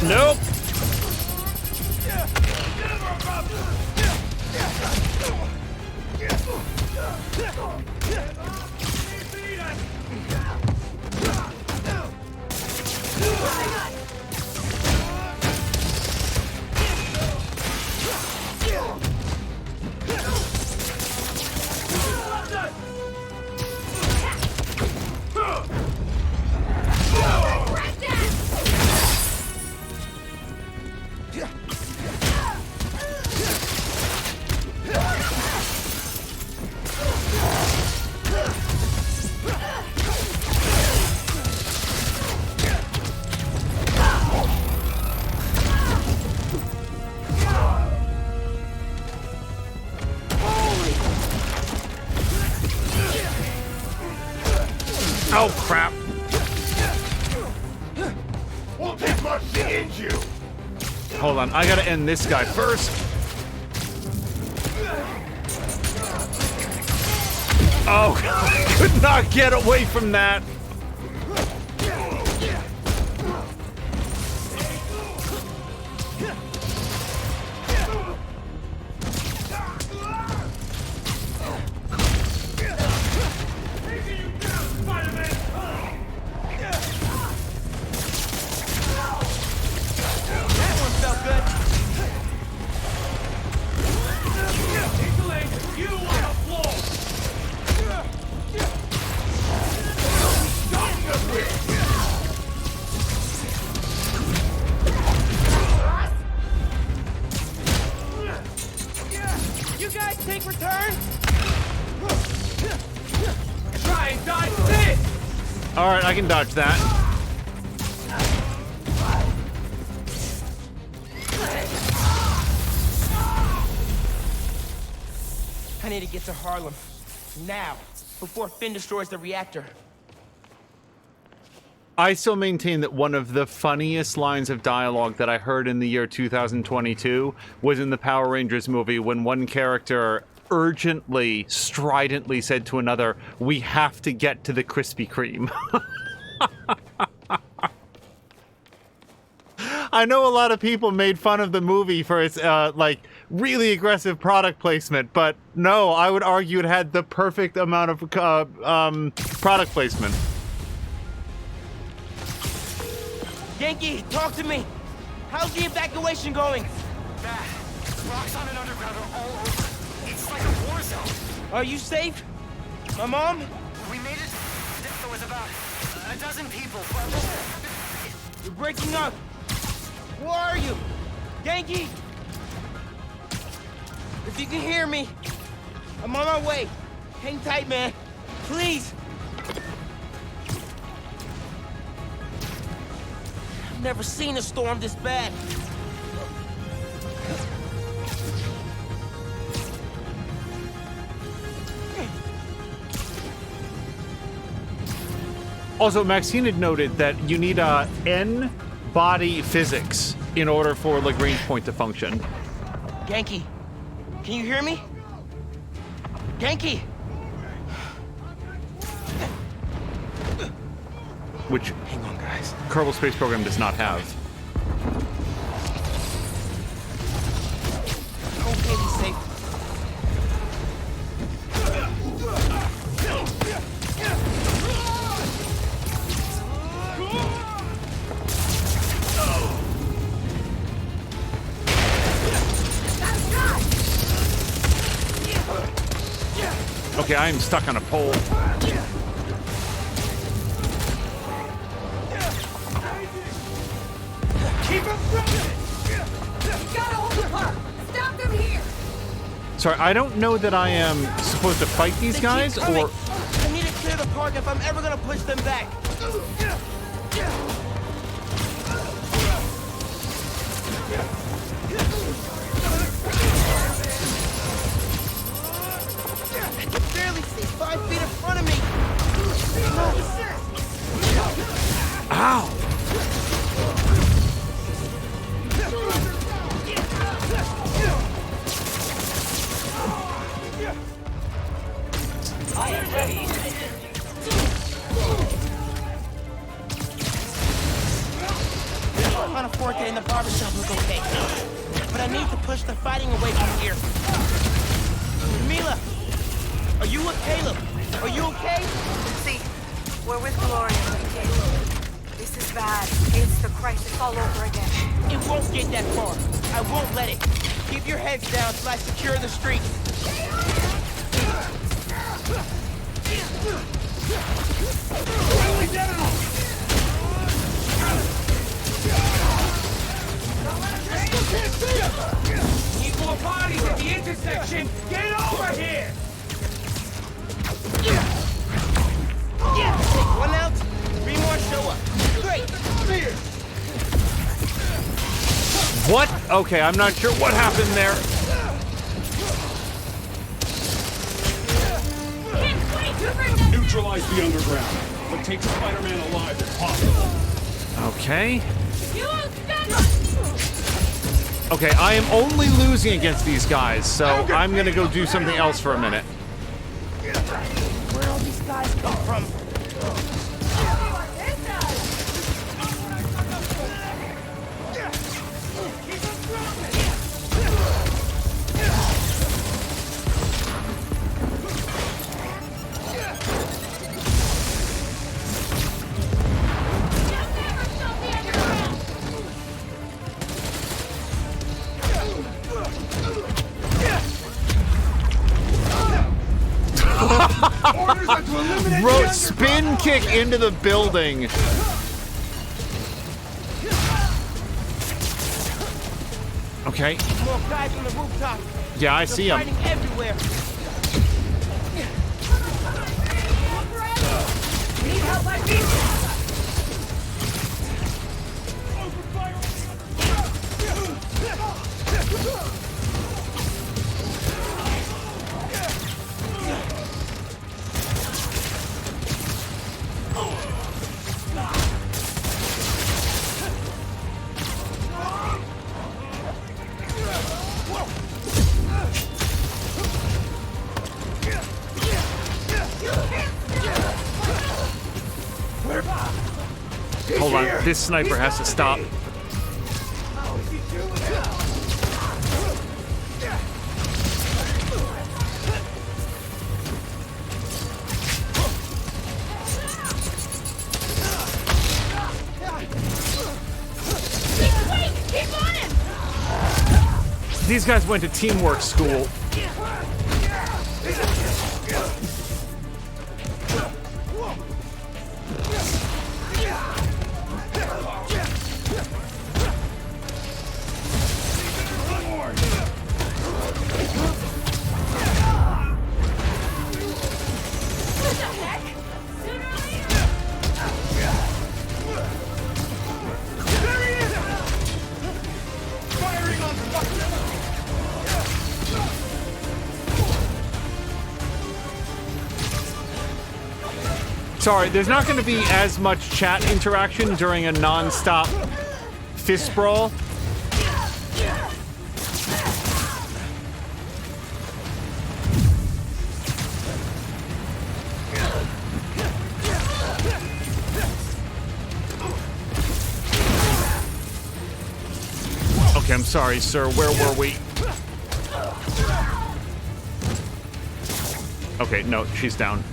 Nope. Oh, crap. Won't take much to end you. Hold on, I gotta end this guy first. Oh, I could not get away from that. You guys take return? Try and dodge this! Alright, I can dodge that. I need to get to Harlem. Now. Before Finn destroys the reactor. I still maintain that one of the funniest lines of dialogue that I heard in the year 2022 was in the Power Rangers movie when one character urgently, stridently said to another, "We have to get to the Krispy Kreme." I know a lot of people made fun of the movie for its, like, really aggressive product placement, but no, I would argue it had the perfect amount of, product placement. Yankee, talk to me. How's the evacuation going? Bad. Roxxon and Underground are all over. It's like a war zone. Are you safe? My mom? We made it. There was about a dozen people. You're breaking up. Where are you? Yankee? If you can hear me, I'm on my way. Hang tight, man. Please. I've never seen a storm this bad. Also, Maxine had noted that you need N-body physics in order for Lagrange point to function. Yankee, can you hear me? Yankee! Which hang on, guys. Kerbal Space Program does not have. Okay, be safe. Okay, I am stuck on a pole. Keep him running! You gotta hold her! Stop them here! Sorry, I don't know that I am supposed to fight these They guys, keep coming. or? I need to clear the park if I'm ever gonna push them back. I can barely see 5 feet in front of me. Ow! I am ready. Pianoforte in the barbershop look okay, but I need to push the fighting away from here. Camila, are you with Caleb? Are you okay? See, we're with Gloria and Caleb. This is bad. It's the crisis all over again. It won't get that far. I won't let it. Keep your heads down till I secure the street. Need more bodies at the intersection! Get over here! Take one out, 3 more show up. Great! What? Okay, I'm not sure what happened there. Neutralize the underground, but take Spider-Man alive if possible. Okay. Okay, I am only losing against these guys, so I'm gonna go do something else for a minute. Where all these guys come from? Spin kick into the building. Okay. More guys on the rooftop. Yeah, I see them. Fighting everywhere. Need help like this? Hold on, this sniper has to stop. Keep on him! These guys went to teamwork school. Sorry, there's not going to be as much chat interaction during a non-stop fist brawl. Okay, I'm sorry, sir. Where were we? Okay, no, she's down.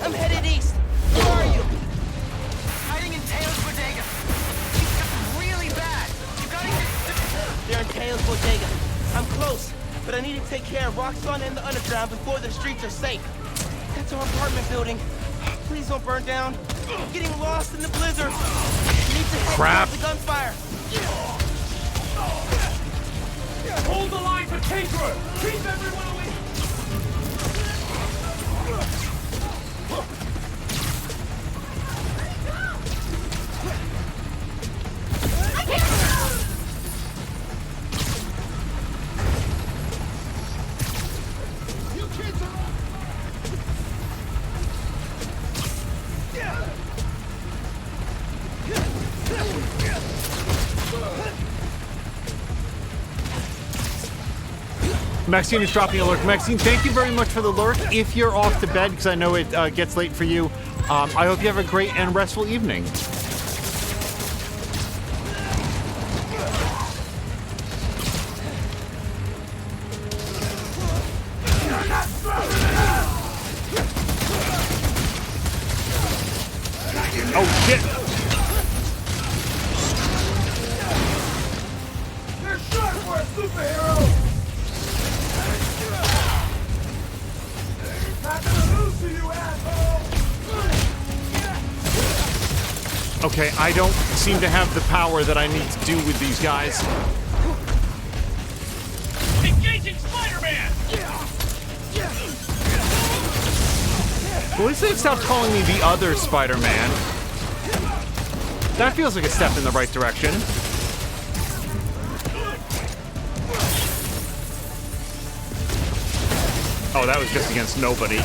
I'm headed east. Where are you? Hiding in Taylor's bodega. He's got really bad. You gotta get... They're in Taylor's bodega. I'm close, but I need to take care of Roxxon and the underground before the streets are safe. That's our apartment building. Please don't burn down. I'm getting lost in the blizzard. Need to head Crap. towards the gunfire. Hold the line for Tinkerer! Keep everyone away! Maxine is dropping an alert. Maxine, thank you very much for the alert. If you're off to bed, because I know it gets late for you, I hope you have a great and restful evening. Oh, shit! They're shot for a superhero! Not gonna lose to you, asshole! Okay, I don't seem to have the power that I need to do with these guys. Engaging Spider-Man! Well, at least they've stopped calling me the other Spider-Man. That feels like a step in the right direction. Oh, that was just against nobody.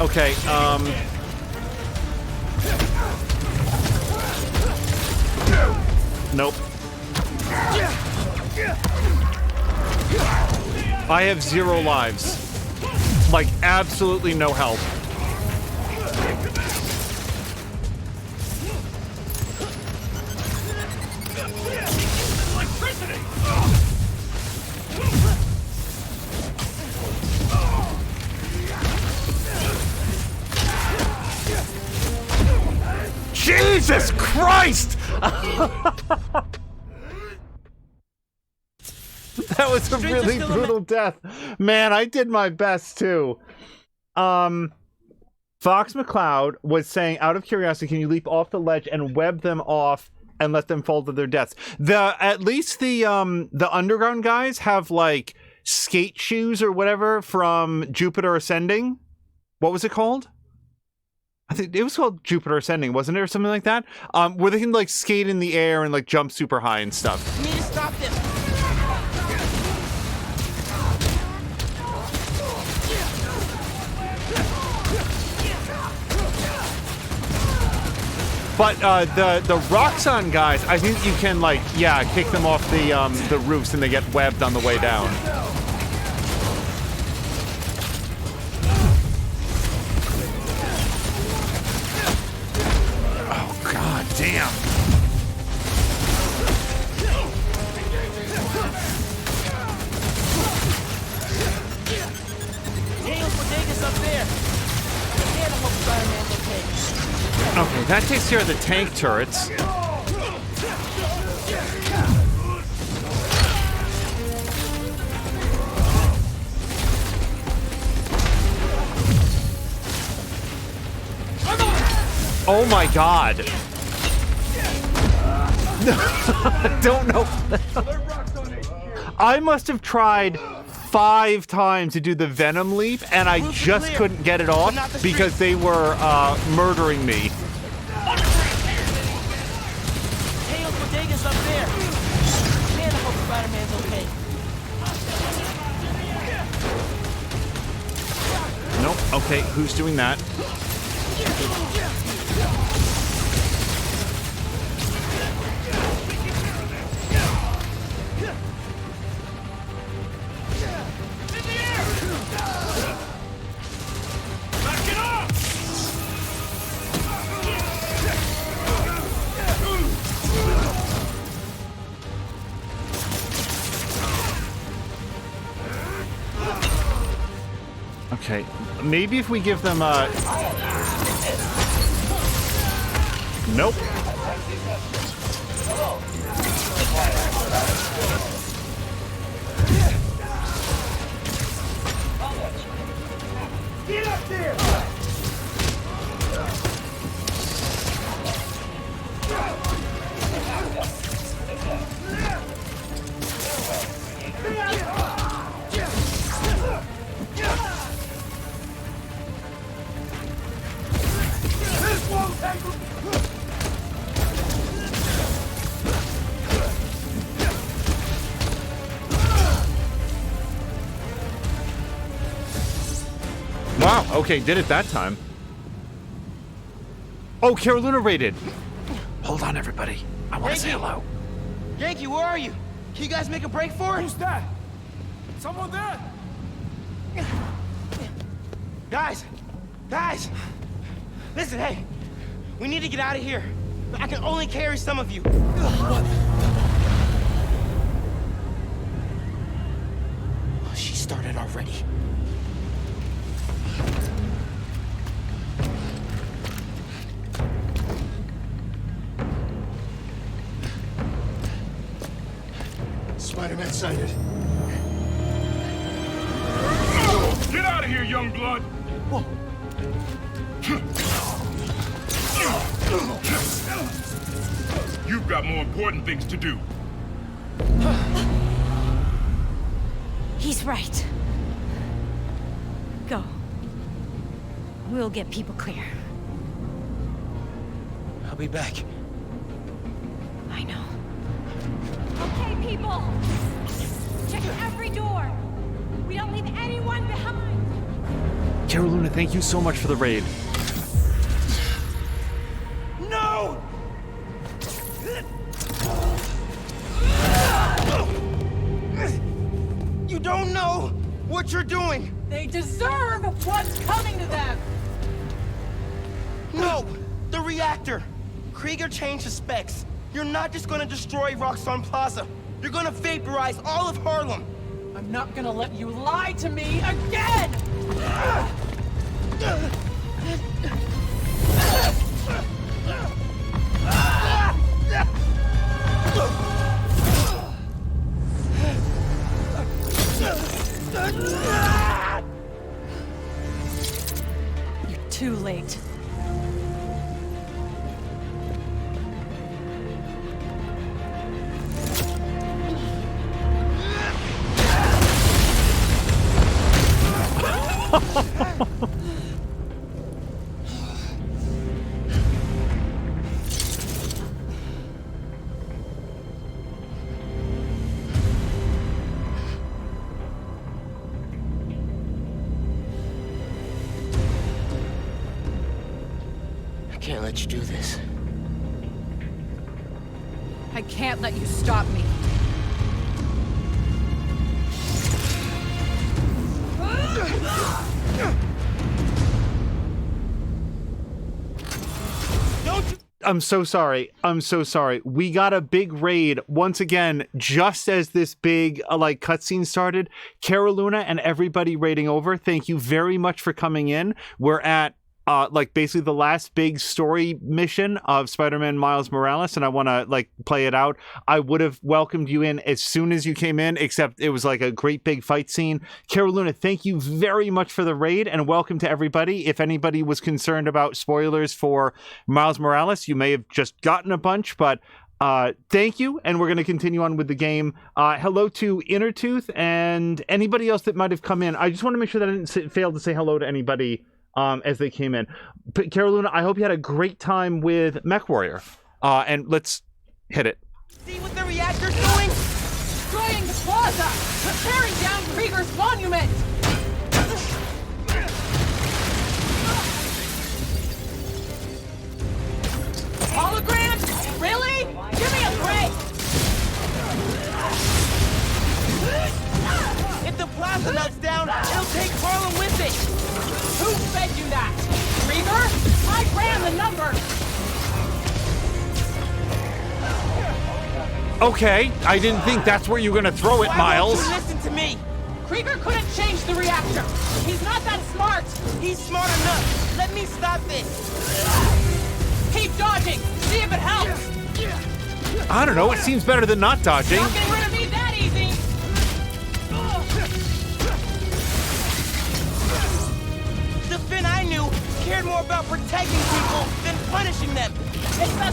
Okay, nope. I have 0 lives. Like, absolutely no help. Electricity! Jesus Christ! That was a really brutal death. Man, I did my best too. Fox McCloud was saying, out of curiosity, can you leap off the ledge and web them off and let them fall to their deaths? At least the underground guys have like skate shoes or whatever from Jupiter Ascending. What was it called? I think it was called Jupiter Ascending, wasn't it, or something like that? Where they can like skate in the air and like jump super high and stuff. We need to stop them. But the Roxxon guys, I think you can like, yeah, kick them off the roofs and they get webbed on the way down. Oh god damn. Daniel's bodega's up there. Man, I hope Spider-Man's okay. Okay, that takes care of the tank turrets. Oh my god. Don't know. I must have tried 5 times to do the Venom leap, and I just couldn't get it off because they were murdering me. Daniel's bodega's up there. Man, I hope Spider-Man's okay. Nope. Okay, who's doing that? Okay, maybe if we give them a... Nope. Get up there! This won't take him! Wow, okay, did it that time. Oh, Caroluna raided. Hold on, everybody. I want to say hello. Yankee, where are you? Can you guys make a break for it? Who's that? Someone there? Guys! Listen, hey. We need to get out of here. I can only carry some of you. Oh, she started already. Spider-Man sighted. Get out of here, young blood! You've got more important things to do. He's right. Go. We'll get people clear. I'll be back. I know. Okay, people! Check every door! We don't leave anyone behind! Caroluna, thank you so much for the raid. No! You don't know what you're doing! They deserve what's coming to them! No! The reactor! Krieger changed the specs. You're not just gonna destroy Roxxon Plaza. You're gonna vaporize all of Harlem. I'm not gonna let you lie to me again! You're too late. I can't let you do this. I can't let you stop me. I'm so sorry. We got a big raid once again, just as this big like cutscene started. Caroluna and everybody raiding over. Thank you very much for coming in. We're at like basically the last big story mission of Spider-Man Miles Morales, and I want to like play it out. I would have welcomed you in as soon as you came in, except it was like a great big fight scene. Caroluna, thank you very much for the raid, and welcome to everybody. If anybody was concerned about spoilers for Miles Morales, you may have just gotten a bunch, but thank you, and we're going to continue on with the game. Hello to Innertooth and anybody else that might have come in. I just want to make sure that I didn't fail to say hello to anybody as they came in. Caroluna, I hope you had a great time with MechWarrior. And let's hit it. See what the reactor's doing? Destroying the plaza! Tearing down Krieger's monument! Holograms? Really? Give me a break! If the plaza melts down, it'll take Harlem with it! Who fed you that? Krieger? I ran the numbers! Okay, I didn't think that's where you were going to throw it, Miles. Why won't you listen to me? Krieger couldn't change the reactor. He's not that smart. He's smart enough. Let me stop this. Keep dodging. if it helps. I don't know. It seems better than not dodging. Not getting rid of me that easy. The Finn I knew cared more about protecting people than punishing them. It's the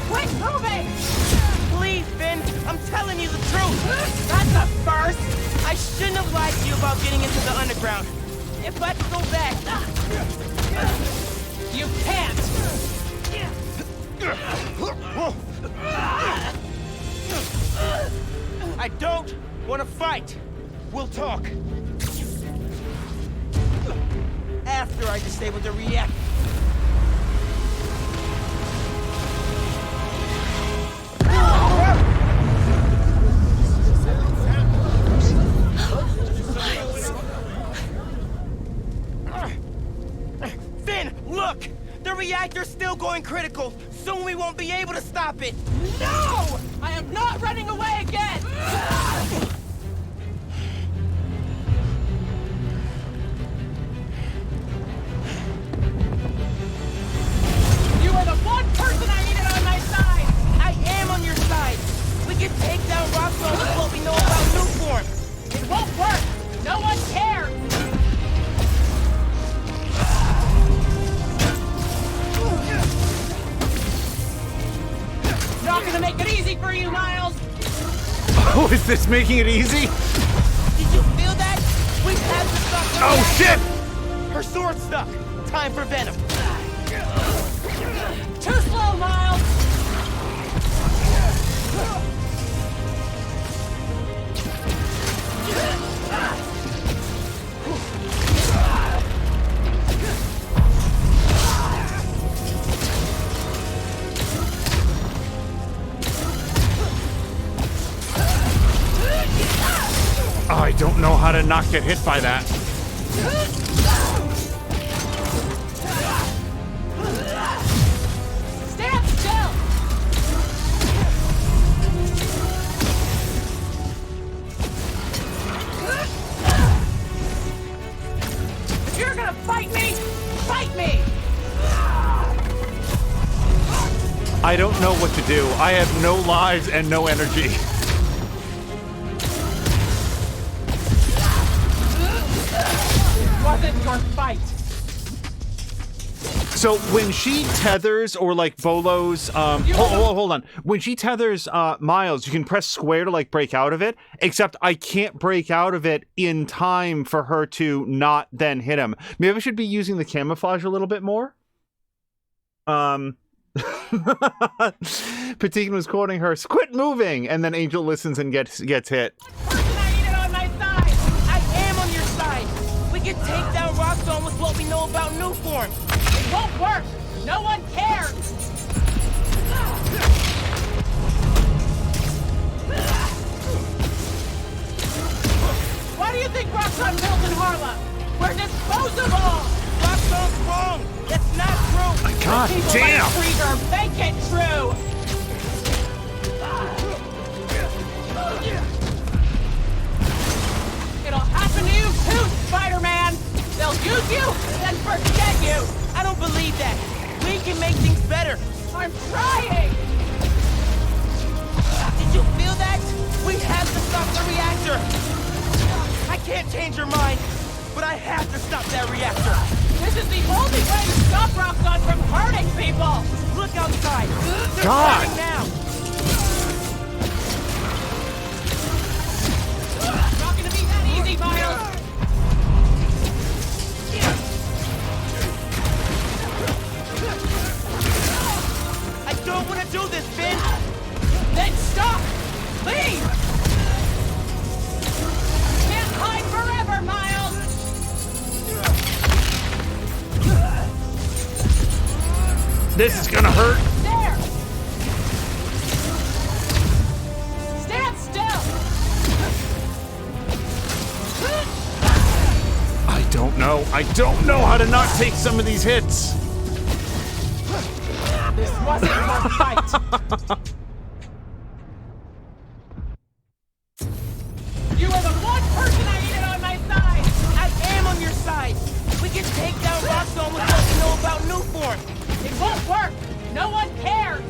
Quit moving! Please, Finn, I'm telling you the truth. That's a first. I shouldn't have lied to you about getting into the underground. If I could go back. You can't! I don't want to fight. We'll talk. After I disable the reactor. Finn, look! The reactor's still going critical. Soon we won't be able to stop it. No! I am not running away again! You are the one person I needed on my side! I am on your side. We can take down Roxxon with what we know about Nuform. It won't work! No one cares! Not gonna make it easy for you, Miles! Oh, is this making it easy? Did you feel that? We have to stop the Oh, shit! Her sword's stuck. Time for Venom. Too slow, Miles! Oh, I don't know how to not get hit by that. Stand still! If you're gonna fight me, fight me! I don't know what to do. I have no lives and no energy. Wasn't your fight. So when she tethers or like Volo's, hold on. When she tethers Miles, you can press square to like break out of it, except I can't break out of it in time for her to not then hit him. Maybe I should be using the camouflage a little bit more. Patikin was quoting her, "Quit moving," and then Angel listens and gets hit. I need it on my side! I am on your side. We can take down Roxxon with what we know about Nuform. It won't work! No one cares! Why do you think Roxxon built in Harlem? We're disposable! Roxxon's wrong! That's not true! God damn! Like Krieger, make it true! It'll happen to you too, Spider-Man! They'll use you, then forget you! I don't believe that! We can make things better! I'm trying! Did you feel that? We have to stop the reactor! I can't change your mind, but I have to stop that reactor! This is the only way to stop Roxxon from hurting people! Look outside! They're God! fighting now! Not gonna be that easy, Miles! I don't want to do this, Finn! Then stop! Leave! Can't hide forever, Miles! This is gonna hurt. There! Stand still! I don't know. I don't know how to not take some of these hits. This wasn't your fight! You are the one person I needed on my side! I outside! We can take down Rockstone with what we know about Newform! It won't work! No one cares!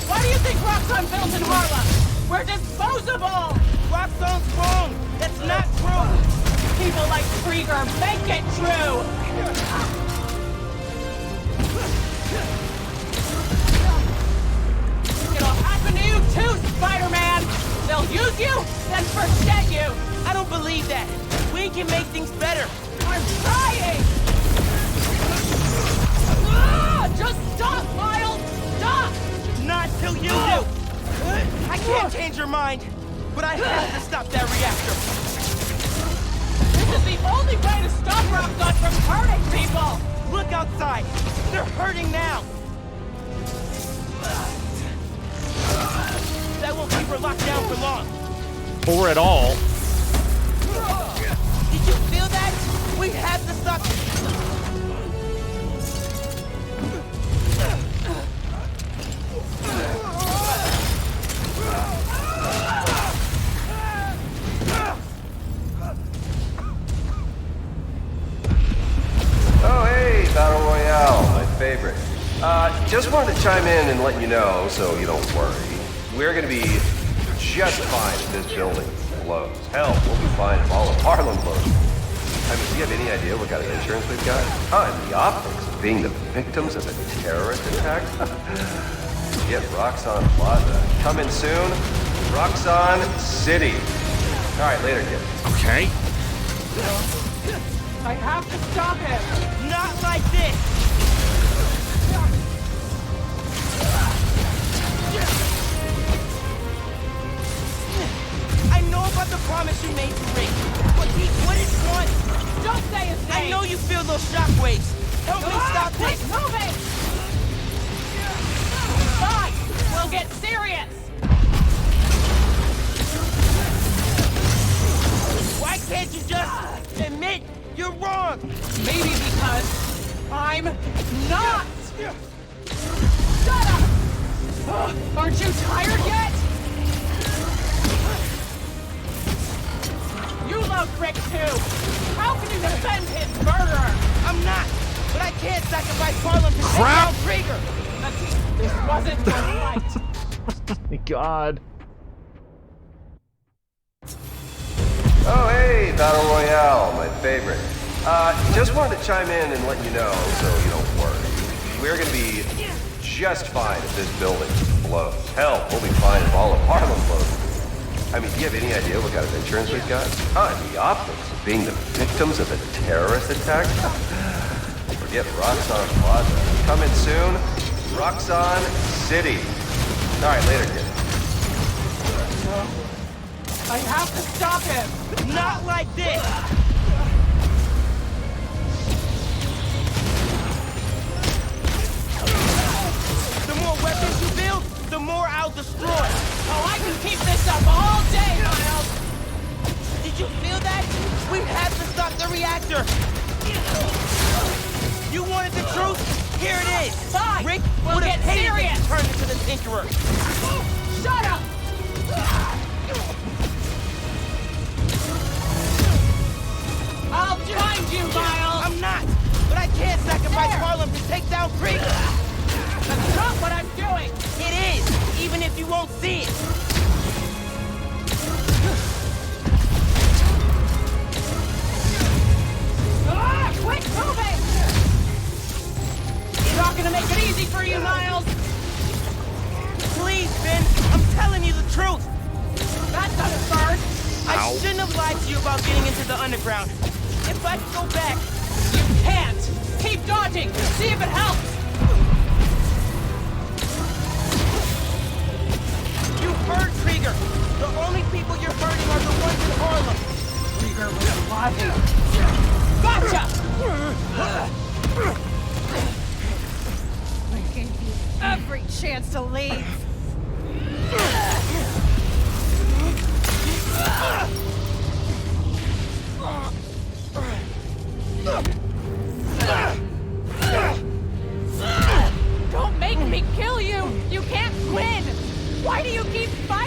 Why do you think Roxxon built in Harlem? We're disposable! Roxxon's wrong! That's not true! People like Krieger make it true! It'll happen to you too, Spider-Man! They'll use you, then forget you! I don't believe that! We can make things better! I'm trying! Just stop, Miles! Stop! Not till you do! I can't change your mind, but I have to stop that reactor! This is the only way to stop Roxxon from hurting people! Look outside! They're hurting now! That won't keep her locked down for long! Or at all. Did you feel that? We have to stop... Oh, hey, Battle Royale, my favorite. Just wanted to chime in and let you know, so you don't worry. We're gonna be just fine if this building blows. Hell, we'll be fine if all of Harlem blows. I mean, do you have any idea what kind of insurance we've got? And the optics of being the victims of a terrorist attack? Get Roxxon Plaza. Coming soon, Roxxon City. All right, later, kid. Okay. I have to stop him! Not like this! I know about the promise you made to Rick, but he wouldn't want... Don't say his name! I know you feel those shockwaves! Help me stop Quit this! moving! Fine! We'll get serious! Why can't you just admit you're wrong? Maybe because I'm not! Shut up! Aren't you tired yet? You love Rick too! How can you defend his murderer? I'm not! But I can't sacrifice Harlem to take down Krieger! This wasn't your fight! Oh my god. Oh, hey, Battle Royale, my favorite. Just wanted to chime in and let you know, so you don't worry. We're gonna be just fine if this building blows. Hell, we'll be fine if all of Harlem blows. I mean, do you have any idea what kind of insurance we've got? And the optics of being the victims of a terrorist attack? Forget Roxxon Plaza. Coming soon, Roxxon City. All right, later, kid. I have to stop him! Not like this! The more weapons you build, the more I'll destroy! Oh, I can keep this up all day, Miles! Did you feel that? We have to stop the reactor! You wanted the truth? Here it is! Fine! Rick We'll would get have hated serious! to turn into the Tinkerer! Shut up! I'll find you, Miles! I'm not! But I can't sacrifice Harlem to take down Krieger! That's not what I'm doing! It is! Even if you won't see it! Quit moving! Not gonna make it easy for you, Miles! Please, Ben! I'm telling you the truth! That doesn't burn! I shouldn't have lied to you about getting into the underground. If I could go back... You can't! Keep dodging! See if it helps! You hurt Krieger! The only people you're hurting are the ones in Harlem! Krieger was alive! Gotcha! I gave you every chance to leave! Don't make me kill you! You can't win! Why do you keep fighting?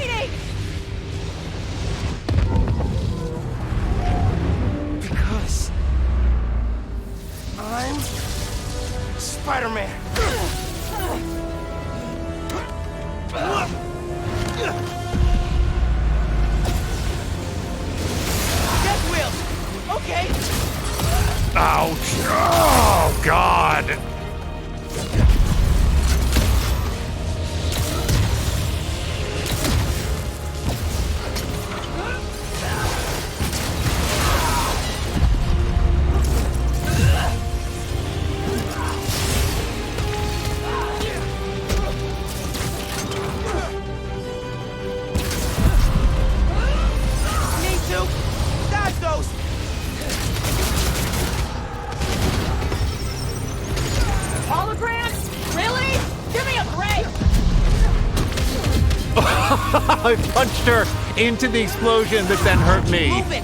I punched her into the explosion that then hurt me. Move it!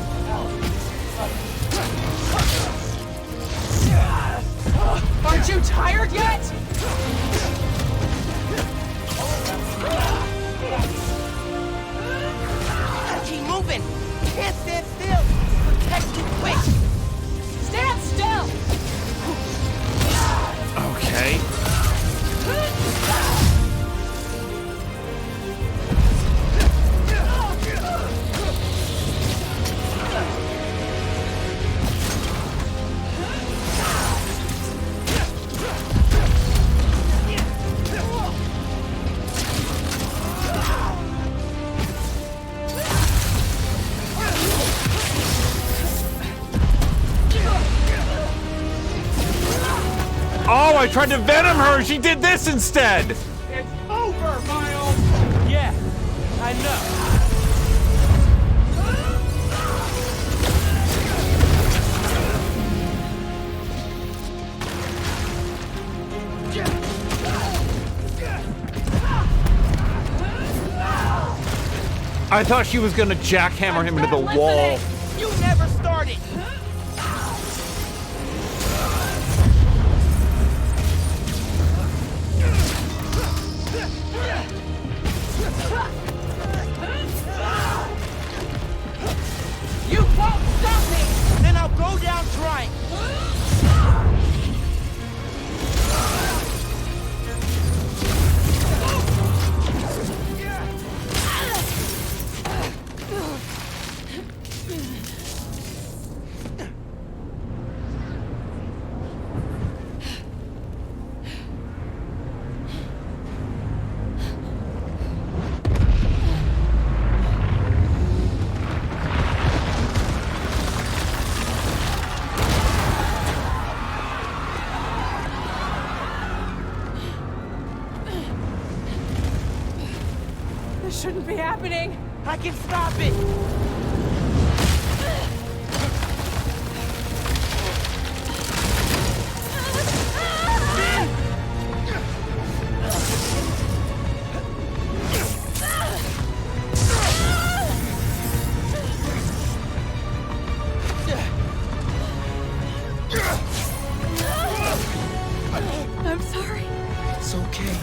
Aren't you tired yet? Keep moving! Can't stand still! Protect you quick! Stand still! Okay. Oh, I tried to venom her. She did this instead. It's over, Miles! Yeah, I know. I thought she was gonna jackhammer him into the wall. You never started! You won't stop me! Then I'll go down trying! This shouldn't be happening. I can stop it! I'm sorry. It's okay.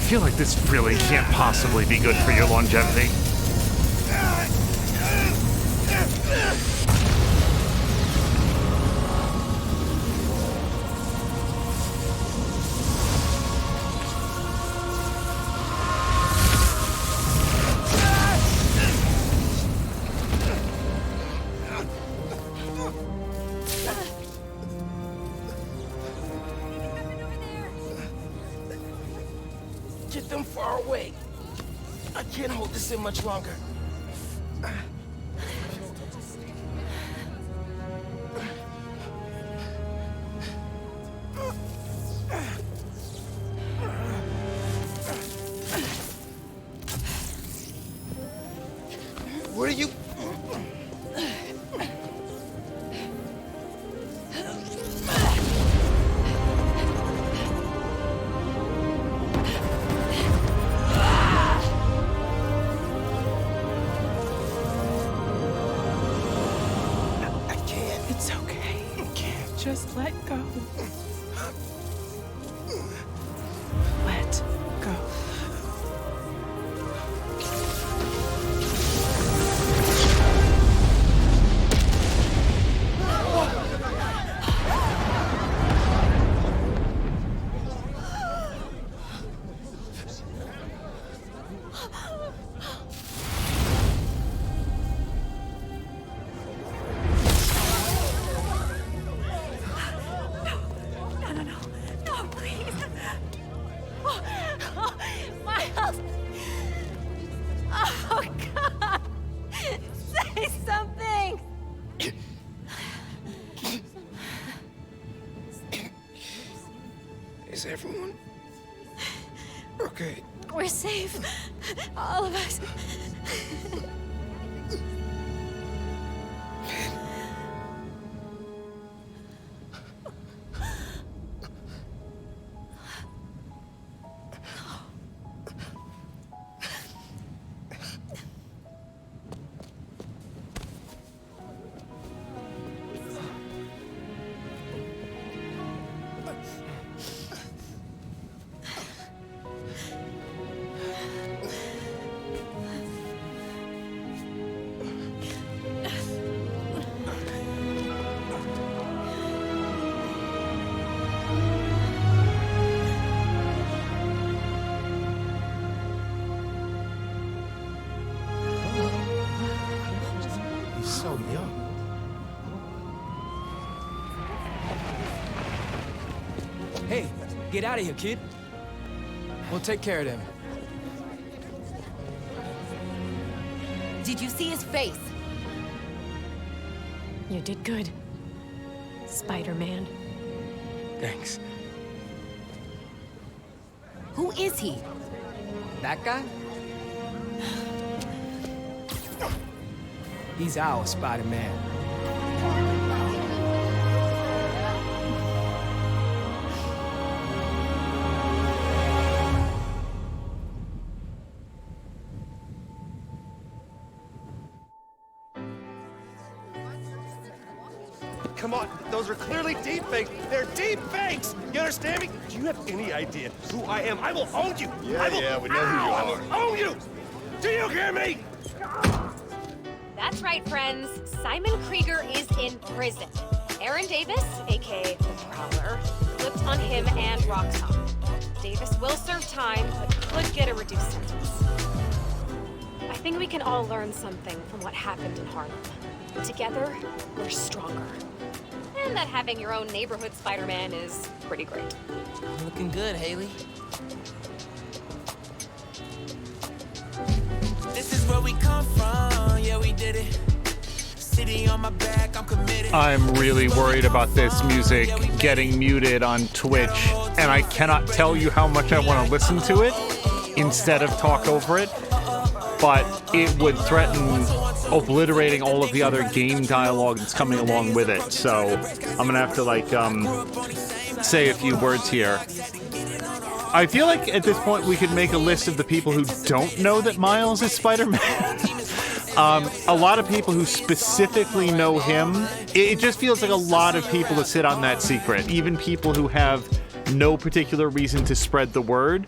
feel like this really can't possibly be good for your longevity. Get them far away. I can't hold this in much longer. What are you... It's okay. Just let go. Let go. Miles! Oh, God! Say something! Is everyone okay? We're safe. All of us. He's so young. Hey, get out of here, kid. We'll take care of them. Did you see his face? You did good, Spider-Man. Thanks. Who is he? That guy? He's our Spider-Man. Come on, those are clearly deep fakes. They're deep fakes. You understand me? Do you have any idea who I am? I will own you. Yeah, we know who you I are. will own you. Do you hear me? That's right, friends. Simon Krieger is in prison. Aaron Davis, aka the Prowler, flipped on him and Roxxon. Davis will serve time, but could get a reduced sentence. I think we can all learn something from what happened in Harlem. Together, we're stronger. And that having your own neighborhood Spider-Man is pretty great. Looking good, Haley. This is where we come from, yeah, we did it. City on my back, I'm committed. I'm really worried about this music getting muted on Twitch, and I cannot tell you how much I want to listen to it instead of talk over it, but it would threaten obliterating all of the other game dialogue that's coming along with it, so I'm gonna have to, like, say a few words here. I feel like at this point we could make a list of the people who don't know that Miles is Spider-Man. A lot of people who specifically know him. It just feels like a lot of people to sit on that secret, even people who have no particular reason to spread the word.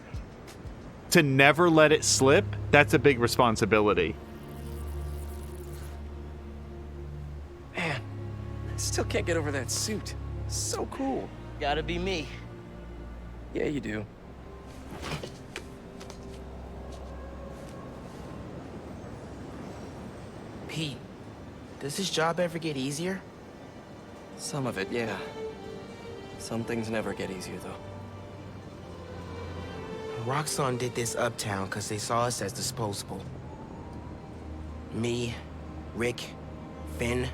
to never let it slip, that's a big responsibility. Man, I still can't get over that suit. So cool. Gotta be me. Yeah, you do. Pete, does this job ever get easier? Some of it, yeah. Some things never get easier, though. Roxxon did this uptown because they saw us as disposable. Me, Rick, Finn,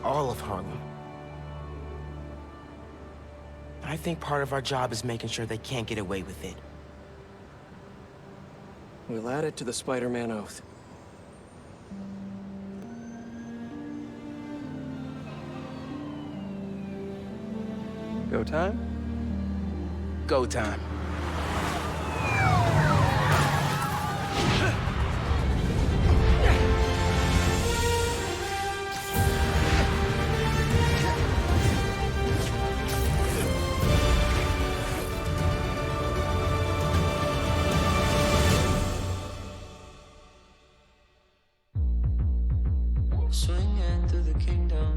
all of Harlem. I think part of our job is making sure they can't get away with it. We'll add it to the Spider-Man oath. Go time? Go time.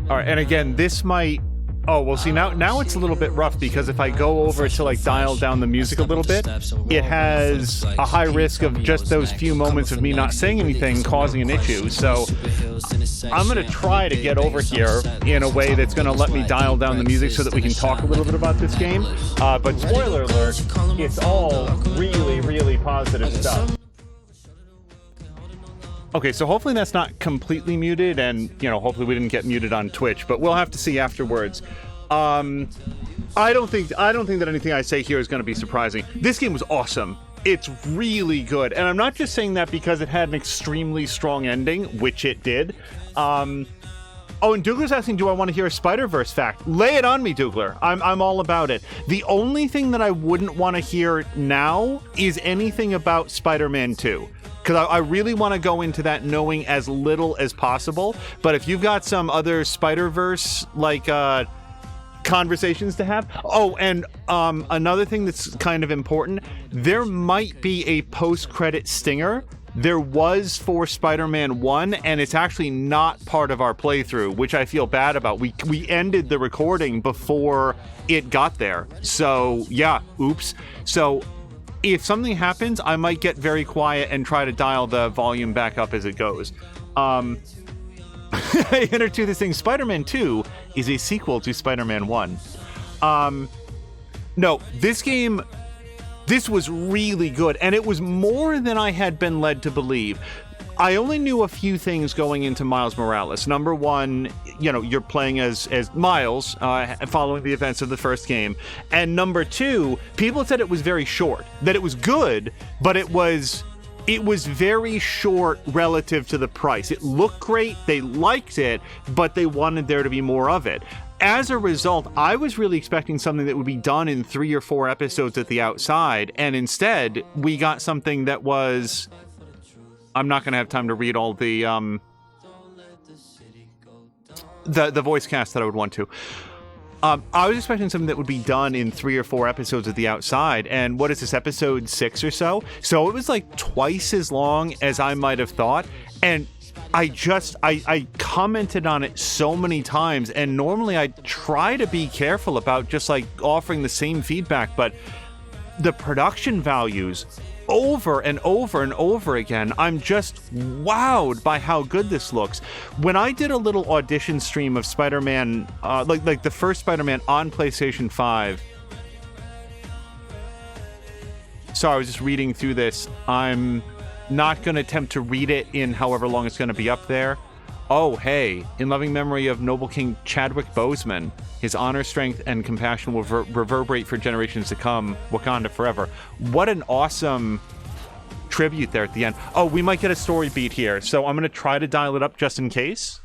All right, and again, this might... Oh, well, see, now it's a little bit rough because if I go over to, like, dial down the music a little bit, it has a high risk of just those few moments of me not saying anything causing an issue. So I'm going to try to get over here in a way that's going to let me dial down the music so that we can talk a little bit about this game. But spoiler alert, it's all really, really positive stuff. Okay, so hopefully that's not completely muted, and, you know, hopefully we didn't get muted on Twitch, but we'll have to see afterwards. I don't think that anything I say here is going to be surprising. This game was awesome. It's really good, and I'm not just saying that because it had an extremely strong ending, which it did. Oh, and Douglar's asking, do I want to hear a Spider-Verse fact? Lay it on me, Douglar. I'm all about it. The only thing that I wouldn't want to hear now is anything about Spider-Man 2. Because I really want to go into that knowing as little as possible. But if you've got some other Spider-Verse, like, conversations to have... Oh, and another thing that's kind of important, there might be a post-credit stinger. There was for Spider-Man 1, and it's actually not part of our playthrough, which I feel bad about. We ended the recording before it got there. So, yeah, oops. So... if something happens, I might get very quiet and try to dial the volume back up as it goes. Enter to this thing, Spider-Man 2 is a sequel to Spider-Man 1. No, this game, this was really good, and it was more than I had been led to believe. I only knew a few things going into Miles Morales. Number one, you know, you're playing as Miles, following the events of the first game. And number two, people said it was very short. That it was good, but it was very short relative to the price. It looked great, they liked it, but they wanted there to be more of it. As a result, I was really expecting something that would be done in 3 or 4 episodes at the outside, and instead, we got something that was... I'm not going to have time to read all the voice cast that I would want to. I was expecting something that would be done in 3 or 4 episodes at the outside, and what is this, episode 6 or so? So it was like twice as long as I might have thought, and I commented on it so many times, and normally I try to be careful about just like offering the same feedback, but the production values... over and over and over again, I'm just wowed by how good this looks. When I did a little audition stream of Spider-Man, like the first Spider-Man on PlayStation 5. Sorry, I was just reading through this. I'm not going to attempt to read it in however long it's going to be up there. Oh, hey, in loving memory of Noble King Chadwick Boseman, his honor, strength, and compassion will reverberate for generations to come. Wakanda forever. What an awesome tribute there at the end. Oh, we might get a story beat here, so I'm going to try to dial it up just in case.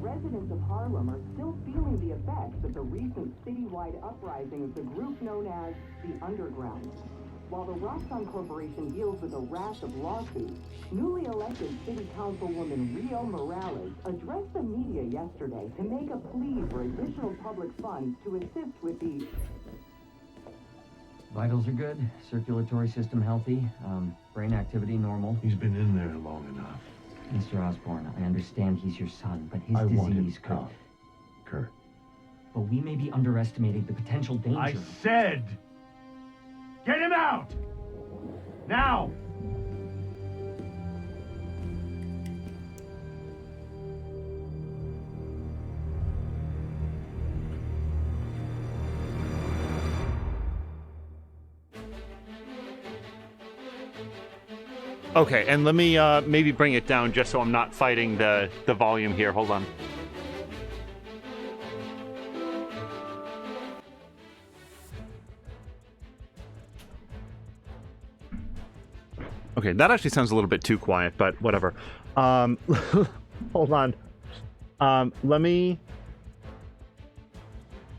Residents residents of Harlem are still feeling the effects of the recent citywide uprising of the group known as the Underground. While the Roxxon Corporation deals with a rash of lawsuits, newly elected City Councilwoman Rio Morales addressed the media yesterday to make a plea for additional public funds to assist with the... Vitals are good, circulatory system healthy, brain activity normal. He's been in there long enough. Mr. Osborn, I understand he's your son, but his disease could... Kurt. But we may be underestimating the potential danger. I said, get him out! Now! Okay, and let me maybe bring it down just so I'm not fighting the volume here. Hold on. Okay, that actually sounds a little bit too quiet, but whatever. Hold on. Let me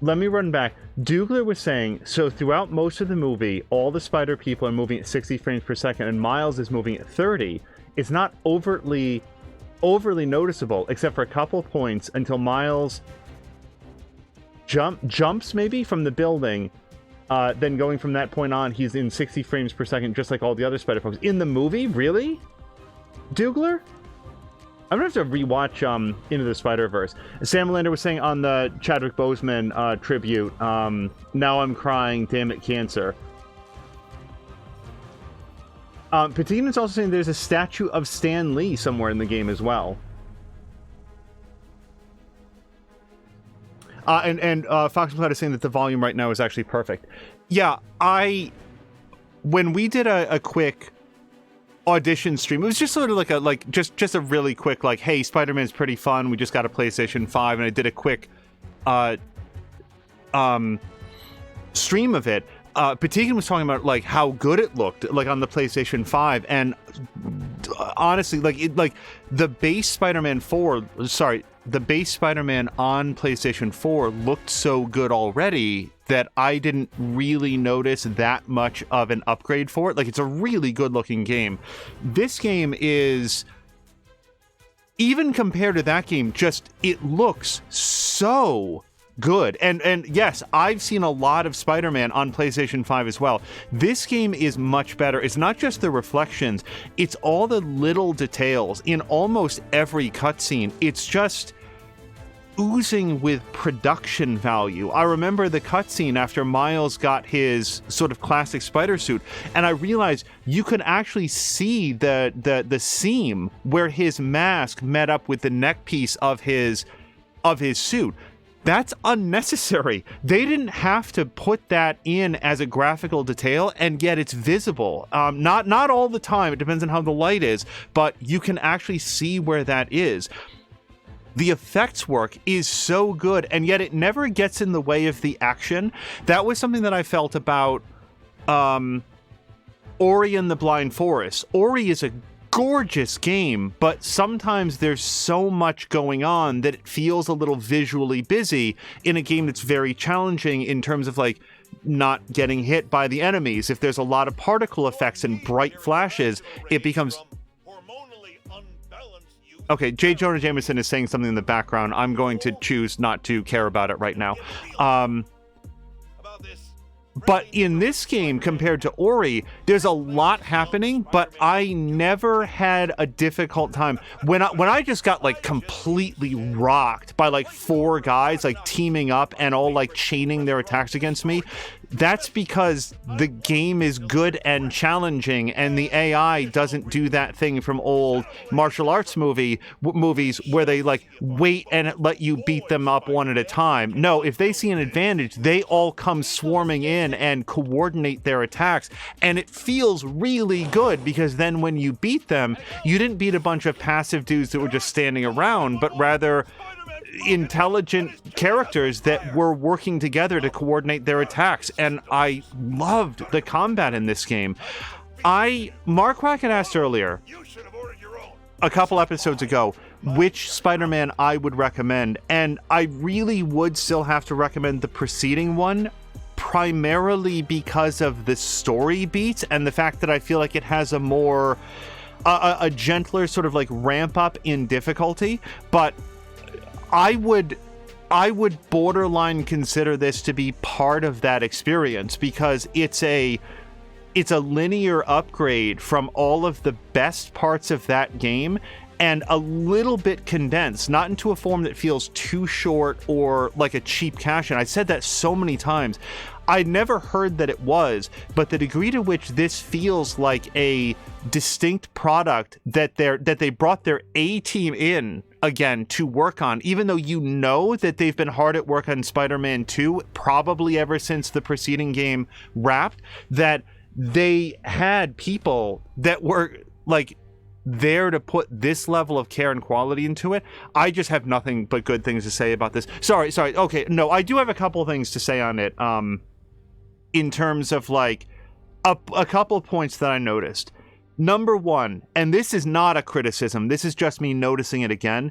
run back. Dougler was saying, so throughout most of the movie, all the spider people are moving at 60 frames per second, and Miles is moving at 30. It's not overtly noticeable, except for a couple points until Miles jumps maybe from the building. Then going from that point on, he's in 60 frames per second, just like all the other spider folks. In the movie? Really? Dougler? I'm gonna have to rewatch Into the Spider-Verse. Sam Lander was saying on the Chadwick Boseman tribute, now I'm crying, damn it, cancer. Patinkin's also saying there's a statue of Stan Lee somewhere in the game as well. And Fox McCloud is saying that the volume right now is actually perfect. Yeah, when we did a quick audition stream, it was just sort of just a really quick, like, hey, Spider-Man's pretty fun, we just got a PlayStation 5, and I did a quick stream of it. Patikin was talking about like how good it looked like on the PlayStation 5, and honestly, the base Spider-Man on PlayStation 4 looked so good already that I didn't really notice that much of an upgrade for it. Like, it's a really good looking game. This game is, even compared to that game, just, it looks so good. And yes, I've seen a lot of Spider-Man on PlayStation 5 as well. This game is much better. It's not just the reflections, it's all the little details in almost every cutscene. It's just oozing with production value. I remember the cutscene after Miles got his sort of classic spider suit, and I realized you could actually see the seam where his mask met up with the neck piece of his suit. That's unnecessary. They didn't have to put that in as a graphical detail, and yet it's visible. Not all the time. It depends on how the light is, but you can actually see where that is. The effects work is so good, and yet it never gets in the way of the action. That was something that I felt about Ori and the Blind Forest. Ori is a gorgeous game, but sometimes there's so much going on that it feels a little visually busy in a game that's very challenging in terms of like not getting hit by the enemies. If there's a lot of particle effects and bright flashes, it becomes... Okay, J. Jonah Jameson is saying something in the background. I'm going to choose not to care about it right now. But in this game, compared to Ori, there's a lot happening, but I never had a difficult time. When I just got like completely rocked by like 4 guys like teaming up and all like chaining their attacks against me, that's because the game is good and challenging, and the AI doesn't do that thing from old martial arts movies where they like wait and let you beat them up one at a time. No, if they see an advantage, they all come swarming in and coordinate their attacks, and it feels really good because then when you beat them, you didn't beat a bunch of passive dudes that were just standing around, but rather intelligent characters that were working together to coordinate their attacks. And I loved the combat in this game. Mark Wacken asked earlier, a couple episodes ago, which Spider-Man I would recommend, and I really would still have to recommend the preceding one, primarily because of the story beats and the fact that I feel like it has a more a gentler sort of like ramp up in difficulty. But I would borderline consider this to be part of that experience, because it's a linear upgrade from all of the best parts of that game, and a little bit condensed, not into a form that feels too short or like a cheap cash-in. I said that so many times. I never heard that it was, but the degree to which this feels like a distinct product that they brought their A-team in again to work on, even though you know that they've been hard at work on Spider-Man 2, probably ever since the preceding game wrapped, that they had people that were like there to put this level of care and quality into it. I just have nothing but good things to say about this. Sorry. Okay, no, I do have a couple things to say on it. In terms of like a couple of points that I noticed. Number one, and this is not a criticism, this is just me noticing it again.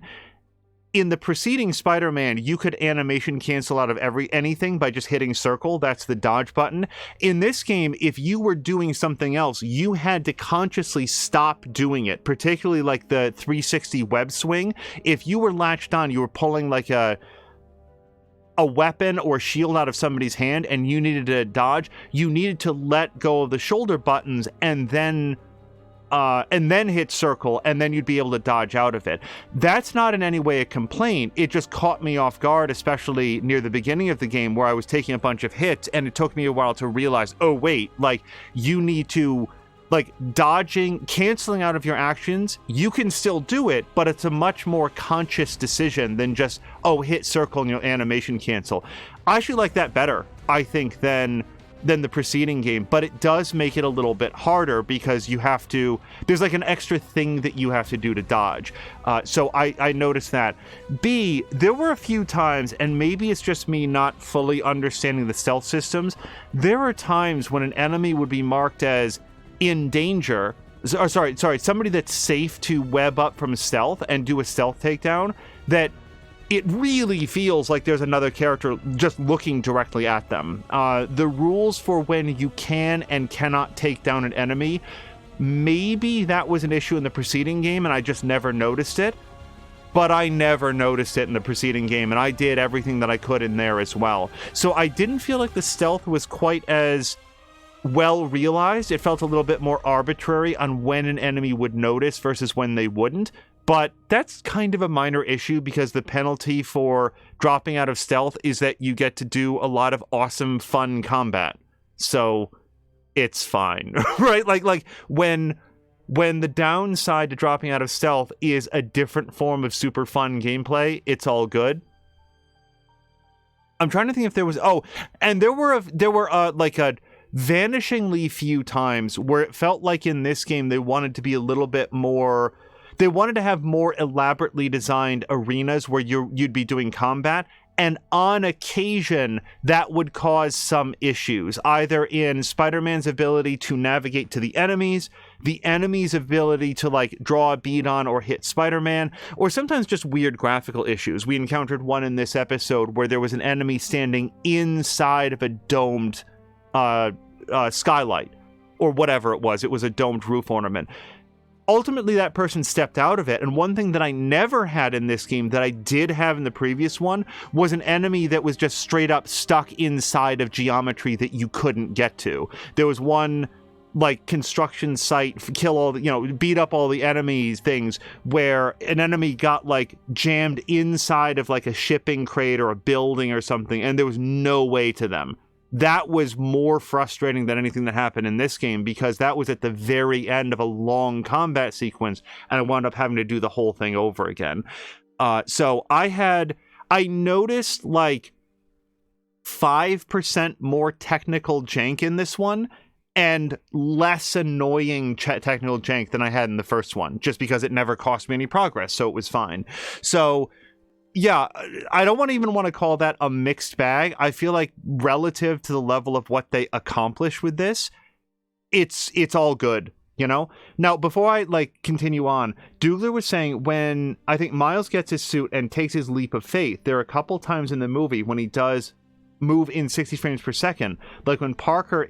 In the preceding Spider-Man, you could animation cancel out of anything by just hitting circle. That's the dodge button. In this game, if you were doing something else, you had to consciously stop doing it, particularly like the 360 web swing. If you were latched on, you were pulling like a weapon or shield out of somebody's hand and you needed to dodge, you needed to let go of the shoulder buttons and then hit circle, and then you'd be able to dodge out of it. That's not in any way a complaint. It just caught me off guard, especially near the beginning of the game where I was taking a bunch of hits, and it took me a while to realize, oh wait, like you need to, like, dodging, canceling out of your actions, you can still do it, but it's a much more conscious decision than just, oh, hit circle and you'll animation cancel. I actually like that better, I think, than the preceding game, but it does make it a little bit harder because you have to, there's like an extra thing that you have to do to dodge. So I noticed that. B, there were a few times, and maybe it's just me not fully understanding the stealth systems, there are times when an enemy would be marked as in danger, somebody that's safe to web up from stealth and do a stealth takedown, that it really feels like there's another character just looking directly at them. The rules for when you can and cannot take down an enemy, maybe that was an issue in the preceding game and I just never noticed it, but I never noticed it in the preceding game, and I did everything that I could in there as well. So I didn't feel like the stealth was quite as well realized. It felt a little bit more arbitrary on when an enemy would notice versus when they wouldn't. But that's kind of a minor issue because the penalty for dropping out of stealth is that you get to do a lot of awesome, fun combat. So it's fine, right? Like when the downside to dropping out of stealth is a different form of super fun gameplay, it's all good. I'm trying to think if there was, and there were like a vanishingly few times where it felt like in this game they wanted to be a little bit more, they wanted to have more elaborately designed arenas where you'd be doing combat, and on occasion that would cause some issues, either in Spider-Man's ability to navigate to the enemies ability to like draw a bead on or hit Spider-Man, or sometimes just weird graphical issues. We encountered one in this episode where there was an enemy standing inside of a domed skylight or whatever it was. It was a domed roof ornament. Ultimately, that person stepped out of it, and one thing that I never had in this game that I did have in the previous one was an enemy that was just straight up stuck inside of geometry that you couldn't get to. There was one like construction site, kill all the, beat up all the enemies things, where an enemy got like jammed inside of like a shipping crate or a building or something, and there was no way to them. That was more frustrating than anything that happened in this game, because that was at the very end of a long combat sequence, and I wound up having to do the whole thing over again. So I noticed like 5% more technical jank in this one, and less annoying technical jank than I had in the first one, just because it never cost me any progress, so it was fine. So yeah, I don't even want to call that a mixed bag. I feel like relative to the level of what they accomplish with this, it's all good. you know? Now, before I, like, continue on, Dougler was saying when I think Miles gets his suit and takes his leap of faith, there are a couple times in the movie when he does move in 60 frames per second. Like when Parker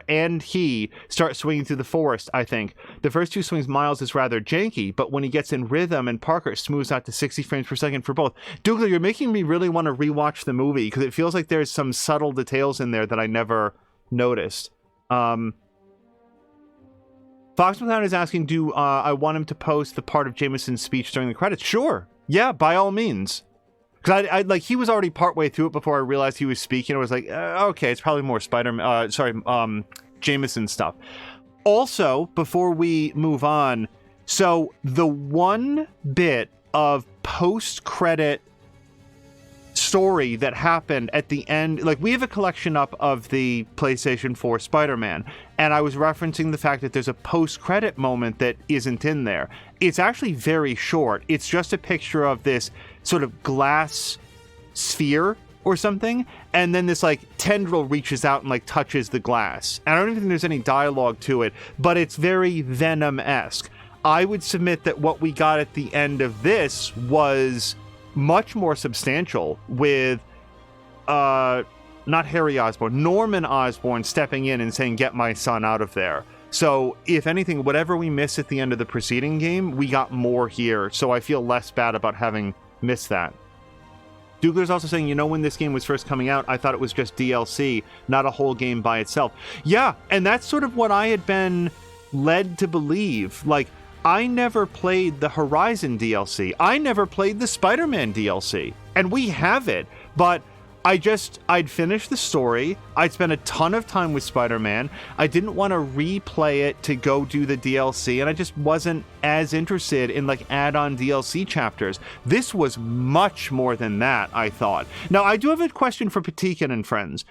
and he start swinging through the forest, I think. The first two swings, Miles is rather janky, but when he gets in rhythm and Parker smooths out to 60 frames per second for both. Dougler, you're making me really want to rewatch the movie because it feels like there's some subtle details in there that I never noticed. Fox McCloud is asking, do I want him to post the part of Jameson's speech during the credits? Sure. Yeah, by all means. Because I like, he was already partway through it before I realized he was speaking. I was like, okay, it's probably more Jameson stuff. Also, before we move on, so the one bit of post-credit story that happened at the end, like, we have a collection up of the PlayStation 4 Spider-Man, and I was referencing the fact that there's a post-credit moment that isn't in there. It's actually very short. It's just a picture of this sort of glass sphere or something, and then this like tendril reaches out and like touches the glass. And I don't even think there's any dialogue to it, but it's very Venom-esque. I would submit that what we got at the end of this was much more substantial, with not Harry Osborn, Norman Osborn stepping in and saying, "Get my son out of there." So if anything, whatever we missed at the end of the preceding game, we got more here, so I feel less bad about having missed that. Dougler's also saying, you know, when this game was first coming out, I thought it was just DLC, not a whole game by itself. Yeah, and that's sort of what I had been led to believe. Like, I never played the Horizon DLC. I never played the Spider-Man DLC. And we have it, but I'd finished the story. I'd spent a ton of time with Spider-Man. I didn't want to replay it to go do the DLC, and I just wasn't as interested in like add-on DLC chapters. This was much more than that, I thought. Now, I do have a question for Patikin and friends.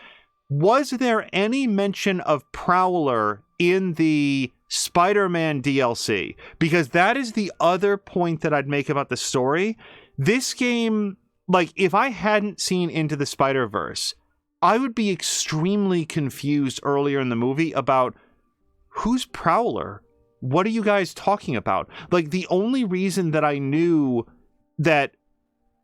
Was there any mention of Prowler in the Spider-Man DLC? Because that is the other point that I'd make about the story. This game, like, if I hadn't seen Into the Spider-Verse, I would be extremely confused earlier in the movie about who's Prowler? What are you guys talking about? Like, the only reason that I knew that,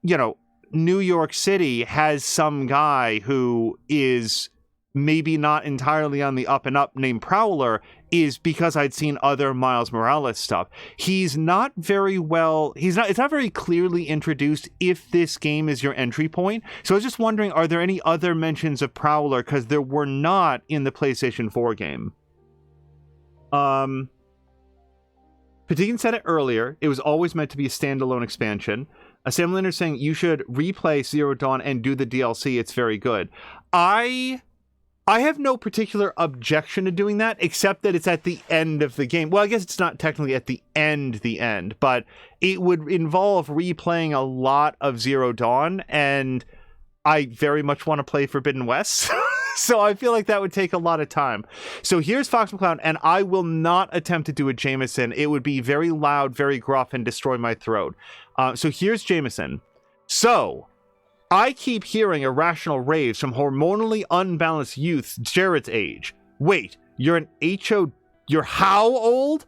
you know, New York City has some guy who is maybe not entirely on the up and up named Prowler is because I'd seen other Miles Morales stuff. It's not very clearly introduced if this game is your entry point. So I was just wondering, are there any other mentions of Prowler? Because there were not in the PlayStation 4 game. Patikin said it earlier. It was always meant to be a standalone expansion. Sam Linder's saying you should replay Zero Dawn and do the DLC. It's very good. I have no particular objection to doing that, except that it's at the end of the game. Well, I guess it's not technically at the end, but it would involve replaying a lot of Zero Dawn, and I very much want to play Forbidden West, so I feel like that would take a lot of time. So here's Fox McCloud, and I will not attempt to do a Jameson. It would be very loud, very gruff, and destroy my throat. So here's Jameson. So I keep hearing irrational raves from hormonally unbalanced youths Jared's age. Wait, you're an HO... You're how old?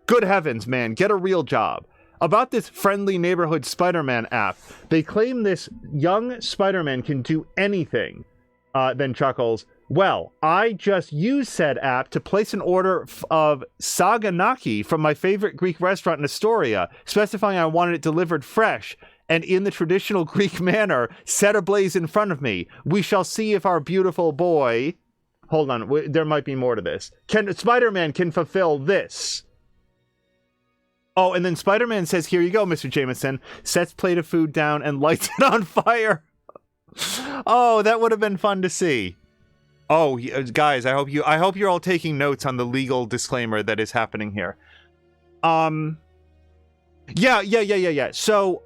Good heavens, man, get a real job. About this friendly neighborhood Spider-Man app, they claim this young Spider-Man can do anything. Then chuckles, well, I just used said app to place an order of saganaki from my favorite Greek restaurant in Astoria, specifying I wanted it delivered fresh and in the traditional Greek manner, set ablaze in front of me. We shall see if our beautiful boy... Hold on, there might be more to this. Spider-Man can fulfill this. Oh, and then Spider-Man says, here you go, Mr. Jameson, sets plate of food down and lights it on fire. Oh, that would have been fun to see. Oh, guys, I hope you're all taking notes on the legal disclaimer that is happening here. Yeah. So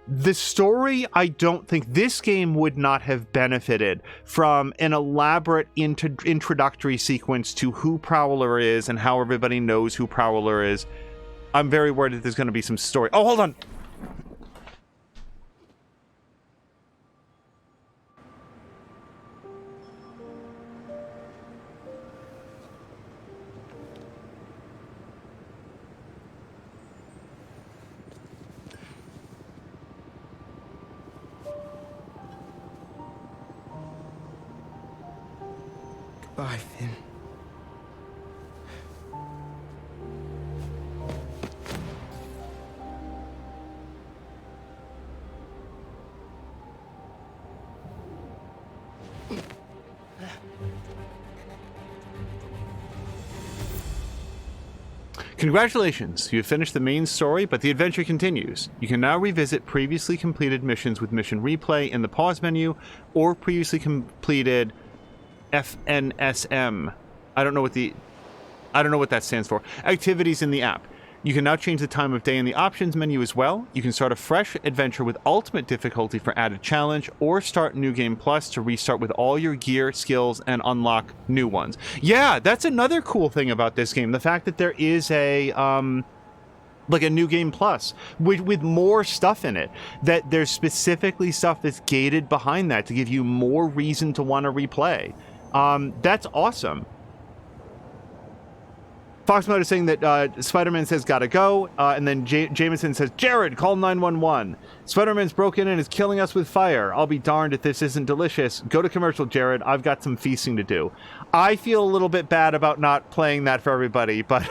the story, I don't think this game would not have benefited from an elaborate introductory sequence to who Prowler is and how everybody knows who Prowler is. I'm very worried that there's going to be some story. Oh, hold on. Bye, Finn. Congratulations, you have finished the main story, but the adventure continues. You can now revisit previously completed missions with Mission Replay in the pause menu, or previously completed FNSM. I don't know what that stands for. Activities in the app. You can now change the time of day in the options menu as well. You can start a fresh adventure with ultimate difficulty for added challenge, or start New Game Plus to restart with all your gear, skills, and unlock new ones. Yeah, that's another cool thing about this game. The fact that there is a New Game Plus with more stuff in it. That there's specifically stuff that's gated behind that to give you more reason to want to replay. That's awesome. Foxmode is saying that Spider-Man says gotta go, and then Jameson says, Jared, call 911. Spider-Man's broken in and is killing us with fire. I'll be darned if this isn't delicious. Go to commercial, Jared. I've got some feasting to do. I feel a little bit bad about not playing that for everybody, but...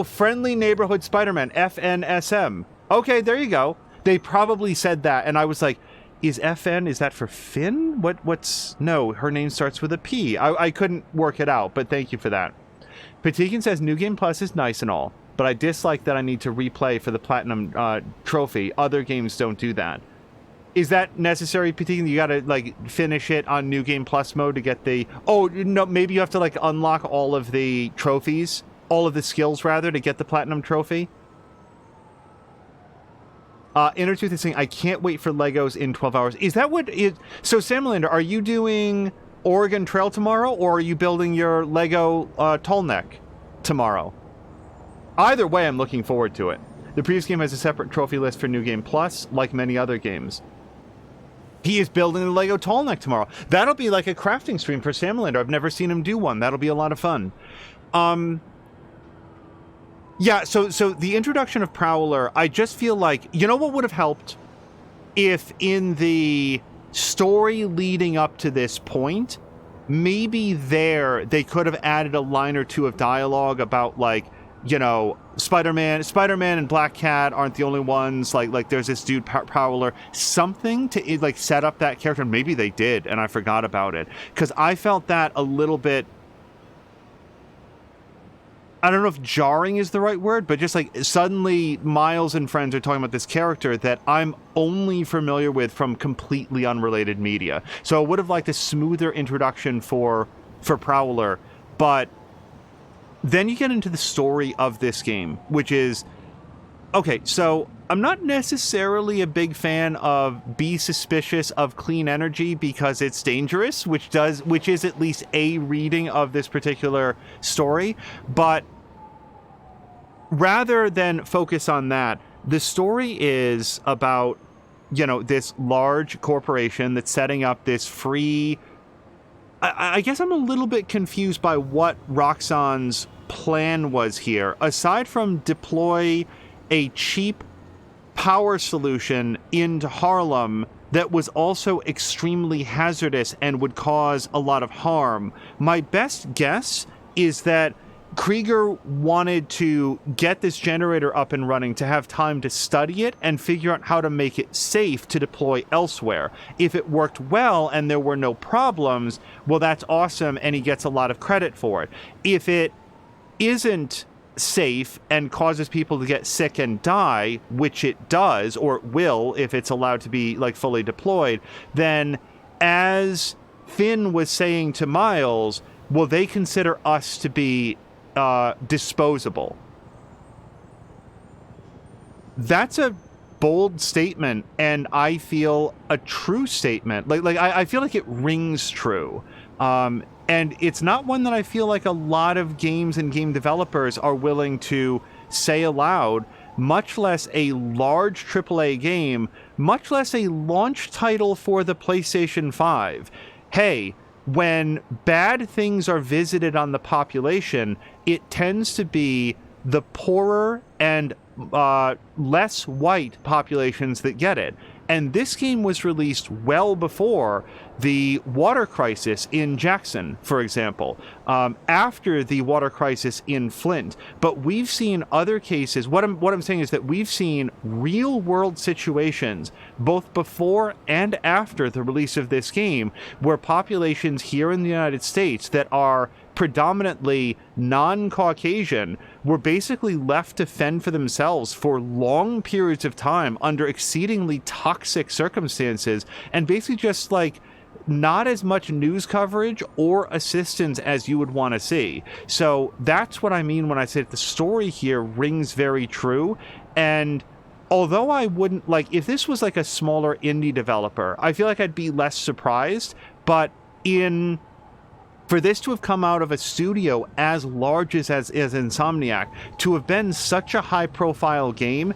Friendly Neighborhood Spider-Man, FNSM. Okay, there you go. They probably said that, and I was like, is that for Finn? No, her name starts with a P. I couldn't work it out, but thank you for that. Patikin says New Game Plus is nice and all, but I dislike that I need to replay for the Platinum trophy. Other games don't do that. Is that necessary, Patikin? You gotta, finish it on New Game Plus mode to get the... Oh, no, maybe you have to, unlock all of the trophies, all of the skills, rather, to get the Platinum trophy? Innertooth is saying, I can't wait for Legos in 12 hours. Is that what it... So, Samlander, are you doing Oregon Trail tomorrow, or are you building your Lego Tallneck tomorrow? Either way, I'm looking forward to it. The previous game has a separate trophy list for New Game Plus, like many other games. He is building the Lego Tallneck tomorrow. That'll be like a crafting stream for Samlander. I've never seen him do one. That'll be a lot of fun. Yeah, so the introduction of Prowler, I just feel like, you know what would have helped? If in the story leading up to this point, maybe they could have added a line or two of dialogue about, Spider-Man and Black Cat aren't the only ones, there's this dude, Prowler, something to, set up that character. Maybe they did, and I forgot about it. Because I felt that a little bit... I don't know if jarring is the right word, but just suddenly Miles and friends are talking about this character that I'm only familiar with from completely unrelated media. So I would have liked a smoother introduction for Prowler, but then you get into the story of this game, which is... Okay, so I'm not necessarily a big fan of be suspicious of clean energy because it's dangerous, which is at least a reading of this particular story. But rather than focus on that, the story is about, this large corporation that's setting up this free... I guess I'm a little bit confused by what Roxxon's plan was here. Aside from deploy a cheap power solution into Harlem that was also extremely hazardous and would cause a lot of harm, my best guess is that Krieger wanted to get this generator up and running to have time to study it and figure out how to make it safe to deploy elsewhere. If it worked well and there were no problems, well, that's awesome, and he gets a lot of credit for it. If it isn't safe and causes people to get sick and die, which it does, or it will if it's allowed to be fully deployed, then as Finn was saying to Miles, well, they consider us to be disposable. That's a bold statement, and I feel a true statement. I feel like it rings true. And it's not one that I feel like a lot of games and game developers are willing to say aloud, much less a large AAA game, much less a launch title for the PlayStation 5. Hey, when bad things are visited on the population, it tends to be the poorer and less white populations that get it. And this game was released well before the water crisis in Jackson, for example, after the water crisis in Flint. But we've seen other cases. What I'm saying is that we've seen real world situations both before and after the release of this game where populations here in the United States that are predominantly non-Caucasian were basically left to fend for themselves for long periods of time under exceedingly toxic circumstances, and basically just like not as much news coverage or assistance as you would want to see. So that's what I mean when I say that the story here rings very true. And although I wouldn't, like, if this was like a smaller indie developer, I feel like I'd be less surprised. But for this to have come out of a studio as large as Insomniac, to have been such a high-profile game,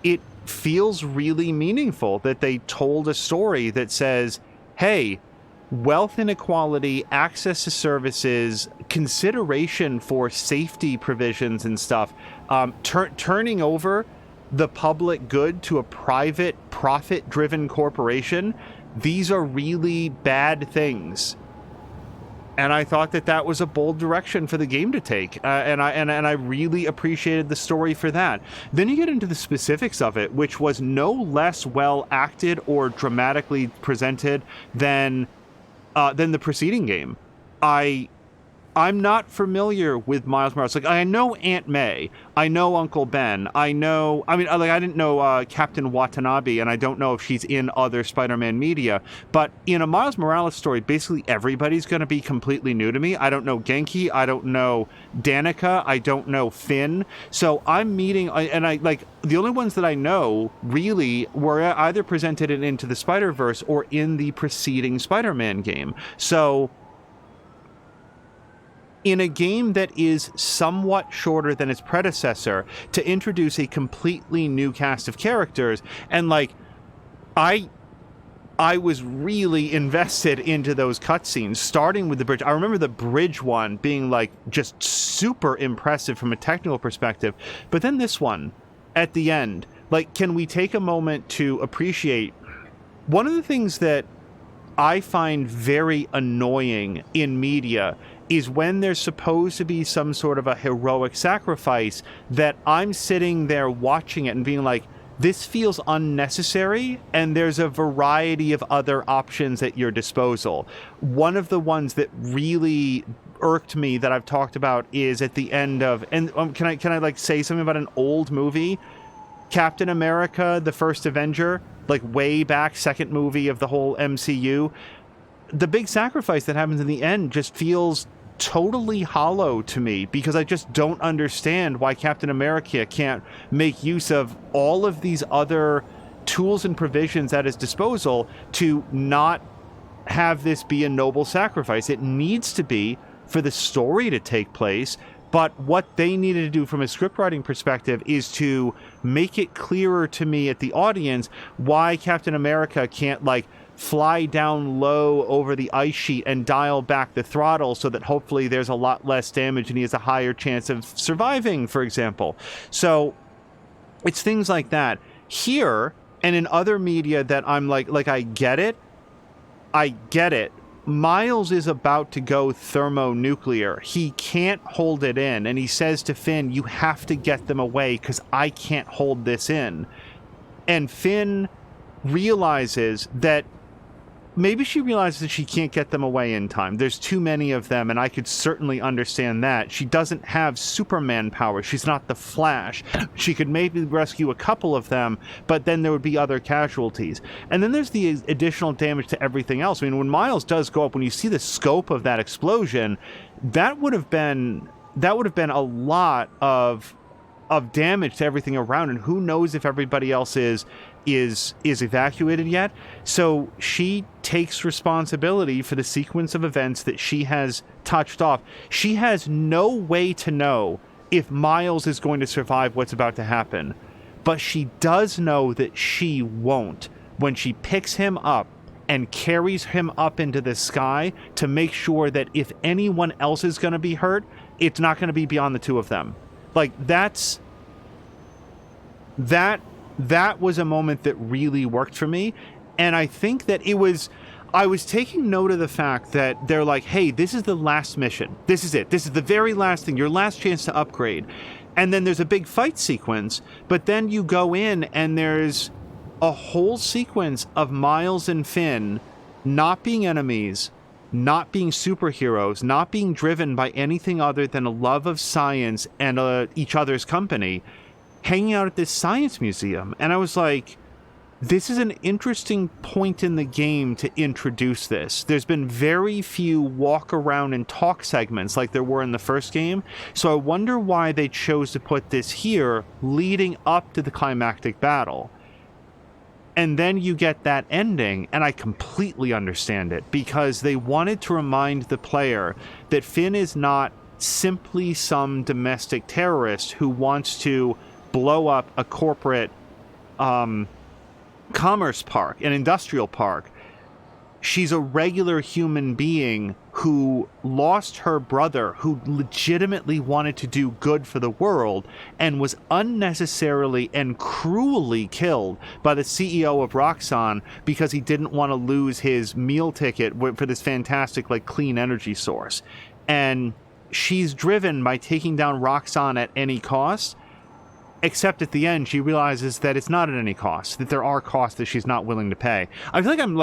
it feels really meaningful that they told a story that says, hey, wealth inequality, access to services, consideration for safety provisions and stuff, turning over the public good to a private, profit-driven corporation, these are really bad things. And I thought that was a bold direction for the game to take, and I really appreciated the story for that. Then you get into the specifics of it, which was no less well acted or dramatically presented than the preceding game. I'm not familiar with Miles Morales. Like, I know Aunt May, I know Uncle Ben, I didn't know Captain Watanabe, and I don't know if she's in other Spider-Man media, but in a Miles Morales story, basically everybody's going to be completely new to me. I don't know Genki, I don't know Danica, I don't know Finn, so I'm meeting, the only ones that I know, really, were either presented in Into the Spider-Verse or in the preceding Spider-Man game. So in a game that is somewhat shorter than its predecessor, to introduce a completely new cast of characters, and like, I was really invested into those cutscenes, starting with the bridge. I remember the bridge one being like just super impressive from a technical perspective, but then this one at the end, like, can we take a moment to appreciate one of the things that I find very annoying in media is when there's supposed to be some sort of a heroic sacrifice that I'm sitting there watching it and being like, this feels unnecessary, and there's a variety of other options at your disposal. One of the ones that really irked me that I've talked about is at the end of, and can I like say something about an old movie? Captain America, the First Avenger, like way back, second movie of the whole MCU. The big sacrifice that happens in the end just feels totally hollow to me, because I just don't understand why Captain America can't make use of all of these other tools and provisions at his disposal to not have this be a noble sacrifice. It needs to be for the story to take place, but what they needed to do from a script writing perspective is to make it clearer to me at the audience why Captain America can't, like, fly down low over the ice sheet and dial back the throttle so that hopefully there's a lot less damage and he has a higher chance of surviving, for example. So it's things like that. Here, and in other media that I'm like I get it. Miles is about to go thermonuclear. He can't hold it in, and he says to Finn, you have to get them away because I can't hold this in. And Finn realizes that maybe she realizes that she can't get them away in time. There's too many of them, and I could certainly understand that. She doesn't have Superman powers. She's not the Flash. She could maybe rescue a couple of them, but then there would be other casualties. And then there's the additional damage to everything else. I mean, when Miles does go up, when you see the scope of that explosion, that would have been a lot of damage to everything around, and who knows if everybody else is evacuated yet. So she takes responsibility for the sequence of events that she has touched off. She has no way to know if Miles is going to survive what's about to happen, but she does know that she won't when she picks him up and carries him up into the sky to make sure that if anyone else is going to be hurt, it's not going to be beyond the two of them. Like, that that was a moment that really worked for me. And I think that I was taking note of the fact that they're like, hey, this is the last mission. This is it. This is the very last thing, your last chance to upgrade. And then there's a big fight sequence, but then you go in and there's a whole sequence of Miles and Finn not being enemies, not being superheroes, not being driven by anything other than a love of science and each other's company, hanging out at this science museum. And I was like, this is an interesting point in the game to introduce this. There's been very few walk around and talk segments like there were in the first game. So I wonder why they chose to put this here leading up to the climactic battle. And then you get that ending, and I completely understand it, because they wanted to remind the player that Finn is not simply some domestic terrorist who wants to blow up a corporate commerce park, an industrial park. She's a regular human being who lost her brother, who legitimately wanted to do good for the world, and was unnecessarily and cruelly killed by the CEO of Roxxon because he didn't want to lose his meal ticket for this fantastic, like, clean energy source. And she's driven by taking down Roxxon at any cost, except at the end she realizes that it's not at any cost, that there are costs that she's not willing to pay. I feel like I'm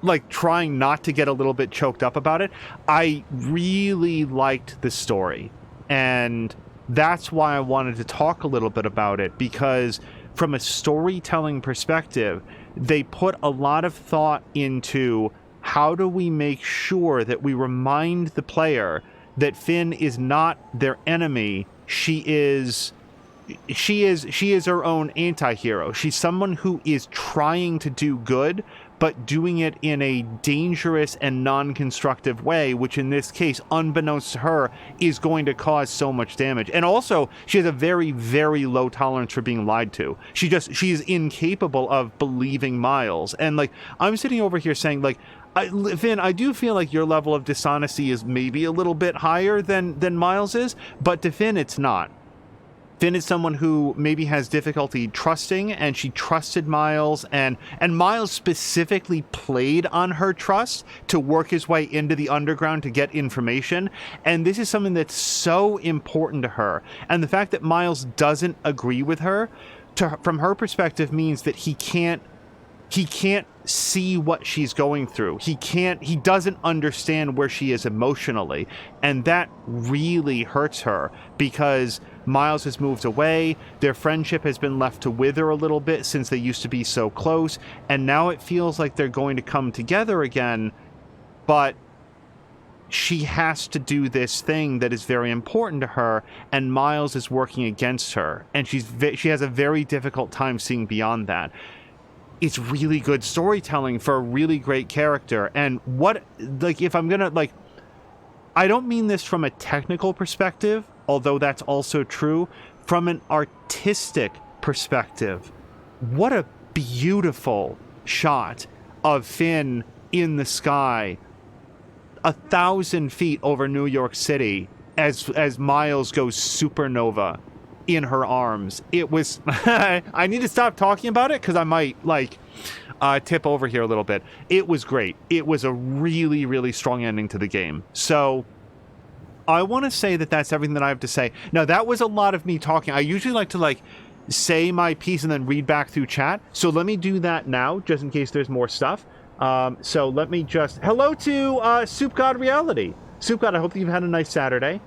like trying not to get a little bit choked up about it. I really liked the story, and that's why I wanted to talk a little bit about it, because from a storytelling perspective, they put a lot of thought into how do we make sure that we remind the player that Finn is not their enemy. She is her own anti-hero. She's someone who is trying to do good, but doing it in a dangerous and non-constructive way, which in this case, unbeknownst to her, is going to cause so much damage. And also, she has a very, very low tolerance for being lied to. She is incapable of believing Miles. And, like, I'm sitting over here saying, like, Finn, I do feel like your level of dishonesty is maybe a little bit higher than Miles is, but to Finn, it's not. Finn is someone who maybe has difficulty trusting, and she trusted Miles, and Miles specifically played on her trust to work his way into the underground to get information, and this is something that's so important to her. And the fact that Miles doesn't agree with her, from her perspective, means that he can't see what she's going through. He doesn't understand where she is emotionally, and that really hurts her, because Miles has moved away, their friendship has been left to wither a little bit since they used to be so close, and now it feels like they're going to come together again, but she has to do this thing that is very important to her, and Miles is working against her, and she has a very difficult time seeing beyond that. It's really good storytelling for a really great character. And if I'm gonna, I don't mean this from a technical perspective, although that's also true. From an artistic perspective, what a beautiful shot of Finn in the sky, 1,000 feet over New York City, as Miles goes supernova in her arms. It was I need to stop talking about it because I might tip over here a little bit. It was great. It was a really, really strong ending to the game. So I want to say that that's everything that I have to say. Now, that was a lot of me talking. I usually like to say my piece and then read back through chat. So let me do that now, just in case there's more stuff. So let me hello to Soup God Reality. Soup God, I hope that you've had a nice Saturday.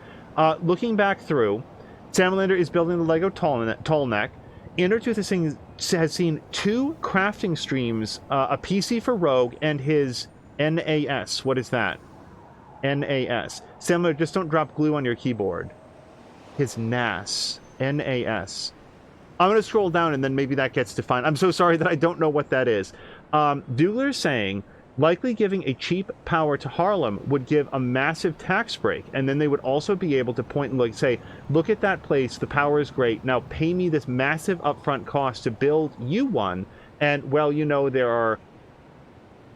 Looking back through, Salamander is building the Lego tall neck. Intertooth has seen 2 crafting streams, a PC for Rogue and his NAS. What is that? NAS. Salamander, just don't drop glue on your keyboard. His NAS. NAS. I'm going to scroll down and then maybe that gets defined. I'm so sorry that I don't know what that is. Dougler is saying, likely giving a cheap power to Harlem would give a massive tax break, and then they would also be able to point and say, look at that place, the power is great, now pay me this massive upfront cost to build you one, and there are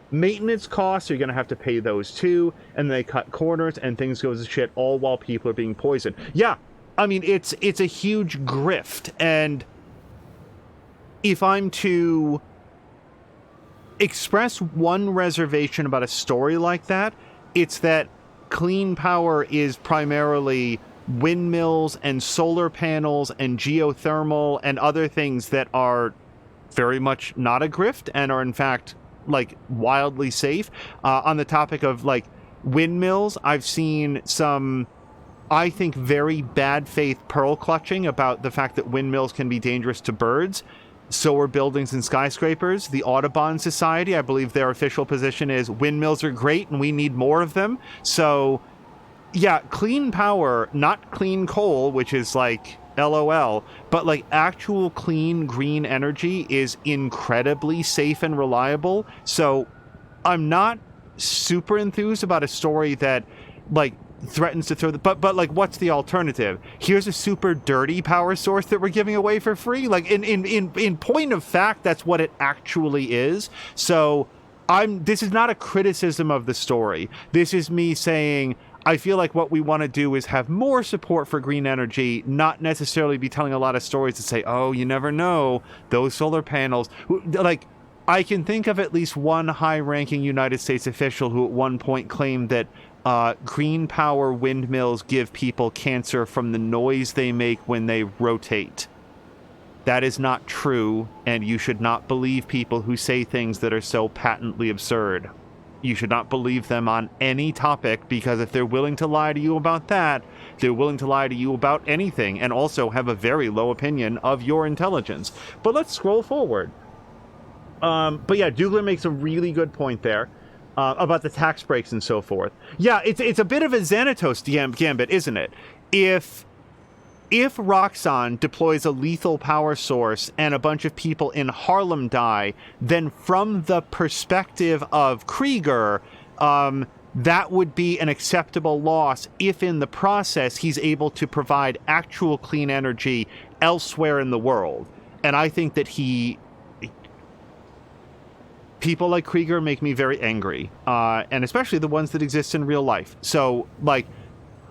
maintenance costs, you're going to have to pay those too, and they cut corners and things go to shit, all while people are being poisoned. Yeah, I mean, it's a huge grift, and if I'm to express one reservation about a story like that, it's that clean power is primarily windmills and solar panels and geothermal and other things that are very much not a grift and are in fact like wildly safe. On the topic of like windmills, I've seen some, I think, very bad faith pearl clutching about the fact that windmills can be dangerous to birds. So are buildings and skyscrapers. The Audubon Society, I believe their official position is windmills are great and we need more of them. So yeah, clean power, not clean coal, which is like LOL, but like actual clean green energy is incredibly safe and reliable. So I'm not super enthused about a story that like threatens to throw the but like what's the alternative? Here's a super dirty power source that we're giving away for free. Like in point of fact, that's what it actually is. So this is not a criticism of the story. This is me saying I feel like what we want to do is have more support for green energy, not necessarily be telling a lot of stories to say, oh, you never know, those solar panels. Like, I can think of at least one high-ranking United States official who at one point claimed that green power windmills give people cancer from the noise they make when they rotate. That is not true, and you should not believe people who say things that are so patently absurd. You should not believe them on any topic, because if they're willing to lie to you about that, they're willing to lie to you about anything, and also have a very low opinion of your intelligence. But let's scroll forward. But yeah, Dougler makes a really good point there about the tax breaks and so forth. Yeah, it's a bit of a Xanatos gambit, isn't it? If Roxxon deploys a lethal power source and a bunch of people in Harlem die, then from the perspective of Krieger, that would be an acceptable loss if in the process he's able to provide actual clean energy elsewhere in the world. And I think that people like Krieger make me very angry, and especially the ones that exist in real life. So, like,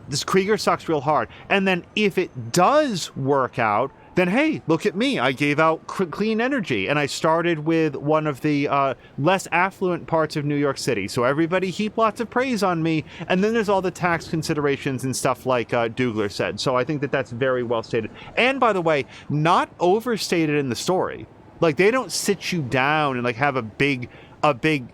this Krieger sucks real hard. And then if it does work out, then hey, look at me. I gave out clean energy, and I started with one of the less affluent parts of New York City. So everybody heaped lots of praise on me. And then there's all the tax considerations and stuff like Dougler said. So I think that that's very well stated. And by the way, not overstated in the story. Like, they don't sit you down and like have a big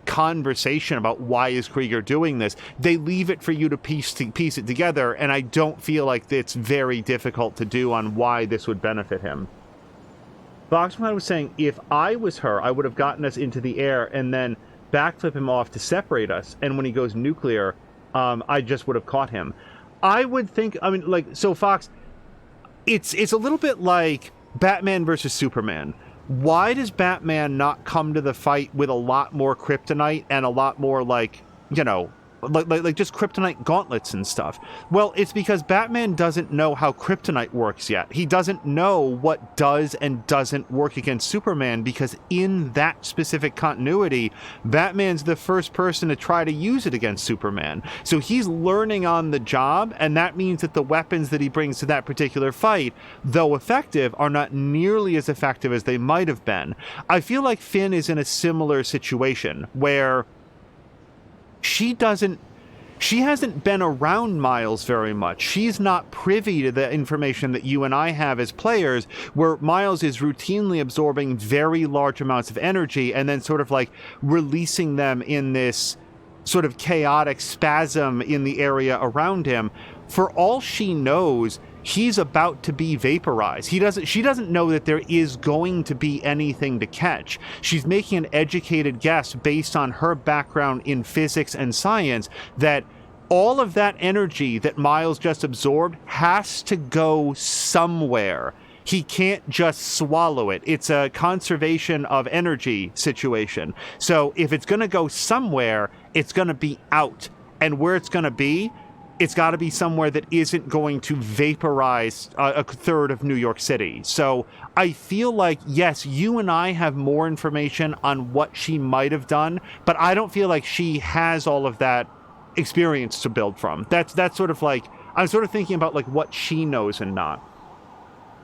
conversation about why is Krieger doing this. They leave it for you to piece it together, and I don't feel like it's very difficult to do on why this would benefit him. Boxman was saying, if I was her, I would have gotten us into the air and then backflip him off to separate us, and when he goes nuclear, I just would have caught him. I would think, I mean, like, so Fox, it's a little bit like Batman versus Superman. Why does Batman not come to the fight with a lot more kryptonite and a lot more, like, you know, like just kryptonite gauntlets and stuff? Well, it's because Batman doesn't know how kryptonite works yet. He doesn't know what does and doesn't work against Superman, because in that specific continuity, Batman's the first person to try to use it against Superman. So he's learning on the job, and that means that the weapons that he brings to that particular fight, though effective, are not nearly as effective as they might have been. I feel like Finn is in a similar situation where she hasn't been around Miles very much. She's not privy to the information that you and I have as players, where Miles is routinely absorbing very large amounts of energy and then sort of like releasing them in this sort of chaotic spasm in the area around him. For all she knows, he's about to be vaporized. She doesn't know that there is going to be anything to catch. She's making an educated guess based on her background in physics and science that all of that energy that Miles just absorbed has to go somewhere. He can't just swallow it. It's a conservation of energy situation. So if it's going to go somewhere, it's going to be out. And where it's going to be, it's got to be somewhere that isn't going to vaporize a third of New York City. So I feel like, yes, you and I have more information on what she might have done, but I don't feel like she has all of that experience to build from. That's sort of like, I'm sort of thinking about like what she knows and not.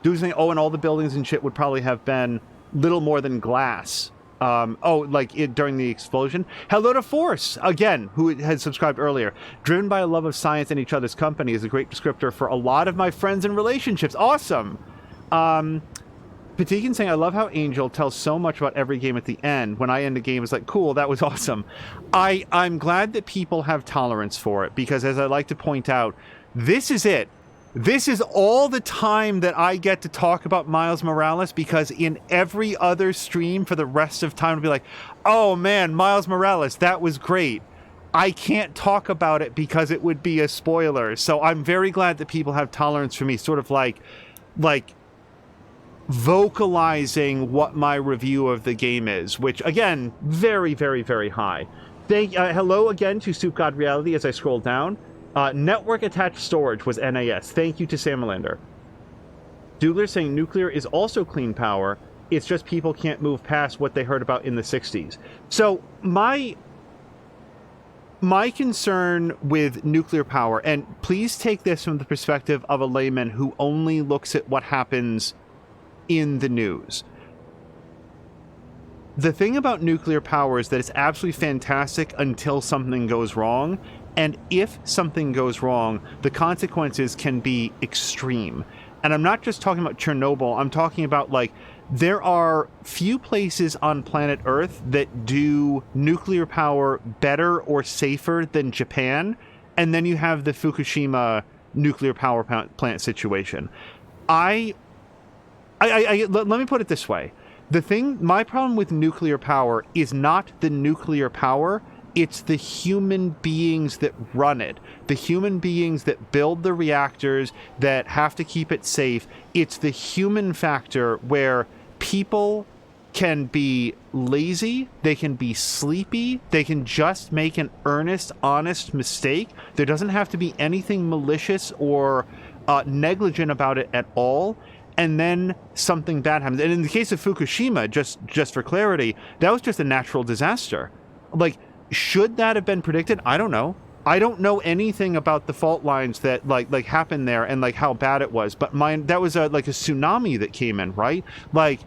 Doing, oh, and all the buildings and shit would probably have been little more than glass. During the explosion. Hello to Force, again, who had subscribed earlier. Driven by a love of science and each other's company is a great descriptor for a lot of my friends and relationships. Awesome. Patikin saying, I love how Angel tells so much about every game at the end. When I end a game, it's like, cool, that was awesome. I'm glad that people have tolerance for it, because as I like to point out, this is it. This is all the time that I get to talk about Miles Morales, because in every other stream for the rest of time, I'll be like, oh man, Miles Morales, that was great. I can't talk about it because it would be a spoiler. So I'm very glad that people have tolerance for me, sort of like vocalizing what my review of the game is, which again, very, very, very high. Hello again to Soup God Reality as I scroll down. Network attached storage was NAS. Thank you to Samalander. Dougler saying nuclear is also clean power. It's just people can't move past what they heard about in the 60s. So my concern with nuclear power, and please take this from the perspective of a layman who only looks at what happens in the news. The thing about nuclear power is that it's absolutely fantastic until something goes wrong. And if something goes wrong, the consequences can be extreme. And I'm not just talking about Chernobyl. I'm talking about, like, there are few places on planet Earth that do nuclear power better or safer than Japan. And then you have the Fukushima nuclear power plant situation. Let me put it this way. My problem with nuclear power is not the nuclear power. It's the human beings that run it, the human beings that build the reactors, that have to keep it safe. It's the human factor where people can be lazy, they can be sleepy, they can just make an earnest, honest mistake. There doesn't have to be anything malicious or negligent about it at all. And then something bad happens. And in the case of Fukushima, just for clarity, that was just a natural disaster. Like, should that have been predicted? I don't know. I don't know anything about the fault lines that like happened there and like how bad it was. But that was a tsunami that came in, right? Like,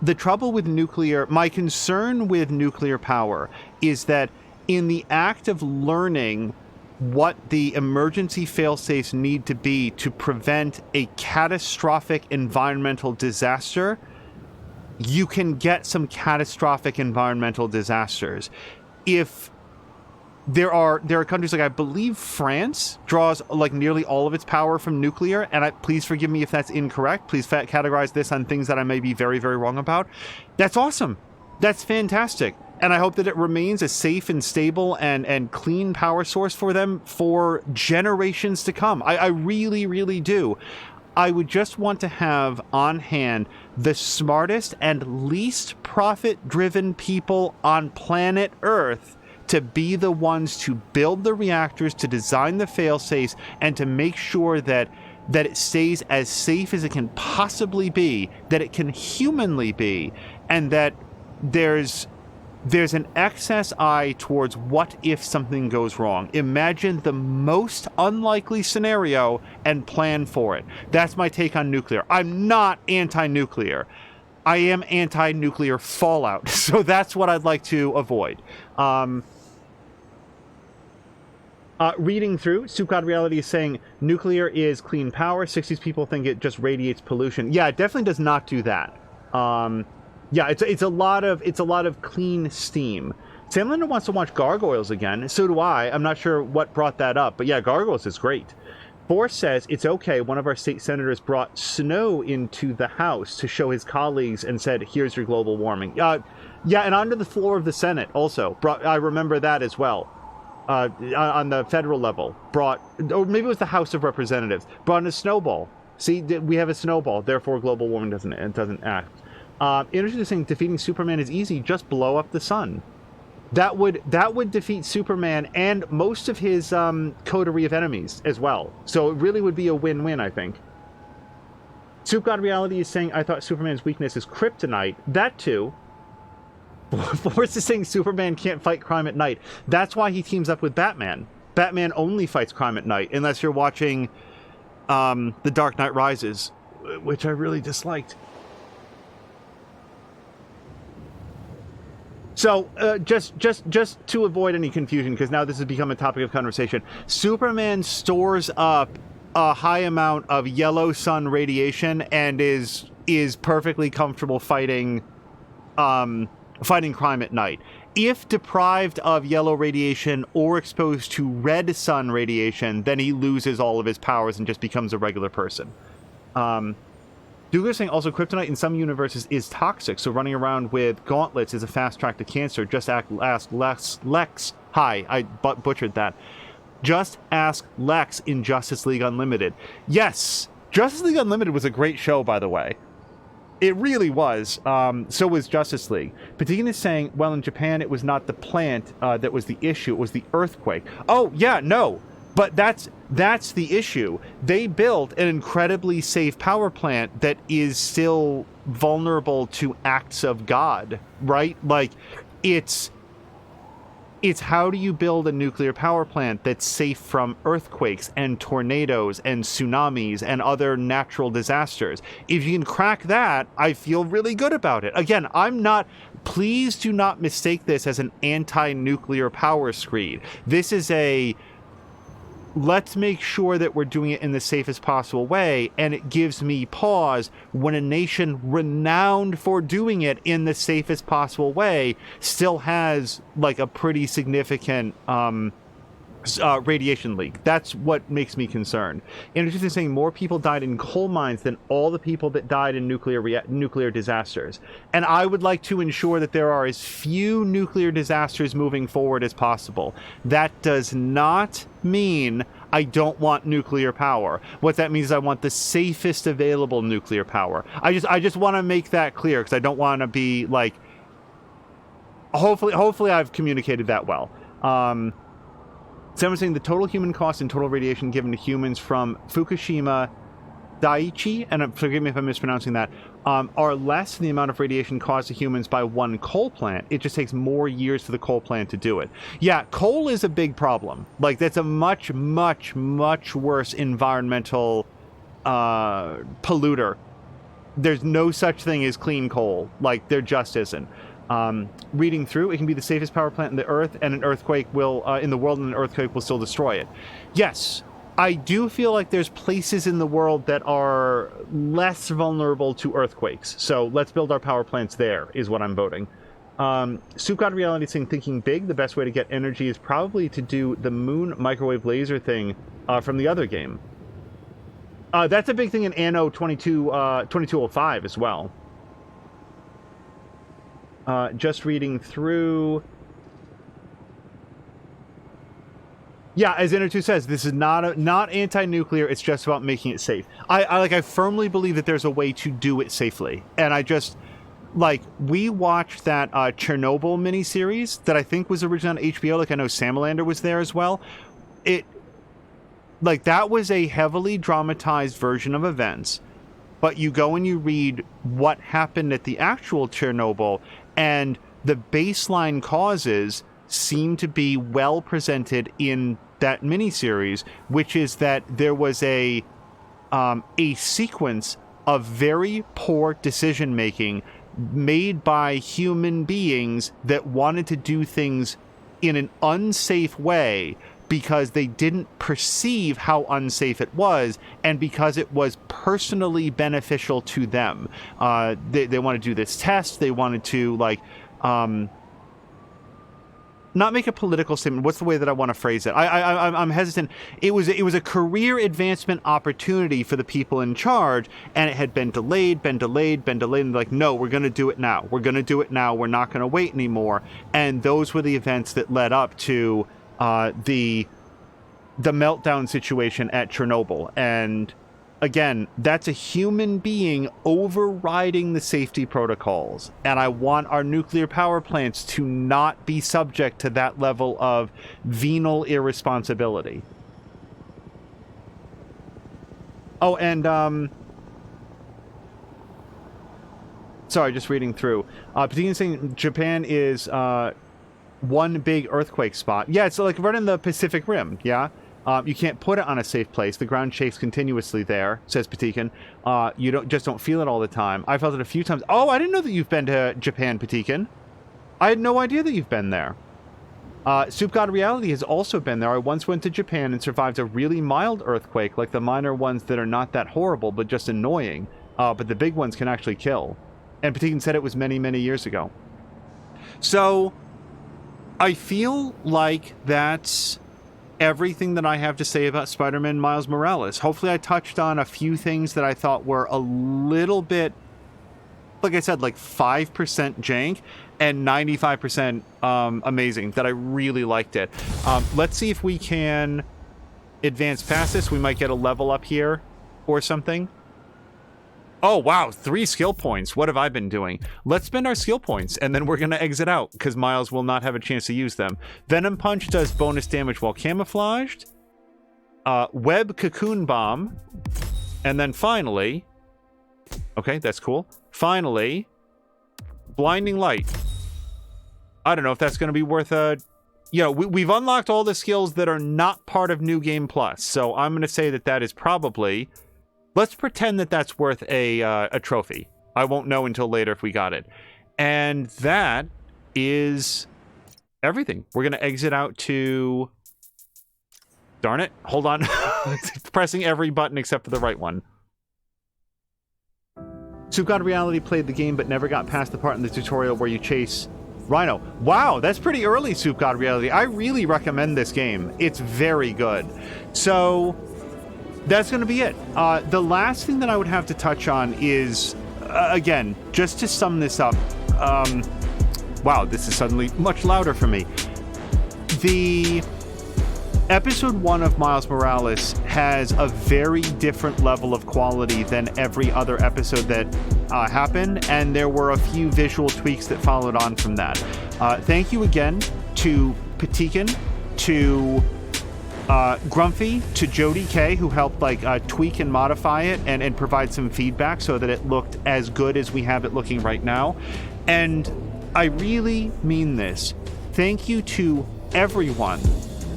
the trouble with my concern with nuclear power is that in the act of learning what the emergency fail-safes need to be to prevent a catastrophic environmental disaster, you can get some catastrophic environmental disasters. If there are countries like, I believe France draws like nearly all of its power from nuclear, and please forgive me if that's incorrect. Please categorize this on things that I may be very, very wrong about. That's awesome. That's fantastic. And I hope that it remains a safe and stable and clean power source for them for generations to come. I really, really do. I would just want to have on hand the smartest and least profit-driven people on planet Earth to be the ones to build the reactors, to design the fail-safes, and to make sure that it stays as safe as it can possibly be, that it can humanly be, and that there's an excess eye towards what if something goes wrong. Imagine the most unlikely scenario and plan for it. That's my take on nuclear. I'm not anti-nuclear. I am anti-nuclear fallout. So that's what I'd like to avoid. Reading through, Soup God Reality is saying nuclear is clean power. 60s people think it just radiates pollution. Yeah, it definitely does not do that. Yeah, it's a lot of clean steam. Sam Linder wants to watch Gargoyles again. So do I. I'm not sure what brought that up, but yeah, Gargoyles is great. Force says it's okay. One of our state senators brought snow into the House to show his colleagues and said, "Here's your global warming." Yeah, and onto the floor of the Senate also. I remember that as well. On the federal level, or maybe it was the House of Representatives, brought in a snowball. See, we have a snowball. Therefore, global warming doesn't act. Interesting. Defeating Superman is easy. Just blow up the sun. That would defeat Superman and most of his coterie of enemies as well. So it really would be a win-win, I think. Soup God Reality is saying, I thought Superman's weakness is kryptonite. That too. Force is saying Superman can't fight crime at night. That's why he teams up with Batman. Batman only fights crime at night, unless you're watching The Dark Knight Rises, which I really disliked. So, just to avoid any confusion, because now this has become a topic of conversation, Superman stores up a high amount of yellow sun radiation and is perfectly comfortable fighting crime at night. If deprived of yellow radiation or exposed to red sun radiation, then he loses all of his powers and just becomes a regular person. Douglas saying also kryptonite in some universes is toxic, so running around with gauntlets is a fast track to cancer. Just ask Lex. Hi, I butchered that. Just ask Lex in Justice League Unlimited. Yes, Justice League Unlimited was a great show, by the way. It really was. So was Justice League. Patikin is saying, well, in Japan, it was not the plant that was the issue. It was the earthquake. Oh, yeah, no. But that's the issue. They built an incredibly safe power plant that is still vulnerable to acts of God, right? Like, it's how do you build a nuclear power plant that's safe from earthquakes and tornadoes and tsunamis and other natural disasters? If you can crack that, I feel really good about it. Again, please do not mistake this as an anti-nuclear power screed. This is let's make sure that we're doing it in the safest possible way, and it gives me pause when a nation renowned for doing it in the safest possible way still has like a pretty significant radiation leak. That's what makes me concerned. And it's just saying more people died in coal mines than all the people that died in nuclear disasters. And I would like to ensure that there are as few nuclear disasters moving forward as possible. That does not mean I don't want nuclear power. What that means is I want the safest available nuclear power. I just want to make that clear, because I don't want to be like, hopefully I've communicated that well. Someone's saying the total human cost and total radiation given to humans from Fukushima Daiichi, and forgive me if I'm mispronouncing that, are less than the amount of radiation caused to humans by one coal plant. It just takes more years for the coal plant to do it. Yeah, coal is a big problem. Like, that's a much, much, much worse environmental polluter. There's no such thing as clean coal. Like, there just isn't. Reading through, it can be the safest power plant in the earth, and an earthquake will in the world, and an earthquake will still destroy it. Yes, I do feel like there's places in the world that are less vulnerable to earthquakes. So let's build our power plants there, is what I'm voting. Soup God Reality saying, thinking big, the best way to get energy is probably to do the moon microwave laser thing from the other game. That's a big thing in Anno 2205 as well. Just reading through. Yeah, as Inner2 says, this is not anti-nuclear. It's just about making it safe. I firmly believe that there's a way to do it safely, and I just we watched that Chernobyl miniseries that I think was originally on HBO. Like, I know Salamander was there as well. That was a heavily dramatized version of events, but you go and you read what happened at the actual Chernobyl, and the baseline causes seem to be well presented in that miniseries, which is that there was a sequence of very poor decision making made by human beings that wanted to do things in an unsafe way because they didn't perceive how unsafe it was, and because it was personally beneficial to them. They wanted to do this test. They wanted to not make a political statement. What's the way that I want to phrase it? I'm hesitant. It was a career advancement opportunity for the people in charge, and it had been delayed, and they're like, no, we're going to do it now. We're going to do it now. We're not going to wait anymore. And those were the events that led up to the meltdown situation at Chernobyl. And again, that's a human being overriding the safety protocols. And I want our nuclear power plants to not be subject to that level of venal irresponsibility. Oh, and sorry, just reading through. Patikin saying Japan is one big earthquake spot. Yeah, it's like right in the Pacific Rim, yeah? You can't put it on a safe place. The ground shakes continuously there, says Patikin. You don't feel it all the time. I felt it a few times. Oh, I didn't know that you've been to Japan, Patikin. I had no idea that you've been there. Soup God Reality has also been there. I once went to Japan and survived a really mild earthquake, like the minor ones that are not that horrible, but just annoying. But the big ones can actually kill. And Patikin said it was many, many years ago. So, I feel like that's everything that I have to say about Spider-Man Miles Morales. Hopefully I touched on a few things that I thought were a little bit, like I said, like 5% jank and 95% amazing, that I really liked it. Let's see if we can advance past this. We might get a level up here or something. Oh, wow, 3 skill points. What have I been doing? Let's spend our skill points, and then we're going to exit out, because Miles will not have a chance to use them. Venom Punch does bonus damage while camouflaged. Web Cocoon Bomb. And then finally... Okay, that's cool. Finally, Blinding Light. I don't know if that's going to be worth a... You know, we've unlocked all the skills that are not part of New Game Plus, so I'm going to say that that is probably... Let's pretend that that's worth a trophy. I won't know until later if we got it. And that is everything. We're going to exit out to... Darn it. Hold on. Pressing every button except for the right one. Soup God Reality played the game but never got past the part in the tutorial where you chase Rhino. Wow, that's pretty early, Soup God Reality. I really recommend this game. It's very good. So... that's going to be it. The last thing that I would have to touch on is, again, just to sum this up. Wow, this is suddenly much louder for me. The episode 1 of Miles Morales has a very different level of quality than every other episode that happened, and there were a few visual tweaks that followed on from that. Thank you again to Patikin, to... Grumpy, to Jody K, who helped tweak and modify it and provide some feedback so that it looked as good as we have it looking right now. And I really mean this. Thank you to everyone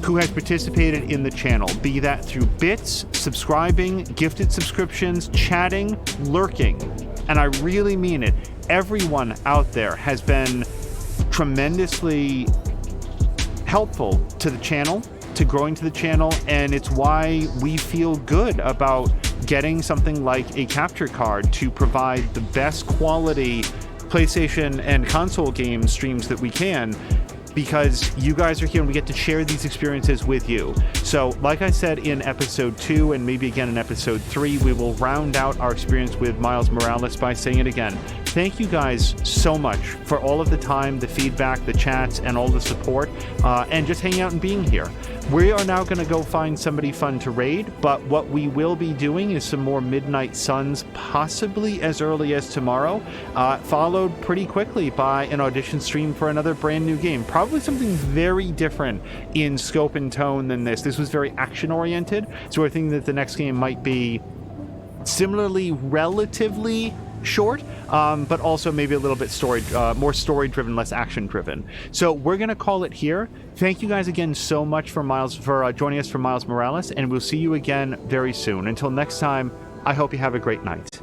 who has participated in the channel, be that through bits, subscribing, gifted subscriptions, chatting, lurking. And I really mean it. Everyone out there has been tremendously helpful to the channel, to growing to the channel, and it's why we feel good about getting something like a capture card to provide the best quality PlayStation and console game streams that we can, because you guys are here and we get to share these experiences with you. So, like I said in episode 2 and maybe again in episode 3, we will round out our experience with Miles Morales by saying it again. Thank you guys so much for all of the time, the feedback, the chats, and all the support, and just hanging out and being here. We are now going to go find somebody fun to raid, but what we will be doing is some more Midnight Suns, possibly as early as tomorrow, followed pretty quickly by an audition stream for another brand new game. Probably something very different in scope and tone than this. This was very action-oriented, so I think that the next game might be similarly relatively short, but also maybe a little bit more story-driven, less action-driven. So we're going to call it here. Thank you guys again so much for joining us for Miles Morales, and we'll see you again very soon. Until next time, I hope you have a great night.